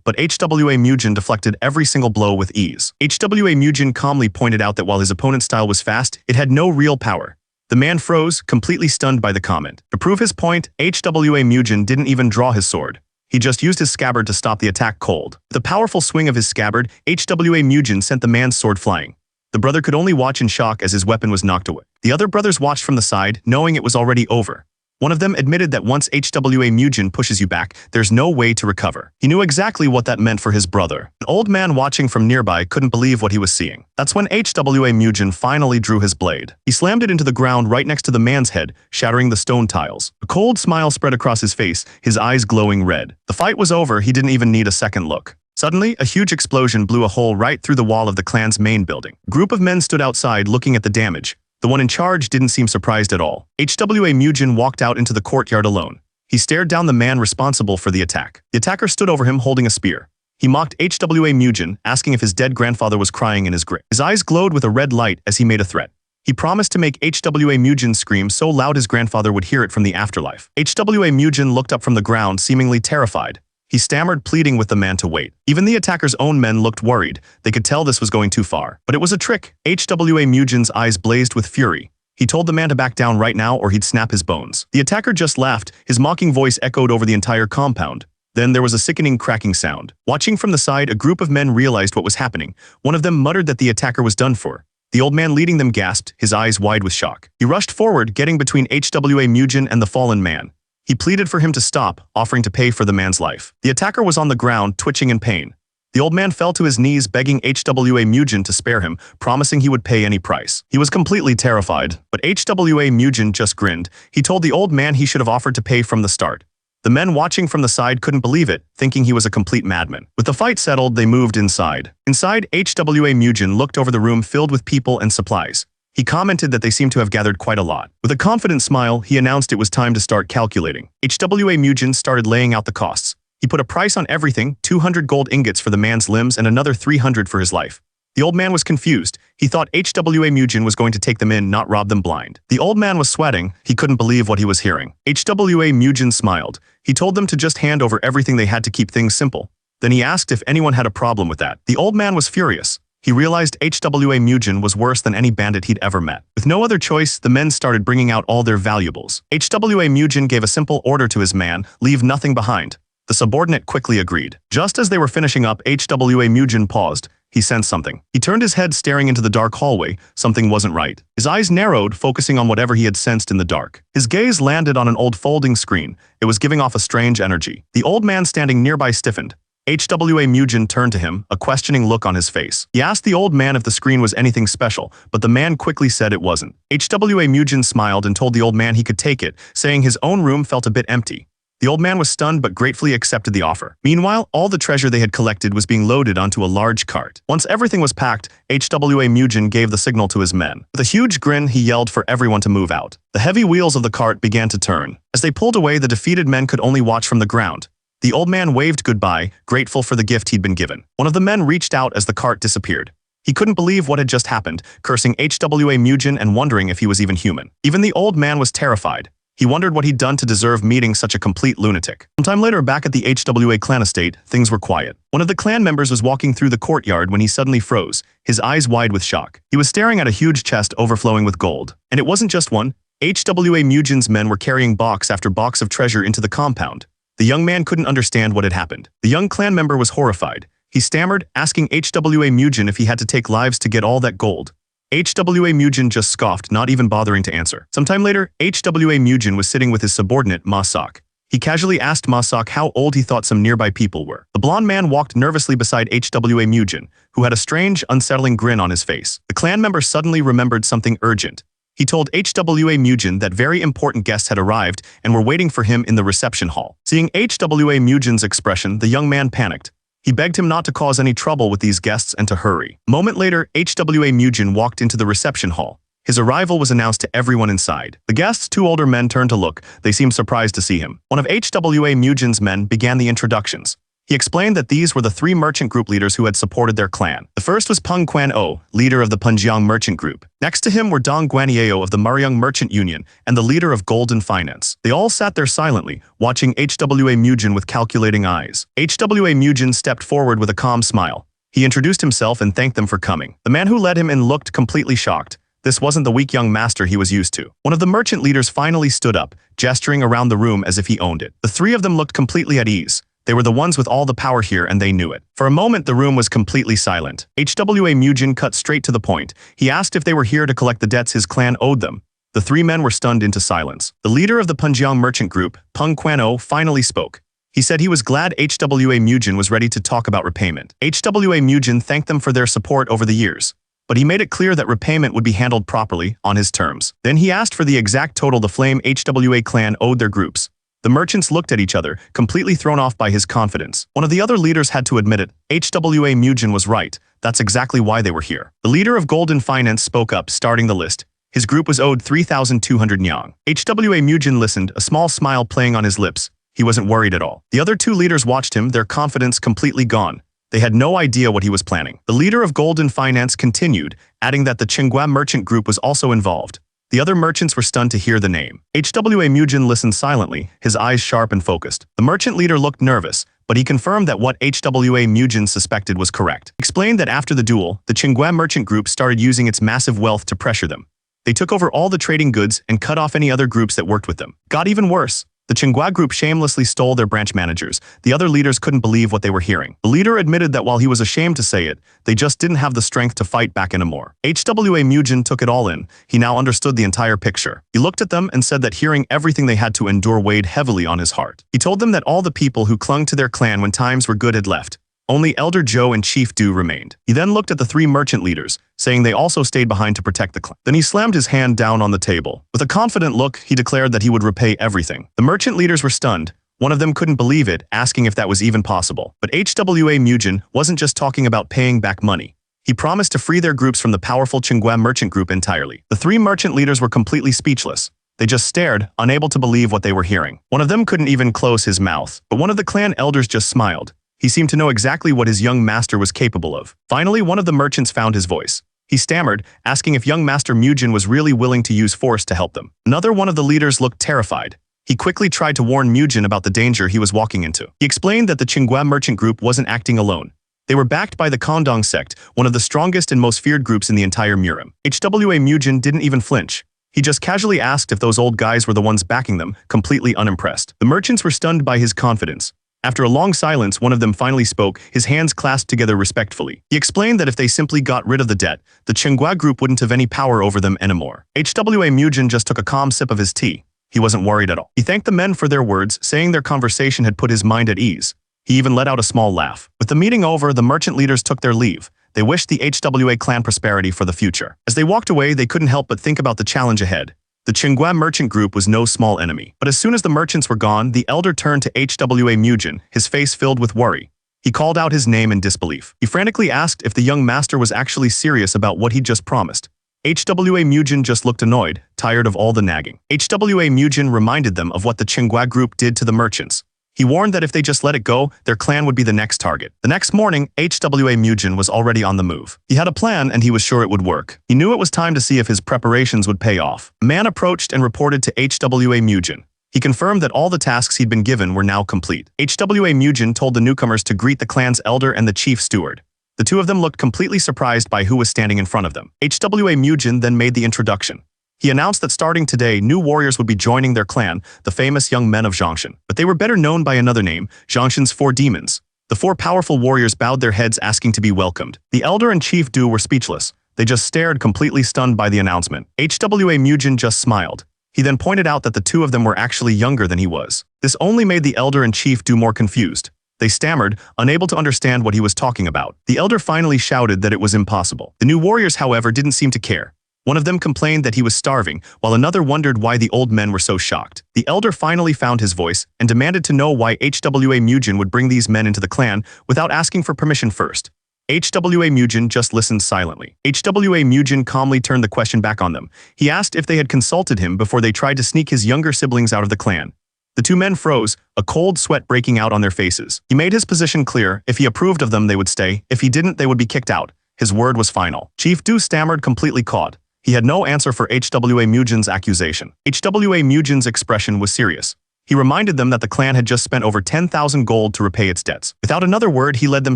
but HWA Mujin deflected every single blow with ease. HWA Mujin calmly pointed out that while his opponent's style was fast, it had no real power. The man froze, completely stunned by the comment. To prove his point, HWA Mujin didn't even draw his sword. He just used his scabbard to stop the attack cold. With a powerful swing of his scabbard, HWA Mujin sent the man's sword flying. The brother could only watch in shock as his weapon was knocked away. The other brothers watched from the side, knowing it was already over. One of them admitted that once HWA Mujin pushes you back, there's no way to recover. He knew exactly what that meant for his brother. An old man watching from nearby couldn't believe what he was seeing. That's when HWA Mujin finally drew his blade. He slammed it into the ground right next to the man's head, shattering the stone tiles. A cold smile spread across his face, his eyes glowing red. The fight was over. He didn't even need a second look. Suddenly, a huge explosion blew a hole right through the wall of the clan's main building. A group of men stood outside looking at the damage. The one in charge didn't seem surprised at all. HWA Mujin walked out into the courtyard alone. He stared down the man responsible for the attack. The attacker stood over him holding a spear. He mocked HWA Mujin, asking if his dead grandfather was crying in his grave. His eyes glowed with a red light as he made a threat. He promised to make HWA Mujin scream so loud his grandfather would hear it from the afterlife. HWA Mujin looked up from the ground, seemingly terrified. He stammered, pleading with the man to wait. Even the attacker's own men looked worried. They could tell this was going too far. But it was a trick. HWA Mujin's eyes blazed with fury. He told the man to back down right now or he'd snap his bones. The attacker just laughed. His mocking voice echoed over the entire compound. Then there was a sickening cracking sound. Watching from the side, a group of men realized what was happening. One of them muttered that the attacker was done for. The old man leading them gasped, his eyes wide with shock. He rushed forward, getting between HWA Mujin and the fallen man. He pleaded for him to stop, offering to pay for the man's life. The attacker was on the ground, twitching in pain. The old man fell to his knees, begging HWA Mujin to spare him, promising he would pay any price. He was completely terrified, but HWA Mujin just grinned. He told the old man he should have offered to pay from the start. The men watching from the side couldn't believe it, thinking he was a complete madman. With the fight settled, they moved inside. Inside, HWA Mujin looked over the room filled with people and supplies. He commented that they seemed to have gathered quite a lot. With a confident smile, he announced it was time to start calculating. HWA Mujin started laying out the costs. He put a price on everything, 200 gold ingots for the man's limbs and another 300 for his life. The old man was confused. He thought HWA Mujin was going to take them in, not rob them blind. The old man was sweating. He couldn't believe what he was hearing. HWA Mujin smiled. He told them to just hand over everything they had to keep things simple. Then he asked if anyone had a problem with that. The old man was furious. He realized HWA Mujin was worse than any bandit he'd ever met. With no other choice, the men started bringing out all their valuables. HWA Mujin gave a simple order to his man, leave nothing behind. The subordinate quickly agreed. Just as they were finishing up, HWA Mujin paused. He sensed something. He turned his head, staring into the dark hallway. Something wasn't right. His eyes narrowed, focusing on whatever he had sensed in the dark. His gaze landed on an old folding screen. It was giving off a strange energy. The old man standing nearby stiffened. HWA Mujin turned to him, a questioning look on his face. He asked the old man if the screen was anything special, but the man quickly said it wasn't. HWA Mujin smiled and told the old man he could take it, saying his own room felt a bit empty. The old man was stunned but gratefully accepted the offer. Meanwhile, all the treasure they had collected was being loaded onto a large cart. Once everything was packed, HWA Mujin gave the signal to his men. With a huge grin, he yelled for everyone to move out. The heavy wheels of the cart began to turn. As they pulled away, the defeated men could only watch from the ground. The old man waved goodbye, grateful for the gift he'd been given. One of the men reached out as the cart disappeared. He couldn't believe what had just happened, cursing HWA Mujin and wondering if he was even human. Even the old man was terrified. He wondered what he'd done to deserve meeting such a complete lunatic. Sometime later, back at the HWA clan estate, things were quiet. One of the clan members was walking through the courtyard when he suddenly froze, his eyes wide with shock. He was staring at a huge chest overflowing with gold. And it wasn't just one. HWA Mujin's men were carrying box after box of treasure into the compound. The young man couldn't understand what had happened. The young clan member was horrified. He stammered, asking HWA Mujin if he had to take lives to get all that gold. HWA Mujin just scoffed, not even bothering to answer. Sometime later, HWA Mujin was sitting with his subordinate, Ma-sok. He casually asked Ma-sok how old he thought some nearby people were. The blonde man walked nervously beside HWA Mujin, who had a strange, unsettling grin on his face. The clan member suddenly remembered something urgent. He told HWA Mujin that very important guests had arrived and were waiting for him in the reception hall. Seeing HWA Mujin's expression, the young man panicked. He begged him not to cause any trouble with these guests and to hurry. A moment later, HWA Mujin walked into the reception hall. His arrival was announced to everyone inside. The guests, two older men, turned to look. They seemed surprised to see him. One of HWA Mujin's men began the introductions. He explained that these were the three merchant group leaders who had supported their clan. The first was Peng Quan-o, leader of the Punjiang merchant group. Next to him were Dong Guanyeo of the Mariang Merchant Union and the leader of Golden Finance. They all sat there silently, watching HWA Mujin with calculating eyes. HWA Mujin stepped forward with a calm smile. He introduced himself and thanked them for coming. The man who led him in looked completely shocked. This wasn't the weak young master he was used to. One of the merchant leaders finally stood up, gesturing around the room as if he owned it. The three of them looked completely at ease. They were the ones with all the power here, and they knew it. For a moment, the room was completely silent. HWA Mujin cut straight to the point. He asked if they were here to collect the debts his clan owed them. The three men were stunned into silence. The leader of the Punjiang merchant group, Peng Quan-o, finally spoke. He said he was glad HWA Mujin was ready to talk about repayment. HWA Mujin thanked them for their support over the years, but he made it clear that repayment would be handled properly, on his terms. Then he asked for the exact total the Flame HWA clan owed their groups. The merchants looked at each other, completely thrown off by his confidence. One of the other leaders had to admit it. HWA Mujin was right. That's exactly why they were here. The leader of Golden Finance spoke up, starting the list. His group was owed 3,200 nyang. HWA Mujin listened, a small smile playing on his lips. He wasn't worried at all. The other two leaders watched him, their confidence completely gone. They had no idea what he was planning. The leader of Golden Finance continued, adding that the Tsinghua merchant group was also involved. The other merchants were stunned to hear the name. HWA Mujin listened silently, his eyes sharp and focused. The merchant leader looked nervous, but he confirmed that what HWA Mujin suspected was correct. He explained that after the duel, the Tsinghua merchant group started using its massive wealth to pressure them. They took over all the trading goods and cut off any other groups that worked with them. Got even worse. The Tsinghua group shamelessly stole their branch managers. The other leaders couldn't believe what they were hearing. The leader admitted that while he was ashamed to say it, they just didn't have the strength to fight back anymore. HWA Mujin took it all in. He now understood the entire picture. He looked at them and said that hearing everything they had to endure weighed heavily on his heart. He told them that all the people who clung to their clan when times were good had left. Only Elder Joe and Chief Du remained. He then looked at the three merchant leaders, saying they also stayed behind to protect the clan. Then he slammed his hand down on the table. With a confident look, he declared that he would repay everything. The merchant leaders were stunned. One of them couldn't believe it, asking if that was even possible. But HWA Mujin wasn't just talking about paying back money. He promised to free their groups from the powerful Tsinghua merchant group entirely. The three merchant leaders were completely speechless. They just stared, unable to believe what they were hearing. One of them couldn't even close his mouth, but one of the clan elders just smiled. He seemed to know exactly what his young master was capable of. Finally, one of the merchants found his voice. He stammered, asking if young Master Mujin was really willing to use force to help them. Another one of the leaders looked terrified. He quickly tried to warn Mujin about the danger he was walking into. He explained that the Tsinghua merchant group wasn't acting alone. They were backed by the Kondong sect, one of the strongest and most feared groups in the entire Murim. HWA Mujin didn't even flinch. He just casually asked if those old guys were the ones backing them, completely unimpressed. The merchants were stunned by his confidence. After a long silence, one of them finally spoke, his hands clasped together respectfully. He explained that if they simply got rid of the debt, the Tsinghua group wouldn't have any power over them anymore. HWA Mujin just took a calm sip of his tea. He wasn't worried at all. He thanked the men for their words, saying their conversation had put his mind at ease. He even let out a small laugh. With the meeting over, the merchant leaders took their leave. They wished the HWA clan prosperity for the future. As they walked away, they couldn't help but think about the challenge ahead. The Tsinghua merchant group was no small enemy. But as soon as the merchants were gone, the elder turned to HWA Mujin, his face filled with worry. He called out his name in disbelief. He frantically asked if the young master was actually serious about what he'd just promised. HWA Mujin just looked annoyed, tired of all the nagging. HWA Mujin reminded them of what the Tsinghua group did to the merchants. He warned that if they just let it go, their clan would be the next target. The next morning, HWA Mujin was already on the move. He had a plan and he was sure it would work. He knew it was time to see if his preparations would pay off. A man approached and reported to HWA Mujin. He confirmed that all the tasks he'd been given were now complete. HWA Mujin told the newcomers to greet the clan's elder and the chief steward. The two of them looked completely surprised by who was standing in front of them. HWA Mujin then made the introduction. He announced that starting today, new warriors would be joining their clan, the famous young men of Zhongshan. But they were better known by another name, Zhongshan's Four Demons. The four powerful warriors bowed their heads asking to be welcomed. The elder and chief Du were speechless. They just stared, completely stunned by the announcement. HWA Mujin just smiled. He then pointed out that the two of them were actually younger than he was. This only made the elder and chief Du more confused. They stammered, unable to understand what he was talking about. The elder finally shouted that it was impossible. The new warriors, however, didn't seem to care. One of them complained that he was starving, while another wondered why the old men were so shocked. The elder finally found his voice and demanded to know why HWA Mujin would bring these men into the clan without asking for permission first. HWA Mujin just listened silently. HWA Mujin calmly turned the question back on them. He asked if they had consulted him before they tried to sneak his younger siblings out of the clan. The two men froze, a cold sweat breaking out on their faces. He made his position clear. If he approved of them, they would stay. If he didn't, they would be kicked out. His word was final. Chief Du stammered, completely caught. He had no answer for HWA Mujin's accusation. HWA Mujin's expression was serious. He reminded them that the clan had just spent over 10,000 gold to repay its debts. Without another word, he led them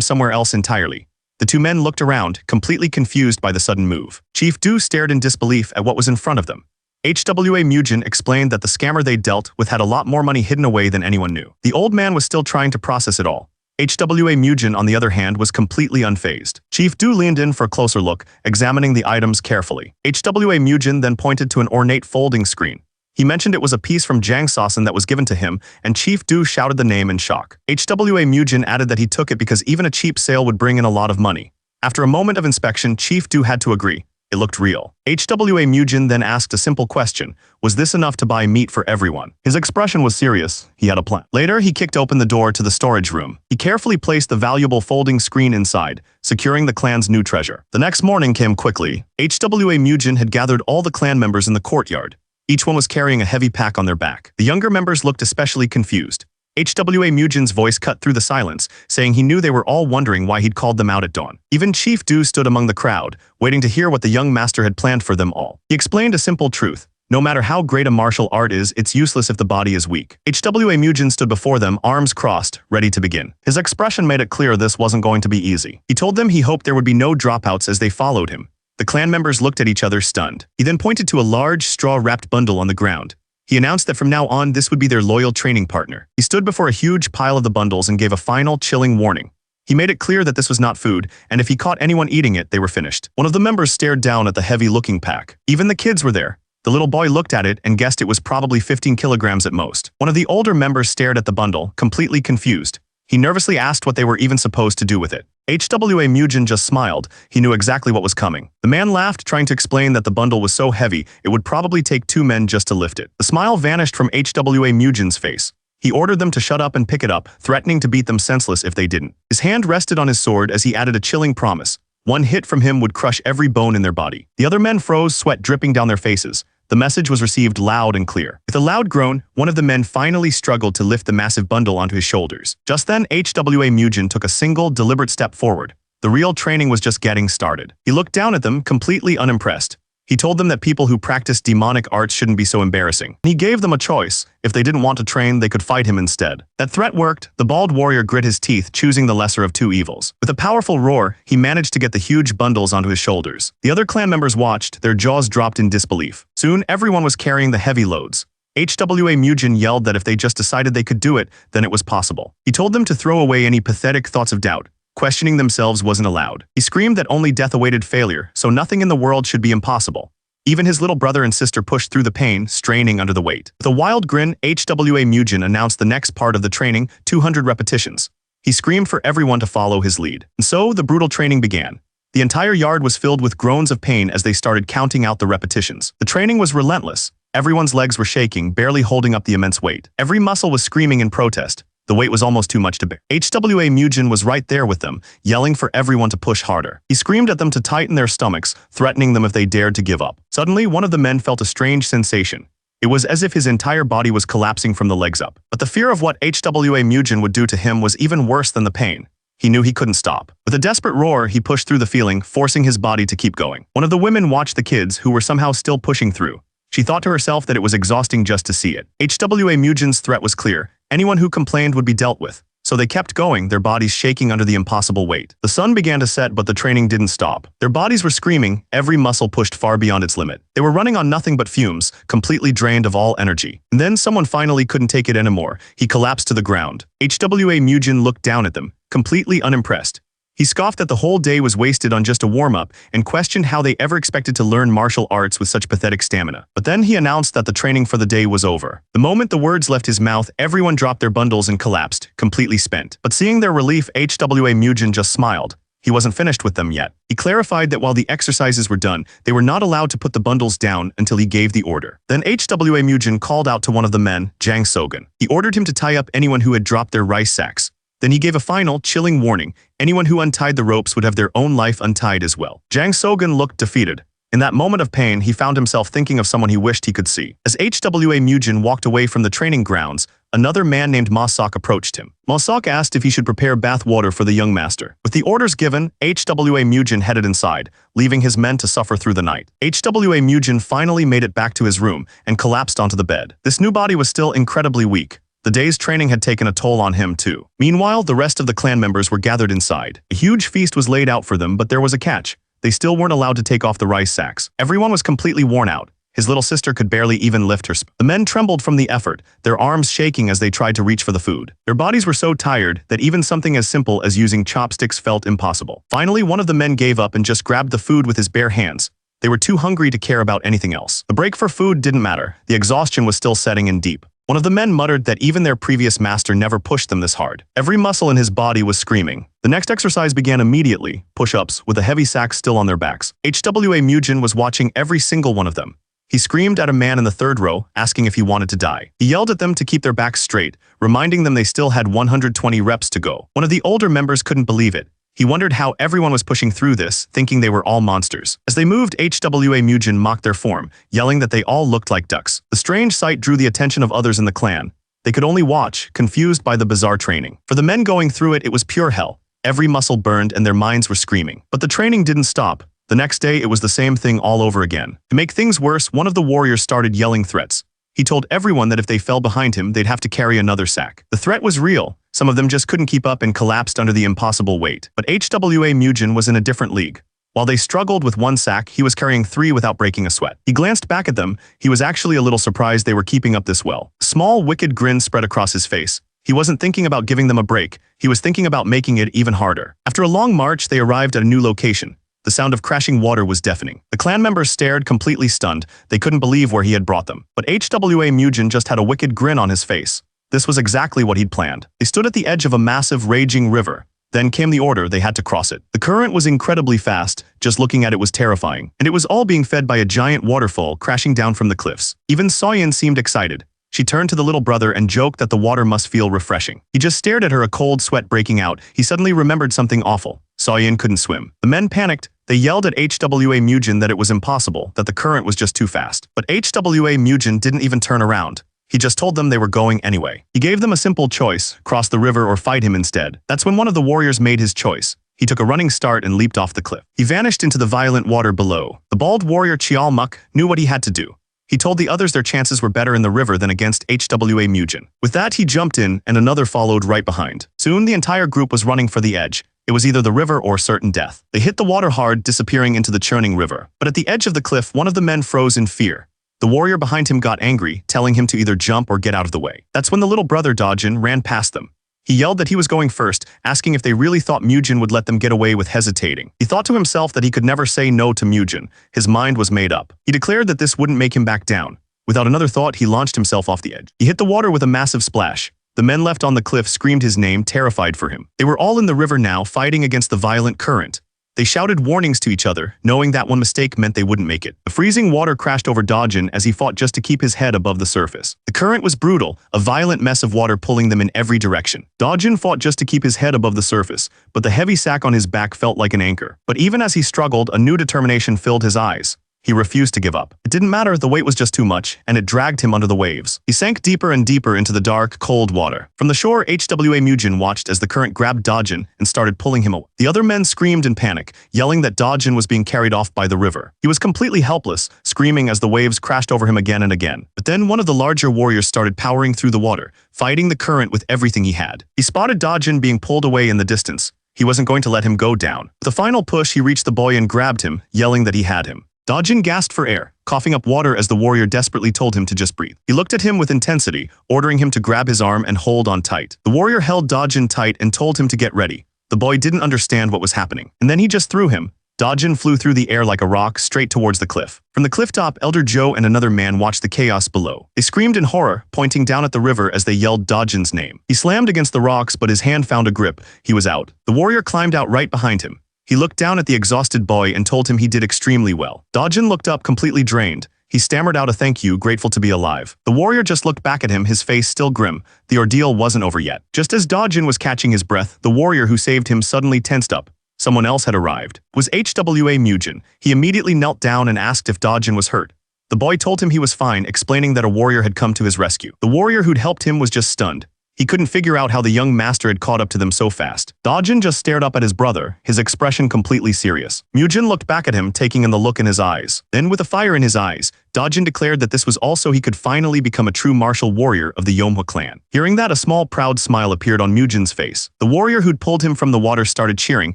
somewhere else entirely. The two men looked around, completely confused by the sudden move. Chief Du stared in disbelief at what was in front of them. HWA Mujin explained that the scammer they dealt with had a lot more money hidden away than anyone knew. The old man was still trying to process it all. HWA Mujin, on the other hand, was completely unfazed. Chief Du leaned in for a closer look, examining the items carefully. HWA Mujin then pointed to an ornate folding screen. He mentioned it was a piece from Jang Sosin that was given to him, and Chief Du shouted the name in shock. HWA Mujin added that he took it because even a cheap sale would bring in a lot of money. After a moment of inspection, Chief Du had to agree. It looked real. HWA Mujin then asked a simple question. Was this enough to buy meat for everyone? His expression was serious. He had a plan. Later, he kicked open the door to the storage room. He carefully placed the valuable folding screen inside, securing the clan's new treasure. The next morning came quickly. HWA Mujin had gathered all the clan members in the courtyard. Each one was carrying a heavy pack on their back. The younger members looked especially confused. HWA Mujin's voice cut through the silence, saying he knew they were all wondering why he'd called them out at dawn. Even Chief Du stood among the crowd, waiting to hear what the young master had planned for them all. He explained a simple truth. No matter how great a martial art is, it's useless if the body is weak. HWA Mujin stood before them, arms crossed, ready to begin. His expression made it clear this wasn't going to be easy. He told them he hoped there would be no dropouts as they followed him. The clan members looked at each other stunned. He then pointed to a large, straw-wrapped bundle on the ground. He announced that from now on, this would be their loyal training partner. He stood before a huge pile of the bundles and gave a final, chilling warning. He made it clear that this was not food, and if he caught anyone eating it, they were finished. One of the members stared down at the heavy-looking pack. Even the kids were there. The little boy looked at it and guessed it was probably 15 kilograms at most. One of the older members stared at the bundle, completely confused. He nervously asked what they were even supposed to do with it. HWA Mujin just smiled. He knew exactly what was coming. The man laughed, trying to explain that the bundle was so heavy, it would probably take 2 men just to lift it. The smile vanished from HWA Mujin's face. He ordered them to shut up and pick it up, threatening to beat them senseless if they didn't. His hand rested on his sword as he added a chilling promise. One hit from him would crush every bone in their body. The other men froze, sweat dripping down their faces. The message was received loud and clear. With a loud groan, one of the men finally struggled to lift the massive bundle onto his shoulders. Just then, HWA Mujin took a single, deliberate step forward. The real training was just getting started. He looked down at them, completely unimpressed. He told them that people who practice demonic arts shouldn't be so embarrassing. He gave them a choice. If they didn't want to train, they could fight him instead. That threat worked. The bald warrior grit his teeth, choosing the lesser of 2 evils. With a powerful roar, he managed to get the huge bundles onto his shoulders. The other clan members watched, their jaws dropped in disbelief. Soon, everyone was carrying the heavy loads. HWA Mujin yelled that if they just decided they could do it, then it was possible. He told them to throw away any pathetic thoughts of doubt. Questioning themselves wasn't allowed. He screamed that only death awaited failure, so nothing in the world should be impossible. Even his little brother and sister pushed through the pain, straining under the weight. With a wild grin, HWA Mujin announced the next part of the training, 200 repetitions. He screamed for everyone to follow his lead. And so, the brutal training began. The entire yard was filled with groans of pain as they started counting out the repetitions. The training was relentless. Everyone's legs were shaking, barely holding up the immense weight. Every muscle was screaming in protest. The weight was almost too much to bear. HWA Mujin was right there with them, yelling for everyone to push harder. He screamed at them to tighten their stomachs, threatening them if they dared to give up. Suddenly, one of the men felt a strange sensation. It was as if his entire body was collapsing from the legs up. But the fear of what HWA Mujin would do to him was even worse than the pain. He knew he couldn't stop. With a desperate roar, he pushed through the feeling, forcing his body to keep going. One of the women watched the kids, who were somehow still pushing through. She thought to herself that it was exhausting just to see it. HWA Mujin's threat was clear. Anyone who complained would be dealt with. So they kept going, their bodies shaking under the impossible weight. The sun began to set, but the training didn't stop. Their bodies were screaming, every muscle pushed far beyond its limit. They were running on nothing but fumes, completely drained of all energy. And then someone finally couldn't take it anymore. He collapsed to the ground. HWA Mujin looked down at them, completely unimpressed. He scoffed that the whole day was wasted on just a warm-up and questioned how they ever expected to learn martial arts with such pathetic stamina. But then he announced that the training for the day was over. The moment the words left his mouth, everyone dropped their bundles and collapsed, completely spent. But seeing their relief, HWA Mujin just smiled. He wasn't finished with them yet. He clarified that while the exercises were done, they were not allowed to put the bundles down until he gave the order. Then HWA Mujin called out to one of the men, Jang Sogun. He ordered him to tie up anyone who had dropped their rice sacks. Then he gave a final, chilling warning. Anyone who untied the ropes would have their own life untied as well. Jang Sogun looked defeated. In that moment of pain, he found himself thinking of someone he wished he could see. As HWA Mujin walked away from the training grounds, another man named Ma-sok approached him. Ma-sok asked if he should prepare bath water for the young master. With the orders given, HWA Mujin headed inside, leaving his men to suffer through the night. HWA Mujin finally made it back to his room and collapsed onto the bed. This new body was still incredibly weak. The day's training had taken a toll on him too. Meanwhile, the rest of the clan members were gathered inside. A huge feast was laid out for them, but there was a catch. They still weren't allowed to take off the rice sacks. Everyone was completely worn out. His little sister could barely even lift her. The men trembled from the effort, their arms shaking as they tried to reach for the food. Their bodies were so tired that even something as simple as using chopsticks felt impossible. Finally, one of the men gave up and just grabbed the food with his bare hands. They were too hungry to care about anything else. The break for food didn't matter. The exhaustion was still setting in deep. One of the men muttered that even their previous master never pushed them this hard. Every muscle in his body was screaming. The next exercise began immediately, push-ups, with a heavy sack still on their backs. HWA Mujin was watching every single one of them. He screamed at a man in the third row, asking if he wanted to die. He yelled at them to keep their backs straight, reminding them they still had 120 reps to go. One of the older members couldn't believe it. He wondered how everyone was pushing through this, thinking they were all monsters. As they moved, HWA Mujin mocked their form, yelling that they all looked like ducks. The strange sight drew the attention of others in the clan. They could only watch, confused by the bizarre training. For the men going through it, it was pure hell. Every muscle burned and their minds were screaming. But the training didn't stop. The next day, it was the same thing all over again. To make things worse, one of the warriors started yelling threats. He told everyone that if they fell behind him, they'd have to carry another sack. The threat was real. Some of them just couldn't keep up and collapsed under the impossible weight. But HWA Mujin was in a different league. While they struggled with one sack, he was carrying 3 without breaking a sweat. He glanced back at them. He was actually a little surprised they were keeping up this well. A small, wicked grin spread across his face. He wasn't thinking about giving them a break. He was thinking about making it even harder. After a long march, they arrived at a new location. The sound of crashing water was deafening. The clan members stared, completely stunned. They couldn't believe where he had brought them. But HWA Mujin just had a wicked grin on his face. This was exactly what he'd planned. They stood at the edge of a massive, raging river. Then came the order they had to cross it. The current was incredibly fast. Just looking at it was terrifying. And it was all being fed by a giant waterfall crashing down from the cliffs. Even Soyeon seemed excited. She turned to the little brother and joked that the water must feel refreshing. He just stared at her, a cold sweat breaking out. He suddenly remembered something awful. Soyeon couldn't swim. The men panicked. They yelled at HWA Mujin that it was impossible, that the current was just too fast. But HWA Mujin didn't even turn around. He just told them they were going anyway. He gave them a simple choice, cross the river or fight him instead. That's when one of the warriors made his choice. He took a running start and leaped off the cliff. He vanished into the violent water below. The bald warrior Chialmuk knew what he had to do. He told the others their chances were better in the river than against HWA Mujin. With that, he jumped in, and another followed right behind. Soon, the entire group was running for the edge. It was either the river or certain death. They hit the water hard, disappearing into the churning river. But at the edge of the cliff, one of the men froze in fear. The warrior behind him got angry, telling him to either jump or get out of the way. That's when the little brother Dojin ran past them. He yelled that he was going first, asking if they really thought Mujin would let them get away with hesitating. He thought to himself that he could never say no to Mujin. His mind was made up. He declared that this wouldn't make him back down. Without another thought, he launched himself off the edge. He hit the water with a massive splash. The men left on the cliff screamed his name, terrified for him. They were all in the river now, fighting against the violent current. They shouted warnings to each other, knowing that one mistake meant they wouldn't make it. The freezing water crashed over Dojin as he fought just to keep his head above the surface. The current was brutal, a violent mess of water pulling them in every direction. Dojin fought just to keep his head above the surface, but the heavy sack on his back felt like an anchor. But even as he struggled, a new determination filled his eyes. He refused to give up. It didn't matter, the weight was just too much, and it dragged him under the waves. He sank deeper and deeper into the dark, cold water. From the shore, HWA Mujin watched as the current grabbed Dojin and started pulling him away. The other men screamed in panic, yelling that Dojin was being carried off by the river. He was completely helpless, screaming as the waves crashed over him again and again. But then one of the larger warriors started powering through the water, fighting the current with everything he had. He spotted Dojin being pulled away in the distance. He wasn't going to let him go down. With a final push, he reached the boy and grabbed him, yelling that he had him. Dojin gasped for air, coughing up water as the warrior desperately told him to just breathe. He looked at him with intensity, ordering him to grab his arm and hold on tight. The warrior held Dojin tight and told him to get ready. The boy didn't understand what was happening. And then he just threw him. Dojin flew through the air like a rock straight towards the cliff. From the cliff top, Elder Joe and another man watched the chaos below. They screamed in horror, pointing down at the river as they yelled Dojin's name. He slammed against the rocks, but his hand found a grip. He was out. The warrior climbed out right behind him. He looked down at the exhausted boy and told him he did extremely well. Dojin looked up completely drained. He stammered out a thank you, grateful to be alive. The warrior just looked back at him, his face still grim. The ordeal wasn't over yet. Just as Dojin was catching his breath, the warrior who saved him suddenly tensed up. Someone else had arrived. It was HWA Mujin. He immediately knelt down and asked if Dojin was hurt. The boy told him he was fine, explaining that a warrior had come to his rescue. The warrior who'd helped him was just stunned. He couldn't figure out how the young master had caught up to them so fast. Dojin just stared up at his brother, his expression completely serious. Mujin looked back at him, taking in the look in his eyes. Then, with a fire in his eyes, Dojin declared that this was also he could finally become a true martial warrior of the Manhwa clan. Hearing that, a small proud smile appeared on Mujin's face. The warrior who'd pulled him from the water started cheering,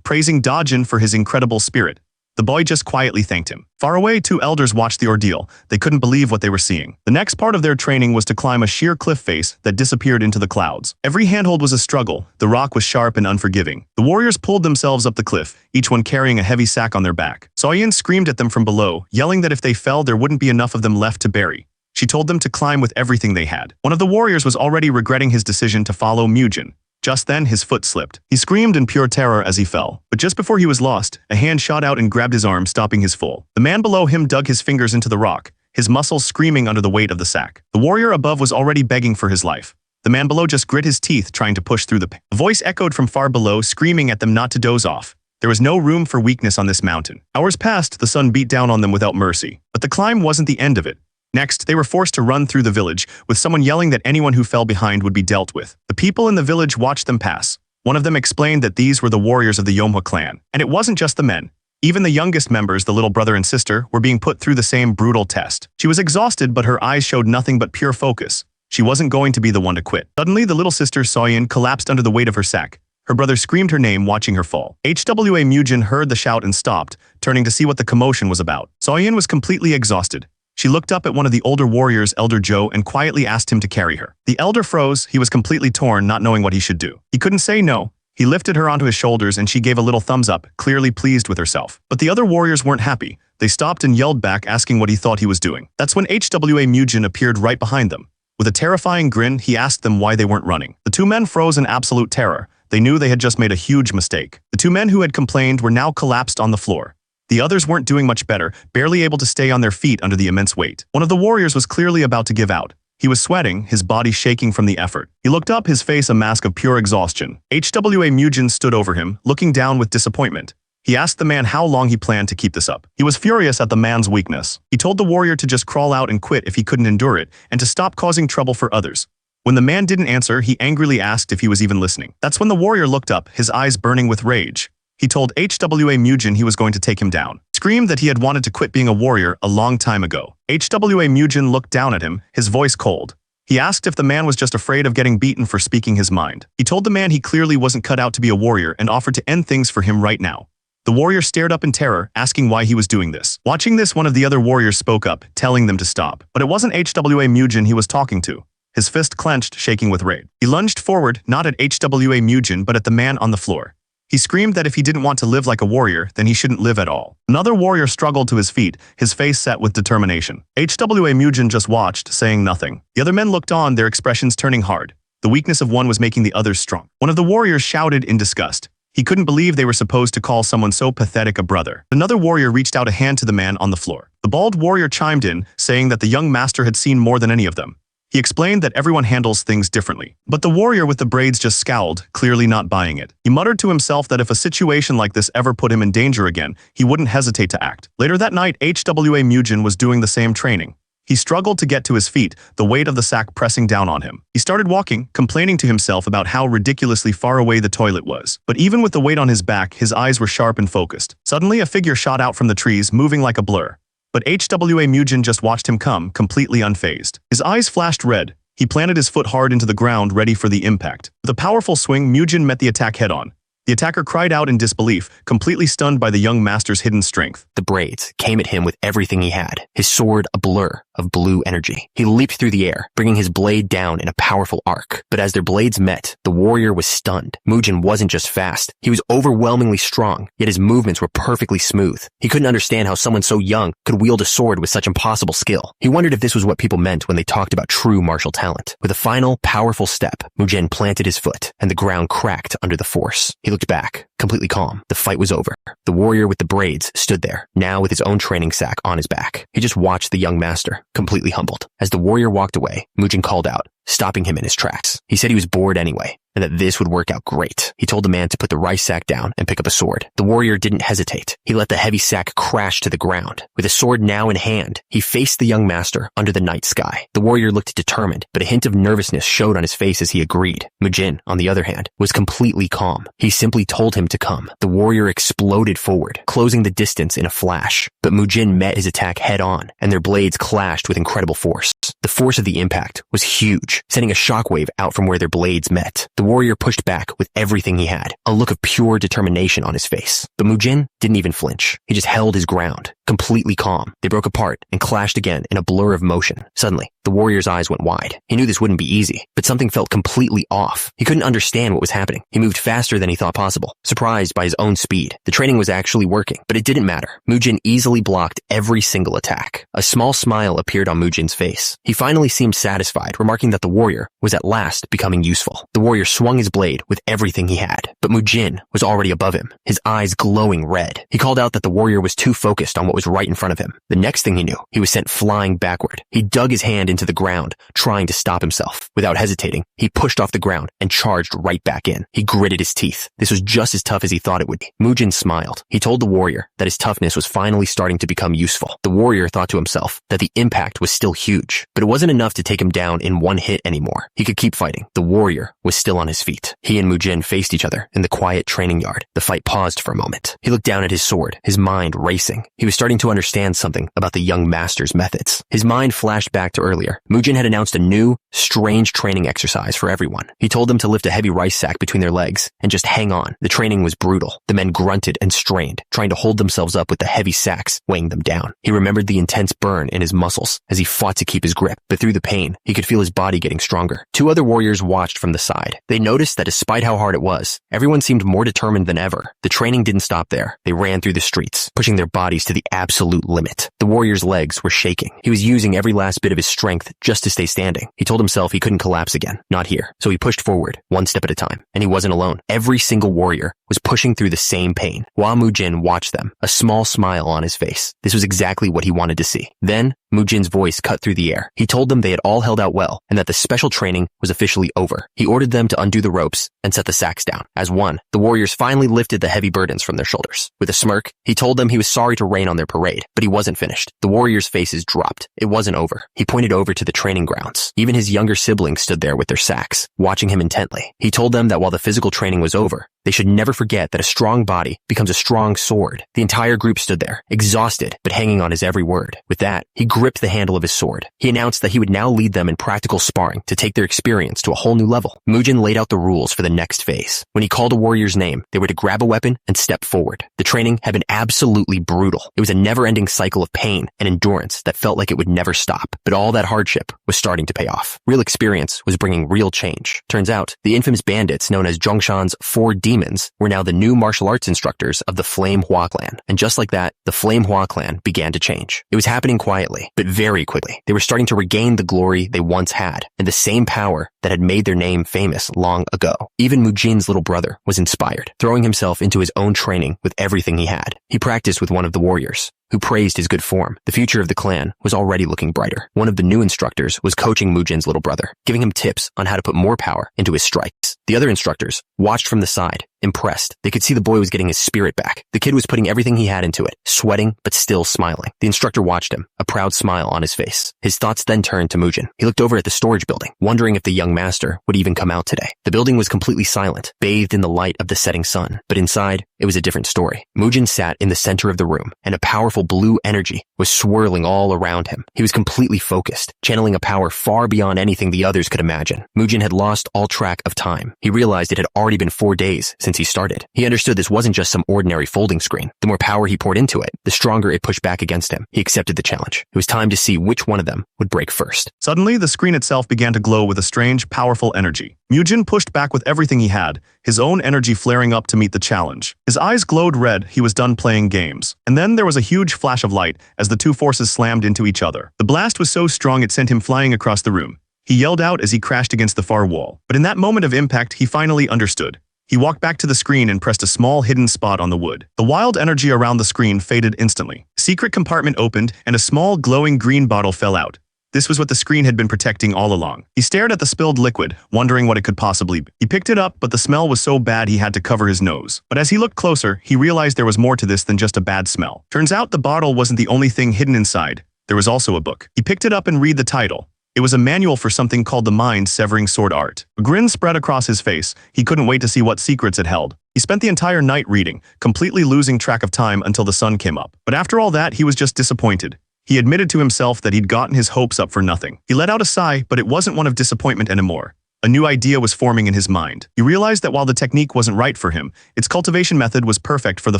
praising Dojin for his incredible spirit. The boy just quietly thanked him. Far away, two elders watched the ordeal. They couldn't believe what they were seeing. The next part of their training was to climb a sheer cliff face that disappeared into the clouds. Every handhold was a struggle. The rock was sharp and unforgiving. The warriors pulled themselves up the cliff, each one carrying a heavy sack on their back. Soyin screamed at them from below, yelling that if they fell, there wouldn't be enough of them left to bury. She told them to climb with everything they had. One of the warriors was already regretting his decision to follow Mujin. Just then, his foot slipped. He screamed in pure terror as he fell. But just before he was lost, a hand shot out and grabbed his arm, stopping his fall. The man below him dug his fingers into the rock, his muscles screaming under the weight of the sack. The warrior above was already begging for his life. The man below just grit his teeth, trying to push through the pain. A voice echoed from far below, screaming at them not to doze off. There was no room for weakness on this mountain. Hours passed, the sun beat down on them without mercy. But the climb wasn't the end of it. Next, they were forced to run through the village, with someone yelling that anyone who fell behind would be dealt with. The people in the village watched them pass. One of them explained that these were the warriors of the Manhwa clan. And it wasn't just the men. Even the youngest members, the little brother and sister, were being put through the same brutal test. She was exhausted, but her eyes showed nothing but pure focus. She wasn't going to be the one to quit. Suddenly, the little sister, Soyin, collapsed under the weight of her sack. Her brother screamed her name, watching her fall. HWA Mujin heard the shout and stopped, turning to see what the commotion was about. Soyin was completely exhausted. She looked up at one of the older warriors, Elder Joe, and quietly asked him to carry her. The elder froze. He was completely torn, not knowing what he should do. He couldn't say no. He lifted her onto his shoulders and she gave a little thumbs up, clearly pleased with herself. But the other warriors weren't happy. They stopped and yelled back, asking what he thought he was doing. That's when HWA Mujin appeared right behind them. With a terrifying grin, he asked them why they weren't running. The two men froze in absolute terror. They knew they had just made a huge mistake. The two men who had complained were now collapsed on the floor. The others weren't doing much better, barely able to stay on their feet under the immense weight. One of the warriors was clearly about to give out. He was sweating, his body shaking from the effort. He looked up, his face a mask of pure exhaustion. HWA Mujin stood over him, looking down with disappointment. He asked the man how long he planned to keep this up. He was furious at the man's weakness. He told the warrior to just crawl out and quit if he couldn't endure it, and to stop causing trouble for others. When the man didn't answer, he angrily asked if he was even listening. That's when the warrior looked up, his eyes burning with rage. He told HWA Mujin he was going to take him down. Screamed that he had wanted to quit being a warrior a long time ago. HWA Mujin looked down at him, his voice cold. He asked if the man was just afraid of getting beaten for speaking his mind. He told the man he clearly wasn't cut out to be a warrior and offered to end things for him right now. The warrior stared up in terror, asking why he was doing this. Watching this, one of the other warriors spoke up, telling them to stop. But it wasn't HWA Mujin he was talking to. His fist clenched, shaking with rage. He lunged forward, not at HWA Mujin but at the man on the floor. He screamed that if he didn't want to live like a warrior, then he shouldn't live at all. Another warrior struggled to his feet, his face set with determination. HWA Mujin just watched, saying nothing. The other men looked on, their expressions turning hard. The weakness of one was making the others strong. One of the warriors shouted in disgust. He couldn't believe they were supposed to call someone so pathetic a brother. Another warrior reached out a hand to the man on the floor. The bald warrior chimed in, saying that the young master had seen more than any of them. He explained that everyone handles things differently. But the warrior with the braids just scowled, clearly not buying it. He muttered to himself that if a situation like this ever put him in danger again, he wouldn't hesitate to act. Later that night, HWA Mujin was doing the same training. He struggled to get to his feet, the weight of the sack pressing down on him. He started walking, complaining to himself about how ridiculously far away the toilet was. But even with the weight on his back, his eyes were sharp and focused. Suddenly, a figure shot out from the trees, moving like a blur. But HWA Mujin just watched him come, completely unfazed. His eyes flashed red. He planted his foot hard into the ground, ready for the impact. With a powerful swing, Mujin met the attack head-on. The attacker cried out in disbelief, completely stunned by the young master's hidden strength. The braids came at him with everything he had, his sword a blur of blue energy. He leaped through the air, bringing his blade down in a powerful arc. But as their blades met, the warrior was stunned. Mujin wasn't just fast, he was overwhelmingly strong, yet his movements were perfectly smooth. He couldn't understand how someone so young could wield a sword with such impossible skill. He wondered if this was what people meant when they talked about true martial talent. With a final, powerful step, Mujin planted his foot, and the ground cracked under the force. He looked back, completely calm. The fight was over. The warrior with the braids stood there, now with his own training sack on his back. He just watched the young master, completely humbled. As the warrior walked away, Mujin called out, stopping him in his tracks. He said he was bored anyway, and that this would work out great. He told the man to put the rice sack down and pick up a sword. The warrior didn't hesitate. He let the heavy sack crash to the ground. With a sword now in hand, he faced the young master under the night sky. The warrior looked determined, but a hint of nervousness showed on his face as he agreed. Mujin, on the other hand, was completely calm. He simply told him to come. The warrior exploded forward, closing the distance in a flash. But Mujin met his attack head on, and their blades clashed with incredible force. The force of the impact was huge, sending a shockwave out from where their blades met. The warrior pushed back with everything he had, a look of pure determination on his face. But Mujin didn't even flinch. He just held his ground, completely calm. They broke apart and clashed again in a blur of motion. Suddenly, the warrior's eyes went wide. He knew this wouldn't be easy, but something felt completely off. He couldn't understand what was happening. He moved faster than he thought possible, surprised by his own speed. The training was actually working, but it didn't matter. Mujin easily blocked every single attack. A small smile appeared on Mujin's face. He finally seemed satisfied, remarking that the warrior was at last becoming useful. The warrior swung his blade with everything he had, but Mujin was already above him, his eyes glowing red. He called out that the warrior was too focused on what was right in front of him. The next thing he knew, he was sent flying backward. He dug his hand into the ground, trying to stop himself. Without hesitating, he pushed off the ground and charged right back in. He gritted his teeth. This was just as tough as he thought it would be. Mujin smiled. He told the warrior that his toughness was finally starting to become useful. The warrior thought to himself that the impact was still huge, but it wasn't enough to take him down in one hit anymore. He could keep fighting. The warrior was still on his feet. He and Mujin faced each other in the quiet training yard. The fight paused for a moment. He looked down at his sword, his mind racing. He was starting to understand something about the young master's methods. His mind flashed back to earlier. Mujin had announced a new, strange training exercise for everyone. He told them to lift a heavy rice sack between their legs and just hang on. The training was brutal. The men grunted and strained, trying to hold themselves up with the heavy sacks weighing them down. He remembered the intense burn in his muscles as he fought to keep his grip, but through the pain, he could feel his body getting stronger. Two other warriors watched from the side. They noticed that despite how hard it was, everyone seemed more determined than ever. The training didn't stop there. They ran through the streets, pushing their bodies to the absolute limit. The warrior's legs were shaking. He was using every last bit of his strength just to stay standing. He told himself he couldn't collapse again. Not here. So he pushed forward, one step at a time. And he wasn't alone. Every single warrior was pushing through the same pain. While Mujin watched them, a small smile on his face. This was exactly what he wanted to see. Then, Mujin's voice cut through the air. He told them they had all held out well and that the special training was officially over. He ordered them to undo the ropes and set the sacks down. As one, the warriors finally lifted the heavy burdens from their shoulders. With a smirk, he told them he was sorry to rain on their parade, but he wasn't finished. The warriors' faces dropped. It wasn't over. He pointed over to the training grounds. Even his younger siblings stood there with their sacks, watching him intently. He told them that while the physical training was over, they should never forget that a strong body becomes a strong sword. The entire group stood there, exhausted, but hanging on his every word. With that, he gripped the handle of his sword. He announced that he would now lead them in practical sparring to take their experience to a whole new level. Mujin laid out the rules for the next phase. When he called a warrior's name, they were to grab a weapon and step forward. The training had been absolutely brutal. It was a never-ending cycle of pain and endurance that felt like it would never stop. But all that hardship was starting to pay off. Real experience was bringing real change. Turns out, the infamous bandits known as Zhongshan's 4 demons were now the new martial arts instructors of the Flame Hua clan. And just like that, the Flame Hua clan began to change. It was happening quietly, but very quickly. They were starting to regain the glory they once had, and the same power that had made their name famous long ago. Even Mujin's little brother was inspired, throwing himself into his own training with everything he had. He practiced with one of the warriors, who praised his good form. The future of the clan was already looking brighter. One of the new instructors was coaching Mujin's little brother, giving him tips on how to put more power into his strikes. The other instructors watched from the side, impressed. They could see the boy was getting his spirit back. The kid was putting everything he had into it, sweating but still smiling. The instructor watched him, a proud smile on his face. His thoughts then turned to Mujin. He looked over at the storage building, wondering if the young master would even come out today. The building was completely silent, bathed in the light of the setting sun. But inside, it was a different story. Mujin sat in the center of the room, and a powerful blue energy was swirling all around him. He was completely focused, channeling a power far beyond anything the others could imagine. Mujin had lost all track of time. He realized it had already been 4 days since he started. He understood this wasn't just some ordinary folding screen. The more power he poured into it, the stronger it pushed back against him. He accepted the challenge. It was time to see which one of them would break first. Suddenly, the screen itself began to glow with a strange, powerful energy. Mujin pushed back with everything he had, his own energy flaring up to meet the challenge. His eyes glowed red. He was done playing games. And then there was a huge flash of light as the two forces slammed into each other. The blast was so strong it sent him flying across the room. He yelled out as he crashed against the far wall. But in that moment of impact, he finally understood. He walked back to the screen and pressed a small hidden spot on the wood. The wild energy around the screen faded instantly. A secret compartment opened and a small glowing green bottle fell out. This was what the screen had been protecting all along. He stared at the spilled liquid, wondering what it could possibly be. He picked it up, but the smell was so bad he had to cover his nose. But as he looked closer, he realized there was more to this than just a bad smell. Turns out the bottle wasn't the only thing hidden inside. There was also a book. He picked it up and read the title. It was a manual for something called the Mind-Severing Sword Art. A grin spread across his face. He couldn't wait to see what secrets it held. He spent the entire night reading, completely losing track of time until the sun came up. But after all that, he was just disappointed. He admitted to himself that he'd gotten his hopes up for nothing. He let out a sigh, but it wasn't one of disappointment anymore. A new idea was forming in his mind. He realized that while the technique wasn't right for him, its cultivation method was perfect for the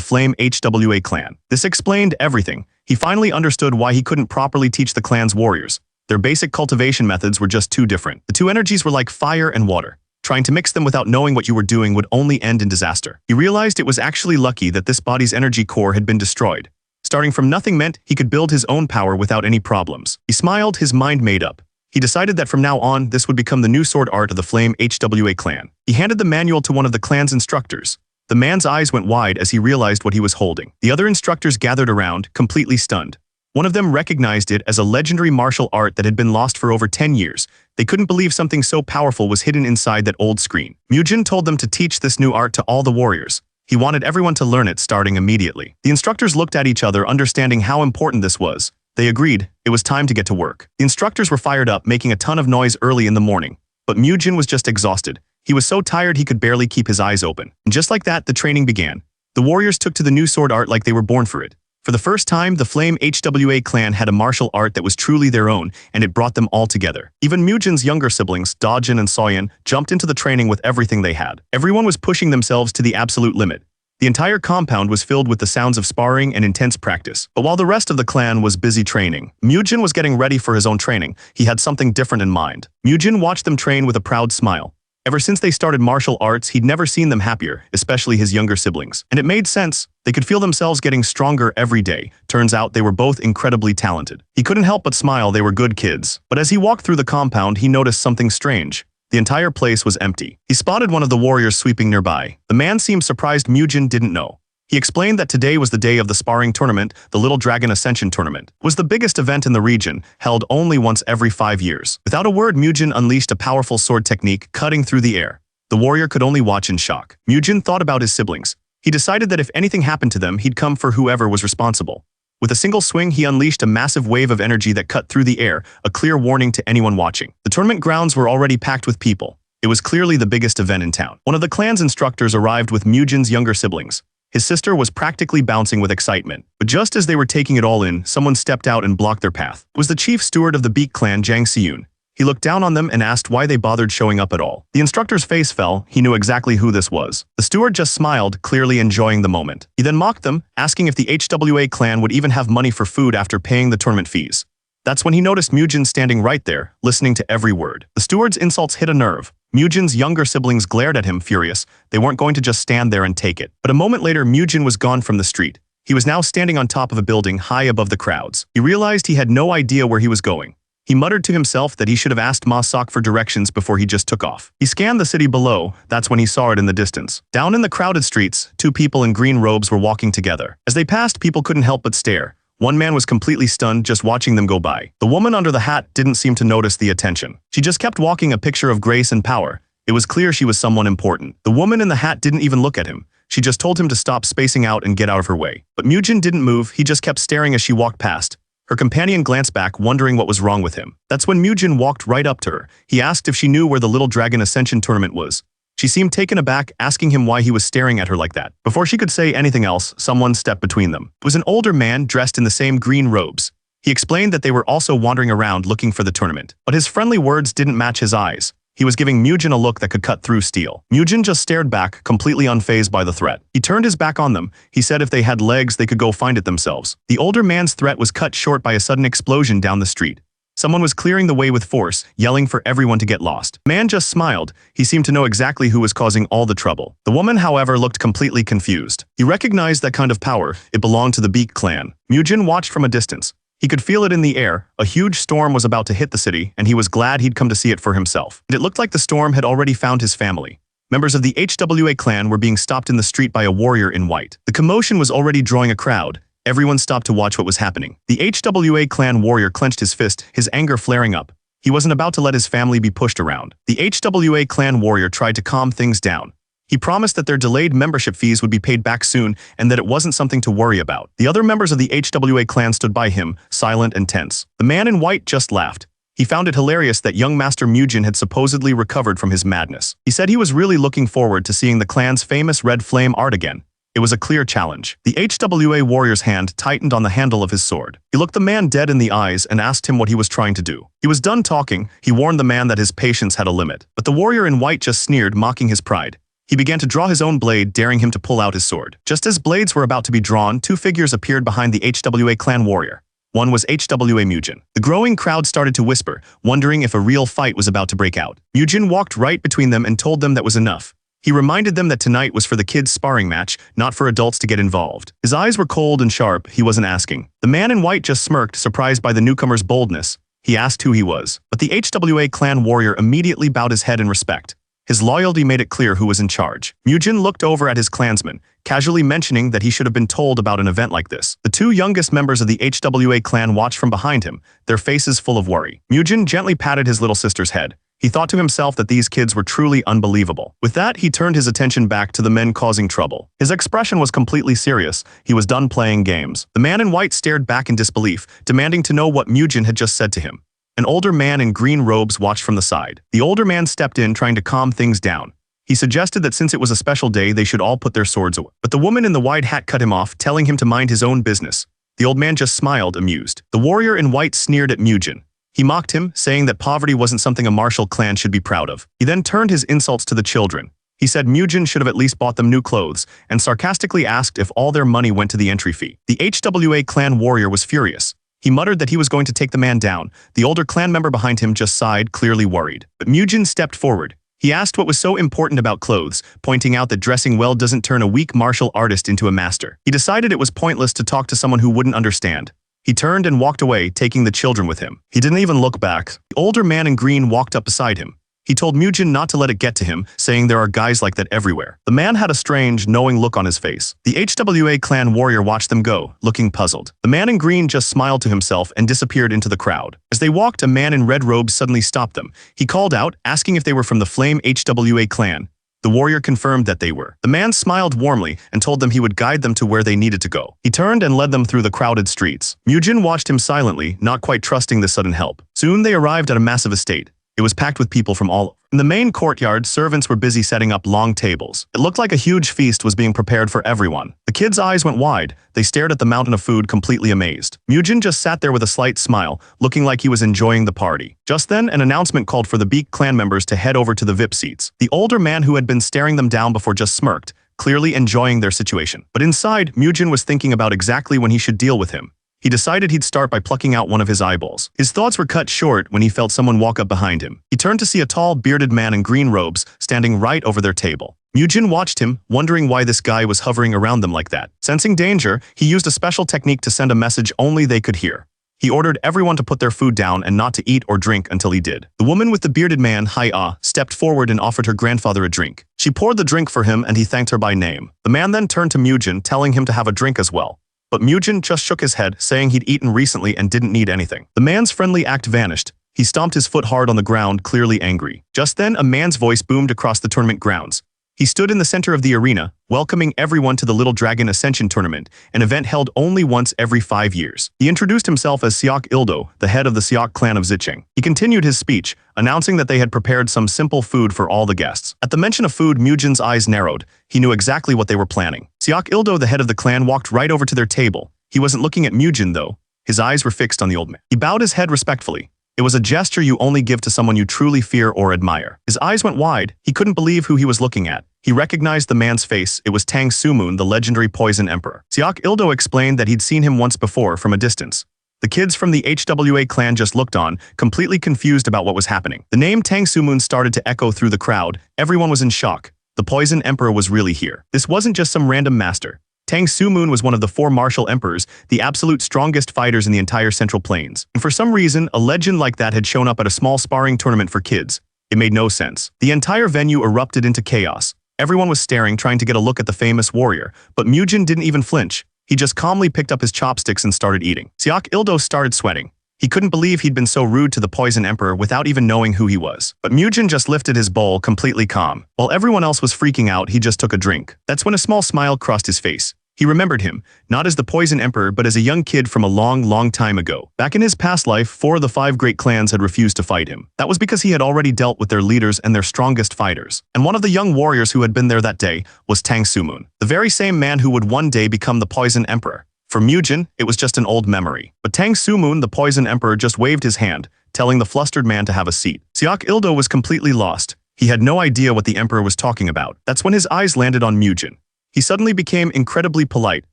Flame HWA clan. This explained everything. He finally understood why he couldn't properly teach the clan's warriors. Their basic cultivation methods were just too different. The two energies were like fire and water. Trying to mix them without knowing what you were doing would only end in disaster. He realized it was actually lucky that this body's energy core had been destroyed. Starting from nothing meant he could build his own power without any problems. He smiled, his mind made up. He decided that from now on, this would become the new sword art of the Flame HWA clan. He handed the manual to one of the clan's instructors. The man's eyes went wide as he realized what he was holding. The other instructors gathered around, completely stunned. One of them recognized it as a legendary martial art that had been lost for over 10 years. They couldn't believe something so powerful was hidden inside that old screen. Mujin told them to teach this new art to all the warriors. He wanted everyone to learn it starting immediately. The instructors looked at each other, understanding how important this was. They agreed. It was time to get to work. The instructors were fired up, making a ton of noise early in the morning. But Mujin was just exhausted. He was so tired he could barely keep his eyes open. And just like that, the training began. The warriors took to the new sword art like they were born for it. For the first time, the Flame HWA clan had a martial art that was truly their own, and it brought them all together. Even Mujin's younger siblings, Dojin and Soyeon, jumped into the training with everything they had. Everyone was pushing themselves to the absolute limit. The entire compound was filled with the sounds of sparring and intense practice. But while the rest of the clan was busy training, Mujin was getting ready for his own training. He had something different in mind. Mujin watched them train with a proud smile. Ever since they started martial arts, he'd never seen them happier, especially his younger siblings. And it made sense. They could feel themselves getting stronger every day. Turns out they were both incredibly talented. He couldn't help but smile. They were good kids. But as he walked through the compound, he noticed something strange. The entire place was empty. He spotted one of the warriors sweeping nearby. The man seemed surprised. Mujin didn't know. He explained that today was the day of the sparring tournament. The Little Dragon Ascension tournament was the biggest event in the region, held only once every 5 years. Without a word, Mujin unleashed a powerful sword technique, cutting through the air. The warrior could only watch in shock. Mujin thought about his siblings. He decided that if anything happened to them, he'd come for whoever was responsible. With a single swing, he unleashed a massive wave of energy that cut through the air, a clear warning to anyone watching. The tournament grounds were already packed with people. It was clearly the biggest event in town. One of the clan's instructors arrived with Mujin's younger siblings. His sister was practically bouncing with excitement. But just as they were taking it all in, someone stepped out and blocked their path. It was the chief steward of the Beak clan, Jang Seun. He looked down on them and asked why they bothered showing up at all. The instructor's face fell. He knew exactly who this was. The steward just smiled, clearly enjoying the moment. He then mocked them, asking if the HWA clan would even have money for food after paying the tournament fees. That's when he noticed Mujin standing right there, listening to every word. The steward's insults hit a nerve. Mujin's younger siblings glared at him, furious. They weren't going to just stand there and take it. But a moment later, Mujin was gone from the street. He was now standing on top of a building high above the crowds. He realized he had no idea where he was going. He muttered to himself that he should have asked Ma Sok for directions before he just took off. He scanned the city below. That's when he saw it in the distance. Down in the crowded streets, two people in green robes were walking together. As they passed, people couldn't help but stare. One man was completely stunned just watching them go by. The woman under the hat didn't seem to notice the attention. She just kept walking, a picture of grace and power. It was clear she was someone important. The woman in the hat didn't even look at him. She just told him to stop spacing out and get out of her way. But Mujin didn't move, he just kept staring as she walked past. Her companion glanced back, wondering what was wrong with him. That's when Mujin walked right up to her. He asked if she knew where the Little Dragon Ascension tournament was. She seemed taken aback, asking him why he was staring at her like that. Before she could say anything else, someone stepped between them. It was an older man dressed in the same green robes. He explained that they were also wandering around looking for the tournament. But his friendly words didn't match his eyes. He was giving Mujin a look that could cut through steel. Mujin just stared back, completely unfazed by the threat. He turned his back on them. He said if they had legs, they could go find it themselves. The older man's threat was cut short by a sudden explosion down the street. Someone was clearing the way with force, yelling for everyone to get lost. The man just smiled. He seemed to know exactly who was causing all the trouble. The woman, however, looked completely confused. He recognized that kind of power. It belonged to the Beak clan. Mujin watched from a distance. He could feel it in the air. A huge storm was about to hit the city, and he was glad he'd come to see it for himself. And it looked like the storm had already found his family. Members of the HWA clan were being stopped in the street by a warrior in white. The commotion was already drawing a crowd. Everyone stopped to watch what was happening. The HWA clan warrior clenched his fist, his anger flaring up. He wasn't about to let his family be pushed around. The HWA clan warrior tried to calm things down. He promised that their delayed membership fees would be paid back soon and that it wasn't something to worry about. The other members of the HWA clan stood by him, silent and tense. The man in white just laughed. He found it hilarious that young Master Mujin had supposedly recovered from his madness. He said he was really looking forward to seeing the clan's famous red flame art again. It was a clear challenge. The HWA warrior's hand tightened on the handle of his sword. He looked the man dead in the eyes and asked him what he was trying to do. He was done talking. He warned the man that his patience had a limit. But the warrior in white just sneered, mocking his pride. He began to draw his own blade, daring him to pull out his sword. Just as blades were about to be drawn, two figures appeared behind the HWA clan warrior. One was HWA Mujin. The growing crowd started to whisper, wondering if a real fight was about to break out. Mujin walked right between them and told them that was enough. He reminded them that tonight was for the kids' sparring match, not for adults to get involved. His eyes were cold and sharp. He wasn't asking. The man in white just smirked, surprised by the newcomer's boldness. He asked who he was, but the HWA clan warrior immediately bowed his head in respect. His loyalty made it clear who was in charge. Mujin looked over at his clansman, casually mentioning that he should have been told about an event like this. The two youngest members of the HWA clan watched from behind him, their faces full of worry. Mujin gently patted his little sister's head. He thought to himself that these kids were truly unbelievable. With that, he turned his attention back to the men causing trouble. His expression was completely serious. He was done playing games. The man in white stared back in disbelief, demanding to know what Mujin had just said to him. An older man in green robes watched from the side. The older man stepped in, trying to calm things down. He suggested that since it was a special day, they should all put their swords away. But the woman in the wide hat cut him off, telling him to mind his own business. The old man just smiled, amused. The warrior in white sneered at Mujin. He mocked him, saying that poverty wasn't something a martial clan should be proud of. He then turned his insults to the children. He said Mujin should have at least bought them new clothes, and sarcastically asked if all their money went to the entry fee. The HWA clan warrior was furious. He muttered that he was going to take the man down. The older clan member behind him just sighed, clearly worried. But Mujin stepped forward. He asked what was so important about clothes, pointing out that dressing well doesn't turn a weak martial artist into a master. He decided it was pointless to talk to someone who wouldn't understand. He turned and walked away, taking the children with him. He didn't even look back. The older man in green walked up beside him. He told Mujin not to let it get to him, saying there are guys like that everywhere. The man had a strange, knowing look on his face. The HWA clan warrior watched them go, looking puzzled. The man in green just smiled to himself and disappeared into the crowd. As they walked, a man in red robes suddenly stopped them. He called out, asking if they were from the Flame HWA clan. The warrior confirmed that they were. The man smiled warmly and told them he would guide them to where they needed to go. He turned and led them through the crowded streets. Mujin watched him silently, not quite trusting this sudden help. Soon they arrived at a massive estate. It was packed with people from all over. In the main courtyard, servants were busy setting up long tables. It looked like a huge feast was being prepared for everyone. The kids' eyes went wide. They stared at the mountain of food, completely amazed. Mujin just sat there with a slight smile, looking like he was enjoying the party. Just then, an announcement called for the Beak clan members to head over to the VIP seats. The older man who had been staring them down before just smirked, clearly enjoying their situation. But inside, Mujin was thinking about exactly when he should deal with him. He decided he'd start by plucking out one of his eyeballs. His thoughts were cut short when he felt someone walk up behind him. He turned to see a tall, bearded man in green robes standing right over their table. Mujin watched him, wondering why this guy was hovering around them like that. Sensing danger, he used a special technique to send a message only they could hear. He ordered everyone to put their food down and not to eat or drink until he did. The woman with the bearded man, Hai-Ah, stepped forward and offered her grandfather a drink. She poured the drink for him and he thanked her by name. The man then turned to Mujin, telling him to have a drink as well. But Mujin just shook his head, saying he'd eaten recently and didn't need anything. The man's friendly act vanished. He stomped his foot hard on the ground, clearly angry. Just then, a man's voice boomed across the tournament grounds. He stood in the center of the arena, welcoming everyone to the Little Dragon Ascension Tournament, an event held only once every 5 years. He introduced himself as Seok Ildo, the head of the Seok clan of Zicheng. He continued his speech, announcing that they had prepared some simple food for all the guests. At the mention of food, Mujin's eyes narrowed. He knew exactly what they were planning. Seok Ildo, the head of the clan, walked right over to their table. He wasn't looking at Mujin, though. His eyes were fixed on the old man. He bowed his head respectfully. It was a gesture you only give to someone you truly fear or admire. His eyes went wide. He couldn't believe who he was looking at. He recognized the man's face. It was Tang Sumoon, the legendary Poison Emperor. Seok Ildo explained that he'd seen him once before from a distance. The kids from the HWA clan just looked on, completely confused about what was happening. The name Tang Sumoon started to echo through the crowd. Everyone was in shock. The Poison Emperor was really here. This wasn't just some random master. Tang Sumoon was one of the 4 martial emperors, the absolute strongest fighters in the entire Central Plains. And for some reason, a legend like that had shown up at a small sparring tournament for kids. It made no sense. The entire venue erupted into chaos. Everyone was staring, trying to get a look at the famous warrior, but Mujin didn't even flinch. He just calmly picked up his chopsticks and started eating. Seok Ildo started sweating. He couldn't believe he'd been so rude to the Poison Emperor without even knowing who he was. But Mujin just lifted his bowl, completely calm. While everyone else was freaking out, he just took a drink. That's when a small smile crossed his face. He remembered him, not as the Poison Emperor but as a young kid from a long time ago. Back in his past life, 4 of the 5 great clans had refused to fight him. That was because he had already dealt with their leaders and their strongest fighters. And one of the young warriors who had been there that day was Tang Sumoon, the very same man who would one day become the Poison Emperor. For Mujin, it was just an old memory. But Tang Sumoon, the Poison Emperor, just waved his hand, telling the flustered man to have a seat. Seok Ildo was completely lost. He had no idea what the Emperor was talking about. That's when his eyes landed on Mujin. He suddenly became incredibly polite,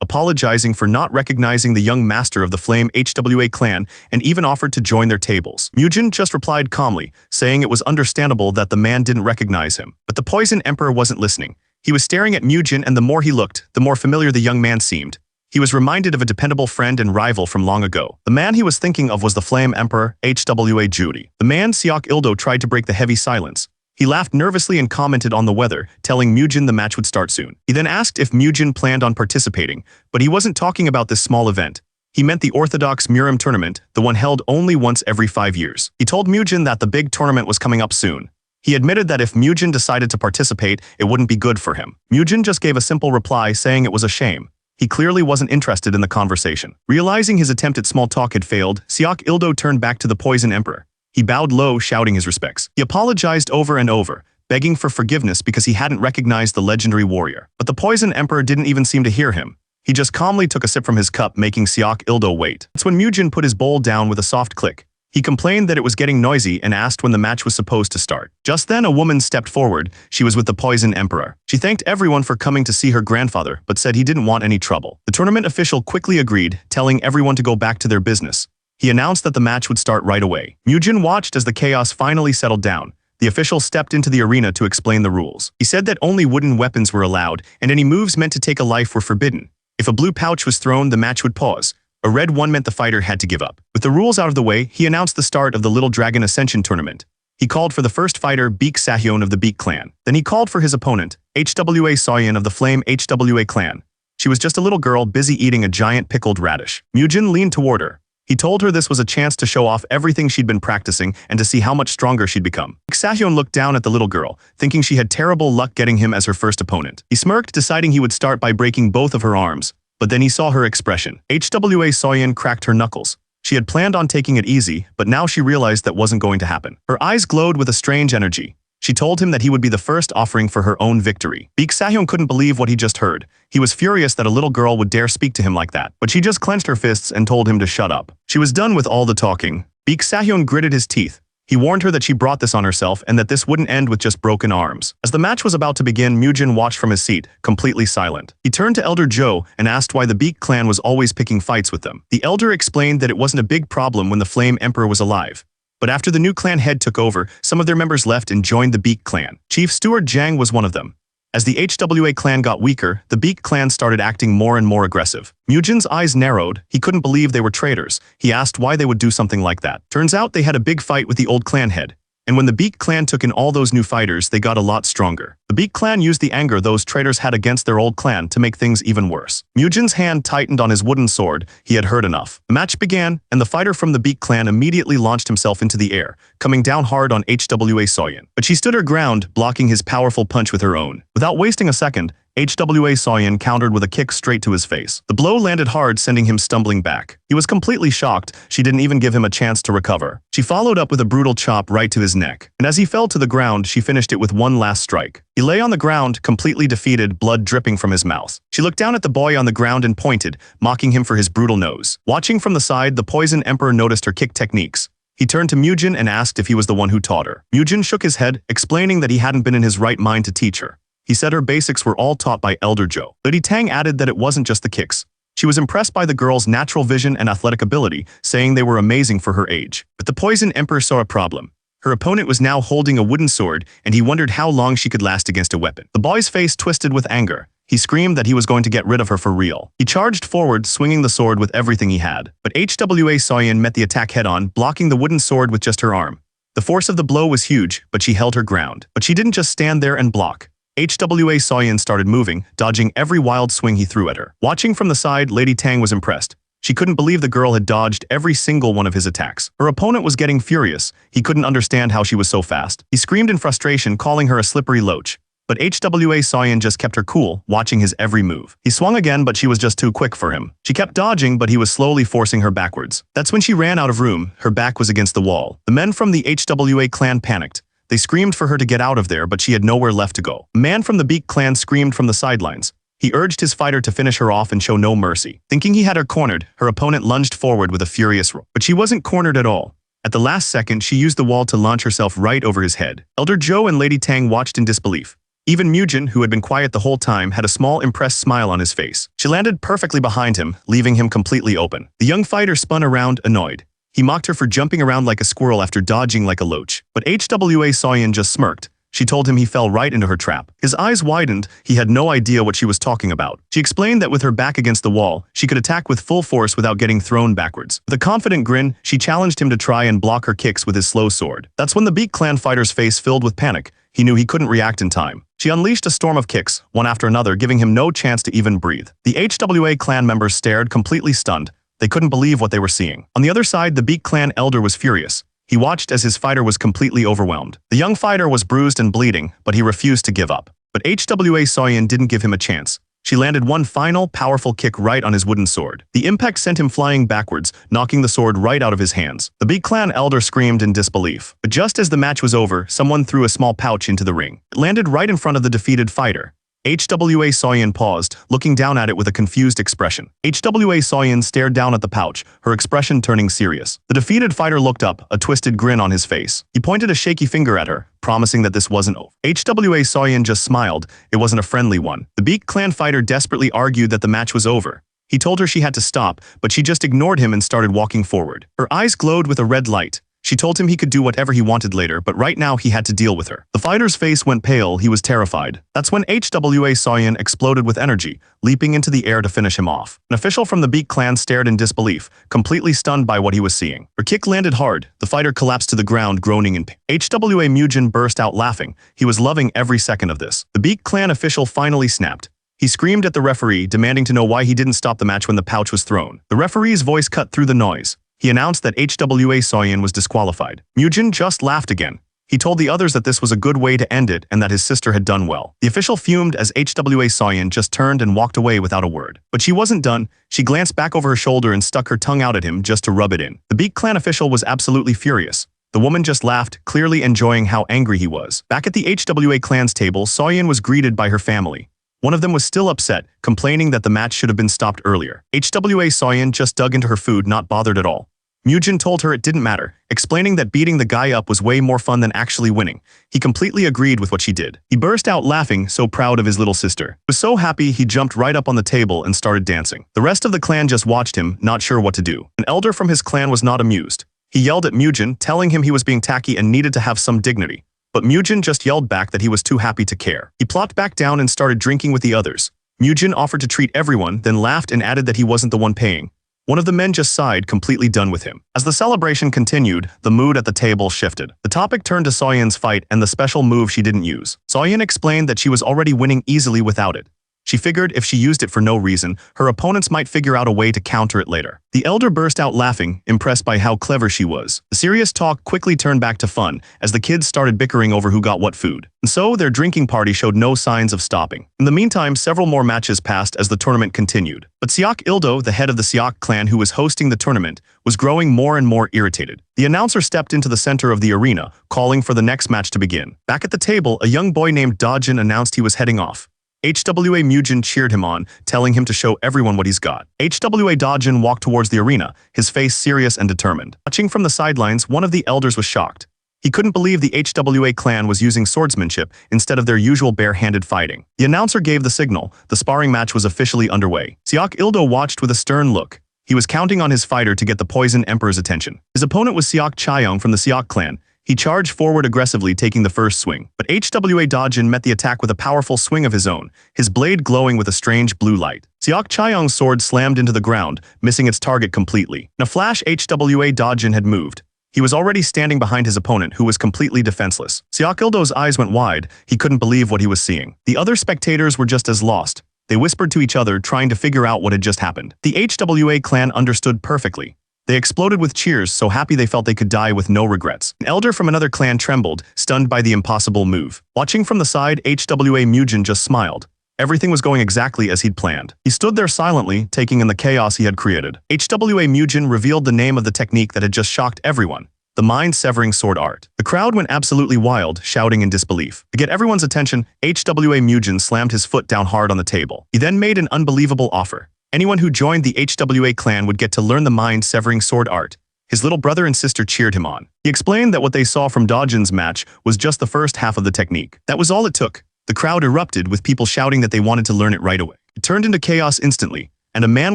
apologizing for not recognizing the young master of the Flame HWA clan and even offered to join their tables. Mujin just replied calmly, saying it was understandable that the man didn't recognize him. But the Poison Emperor wasn't listening. He was staring at Mujin, and the more he looked, the more familiar the young man seemed. He was reminded of a dependable friend and rival from long ago. The man he was thinking of was the Flame Emperor, HWA Judy. The man, Seok Ildo, tried to break the heavy silence. He laughed nervously and commented on the weather, telling Mujin the match would start soon. He then asked if Mujin planned on participating, but he wasn't talking about this small event. He meant the Orthodox Murim tournament, the one held only once every 5 years. He told Mujin that the big tournament was coming up soon. He admitted that if Mujin decided to participate, it wouldn't be good for him. Mujin just gave a simple reply, saying it was a shame. He clearly wasn't interested in the conversation. Realizing his attempt at small talk had failed, Seok Ildo turned back to the Poison Emperor. He bowed low, shouting his respects. He apologized over and over, begging for forgiveness because he hadn't recognized the legendary warrior. But the Poison Emperor didn't even seem to hear him. He just calmly took a sip from his cup, making Seok Ildo wait. That's when Mujin put his bowl down with a soft click. He complained that it was getting noisy and asked when the match was supposed to start. Just then, a woman stepped forward. She was with the Poison Emperor. She thanked everyone for coming to see her grandfather, but said he didn't want any trouble. The tournament official quickly agreed, telling everyone to go back to their business. He announced that the match would start right away. Mujin watched as the chaos finally settled down. The official stepped into the arena to explain the rules. He said that only wooden weapons were allowed, and any moves meant to take a life were forbidden. If a blue pouch was thrown, the match would pause. A red one meant the fighter had to give up. With the rules out of the way, he announced the start of the Little Dragon Ascension Tournament. He called for the first fighter, Beak Sahyon of the Beak clan. Then he called for his opponent, HWA Soyeon of the Flame HWA clan. She was just a little girl busy eating a giant pickled radish. Mujin leaned toward her. He told her this was a chance to show off everything she'd been practicing and to see how much stronger she'd become. Sahyon looked down at the little girl, thinking she had terrible luck getting him as her first opponent. He smirked, deciding he would start by breaking both of her arms. But then he saw her expression. HWA Soyeon cracked her knuckles. She had planned on taking it easy, but now she realized that wasn't going to happen. Her eyes glowed with a strange energy. She told him that he would be the first offering for her own victory. Beak Sahyon couldn't believe what he just heard. He was furious that a little girl would dare speak to him like that, but she just clenched her fists and told him to shut up. She was done with all the talking. Beak Sahyon gritted his teeth. He warned her that she brought this on herself and that this wouldn't end with just broken arms. As the match was about to begin, Mujin watched from his seat, completely silent. He turned to Elder Joe and asked why the Beak clan was always picking fights with them. The elder explained that it wasn't a big problem when the Flame Emperor was alive. But after the new clan head took over, some of their members left and joined the Beak clan. Chief Steward Jang was one of them. As the HWA clan got weaker, the Beak clan started acting more and more aggressive. Mujin's eyes narrowed. He couldn't believe they were traitors. He asked why they would do something like that. Turns out they had a big fight with the old clan head. And when the Beak clan took in all those new fighters, they got a lot stronger. The Beak clan used the anger those traitors had against their old clan to make things even worse. Mujin's hand tightened on his wooden sword. He had heard enough. The match began, and the fighter from the Beak clan immediately launched himself into the air, coming down hard on HWA Soyeon. But she stood her ground, blocking his powerful punch with her own. Without wasting a second, HWA Soyeon countered with a kick straight to his face. The blow landed hard, sending him stumbling back. He was completely shocked. She didn't even give him a chance to recover. She followed up with a brutal chop right to his neck. And as he fell to the ground, she finished it with one last strike. He lay on the ground, completely defeated, blood dripping from his mouth. She looked down at the boy on the ground and pointed, mocking him for his brutal nose. Watching from the side, the Poison Emperor noticed her kick techniques. He turned to Mujin and asked if he was the one who taught her. Mujin shook his head, explaining that he hadn't been in his right mind to teach her. He said her basics were all taught by Elder Joe. Lady Tang added that it wasn't just the kicks. She was impressed by the girl's natural vision and athletic ability, saying they were amazing for her age. But the Poison Emperor saw a problem. Her opponent was now holding a wooden sword, and he wondered how long she could last against a weapon. The boy's face twisted with anger. He screamed that he was going to get rid of her for real. He charged forward, swinging the sword with everything he had. But HWA Soyeon met the attack head-on, blocking the wooden sword with just her arm. The force of the blow was huge, but she held her ground. But she didn't just stand there and block. HWA Soyeon started moving, dodging every wild swing he threw at her. Watching from the side, Lady Tang was impressed. She couldn't believe the girl had dodged every single one of his attacks. Her opponent was getting furious. He couldn't understand how she was so fast. He screamed in frustration, calling her a slippery loach. But HWA Soyeon just kept her cool, watching his every move. He swung again, but she was just too quick for him. She kept dodging, but he was slowly forcing her backwards. That's when she ran out of room. Her back was against the wall. The men from the HWA clan panicked. They screamed for her to get out of there, but she had nowhere left to go. A man from the Beak clan screamed from the sidelines. He urged his fighter to finish her off and show no mercy. Thinking he had her cornered, her opponent lunged forward with a furious roar. But she wasn't cornered at all. At the last second, she used the wall to launch herself right over his head. Elder Joe and Lady Tang watched in disbelief. Even Mujin, who had been quiet the whole time, had a small, impressed smile on his face. She landed perfectly behind him, leaving him completely open. The young fighter spun around, annoyed. He mocked her for jumping around like a squirrel after dodging like a loach. But HWA Soyeon just smirked. She told him he fell right into her trap. His eyes widened. He had no idea what she was talking about. She explained that with her back against the wall, she could attack with full force without getting thrown backwards. With a confident grin, she challenged him to try and block her kicks with his slow sword. That's when the Beak clan fighter's face filled with panic. He knew he couldn't react in time. She unleashed a storm of kicks, one after another, giving him no chance to even breathe. The HWA clan members stared, completely stunned. They couldn't believe what they were seeing. On the other side, the Beak clan elder was furious. He watched as his fighter was completely overwhelmed. The young fighter was bruised and bleeding, but he refused to give up. But HWA Soyeon didn't give him a chance. She landed one final, powerful kick right on his wooden sword. The impact sent him flying backwards, knocking the sword right out of his hands. The Beak clan elder screamed in disbelief. But just as the match was over, someone threw a small pouch into the ring. It landed right in front of the defeated fighter. HWA Soyeon paused, looking down at it with a confused expression. HWA Soyeon stared down at the pouch, her expression turning serious. The defeated fighter looked up, a twisted grin on his face. He pointed a shaky finger at her, promising that this wasn't over. HWA Soyeon just smiled. It wasn't a friendly one. The Beak clan fighter desperately argued that the match was over. He told her she had to stop, but she just ignored him and started walking forward. Her eyes glowed with a red light. She told him he could do whatever he wanted later, but right now he had to deal with her. The fighter's face went pale. He was terrified. That's when HWA Soyeon exploded with energy, leaping into the air to finish him off. An official from the Beak clan stared in disbelief, completely stunned by what he was seeing. Her kick landed hard. The fighter collapsed to the ground, groaning in pain. HWA Mujin burst out laughing. He was loving every second of this. The Beak clan official finally snapped. He screamed at the referee, demanding to know why he didn't stop the match when the pouch was thrown. The referee's voice cut through the noise. He announced that HWA Soyeon was disqualified. Mujin just laughed again. He told the others that this was a good way to end it and that his sister had done well. The official fumed as HWA Soyeon just turned and walked away without a word. But she wasn't done. She glanced back over her shoulder and stuck her tongue out at him just to rub it in. The Beak clan official was absolutely furious. The woman just laughed, clearly enjoying how angry he was. Back at the HWA clan's table, Soyeon was greeted by her family. One of them was still upset, complaining that the match should have been stopped earlier. HWA Soyeon just dug into her food, not bothered at all. Mujin told her it didn't matter, explaining that beating the guy up was way more fun than actually winning. He completely agreed with what she did. He burst out laughing, so proud of his little sister. He was so happy he jumped right up on the table and started dancing. The rest of the clan just watched him, not sure what to do. An elder from his clan was not amused. He yelled at Mujin, telling him he was being tacky and needed to have some dignity. But Mujin just yelled back that he was too happy to care. He plopped back down and started drinking with the others. Mujin offered to treat everyone, then laughed and added that he wasn't the one paying. One of the men just sighed, completely done with him. As the celebration continued, the mood at the table shifted. The topic turned to Soyun's fight and the special move she didn't use. Soyun explained that she was already winning easily without it. She figured if she used it for no reason, her opponents might figure out a way to counter it later. The elder burst out laughing, impressed by how clever she was. The serious talk quickly turned back to fun as the kids started bickering over who got what food. And so their drinking party showed no signs of stopping. In the meantime, several more matches passed as the tournament continued. But Seok Ildo, the head of the Seok clan who was hosting the tournament, was growing more and more irritated. The announcer stepped into the center of the arena, calling for the next match to begin. Back at the table, a young boy named Dojin announced he was heading off. HWA Mujin cheered him on, telling him to show everyone what he's got. HWA Dojin walked towards the arena, his face serious and determined. Watching from the sidelines, one of the elders was shocked. He couldn't believe the HWA clan was using swordsmanship instead of their usual bare-handed fighting. The announcer gave the signal. The sparring match was officially underway. Seok Ildo watched with a stern look. He was counting on his fighter to get the Poison Emperor's attention. His opponent was Seok Chaeyoung from the Seok clan. He charged forward aggressively, taking the first swing. But HWA Dojin met the attack with a powerful swing of his own, his blade glowing with a strange blue light. Seok Chaeyoung's sword slammed into the ground, missing its target completely. In a flash, HWA Dojin had moved. He was already standing behind his opponent, who was completely defenseless. Seok Ildo's eyes went wide. He couldn't believe what he was seeing. The other spectators were just as lost. They whispered to each other, trying to figure out what had just happened. The HWA clan understood perfectly. They exploded with cheers, so happy they felt they could die with no regrets. An elder from another clan trembled, stunned by the impossible move. Watching from the side, HWA Mujin just smiled. Everything was going exactly as he'd planned. He stood there silently, taking in the chaos he had created. HWA Mujin revealed the name of the technique that had just shocked everyone. The mind-severing sword art. The crowd went absolutely wild, shouting in disbelief. To get everyone's attention, HWA Mujin slammed his foot down hard on the table. He then made an unbelievable offer. Anyone who joined the HWA clan would get to learn the mind-severing sword art. His little brother and sister cheered him on. He explained that what they saw from Dojin's match was just the first half of the technique. That was all it took. The crowd erupted, with people shouting that they wanted to learn it right away. It turned into chaos instantly, and a man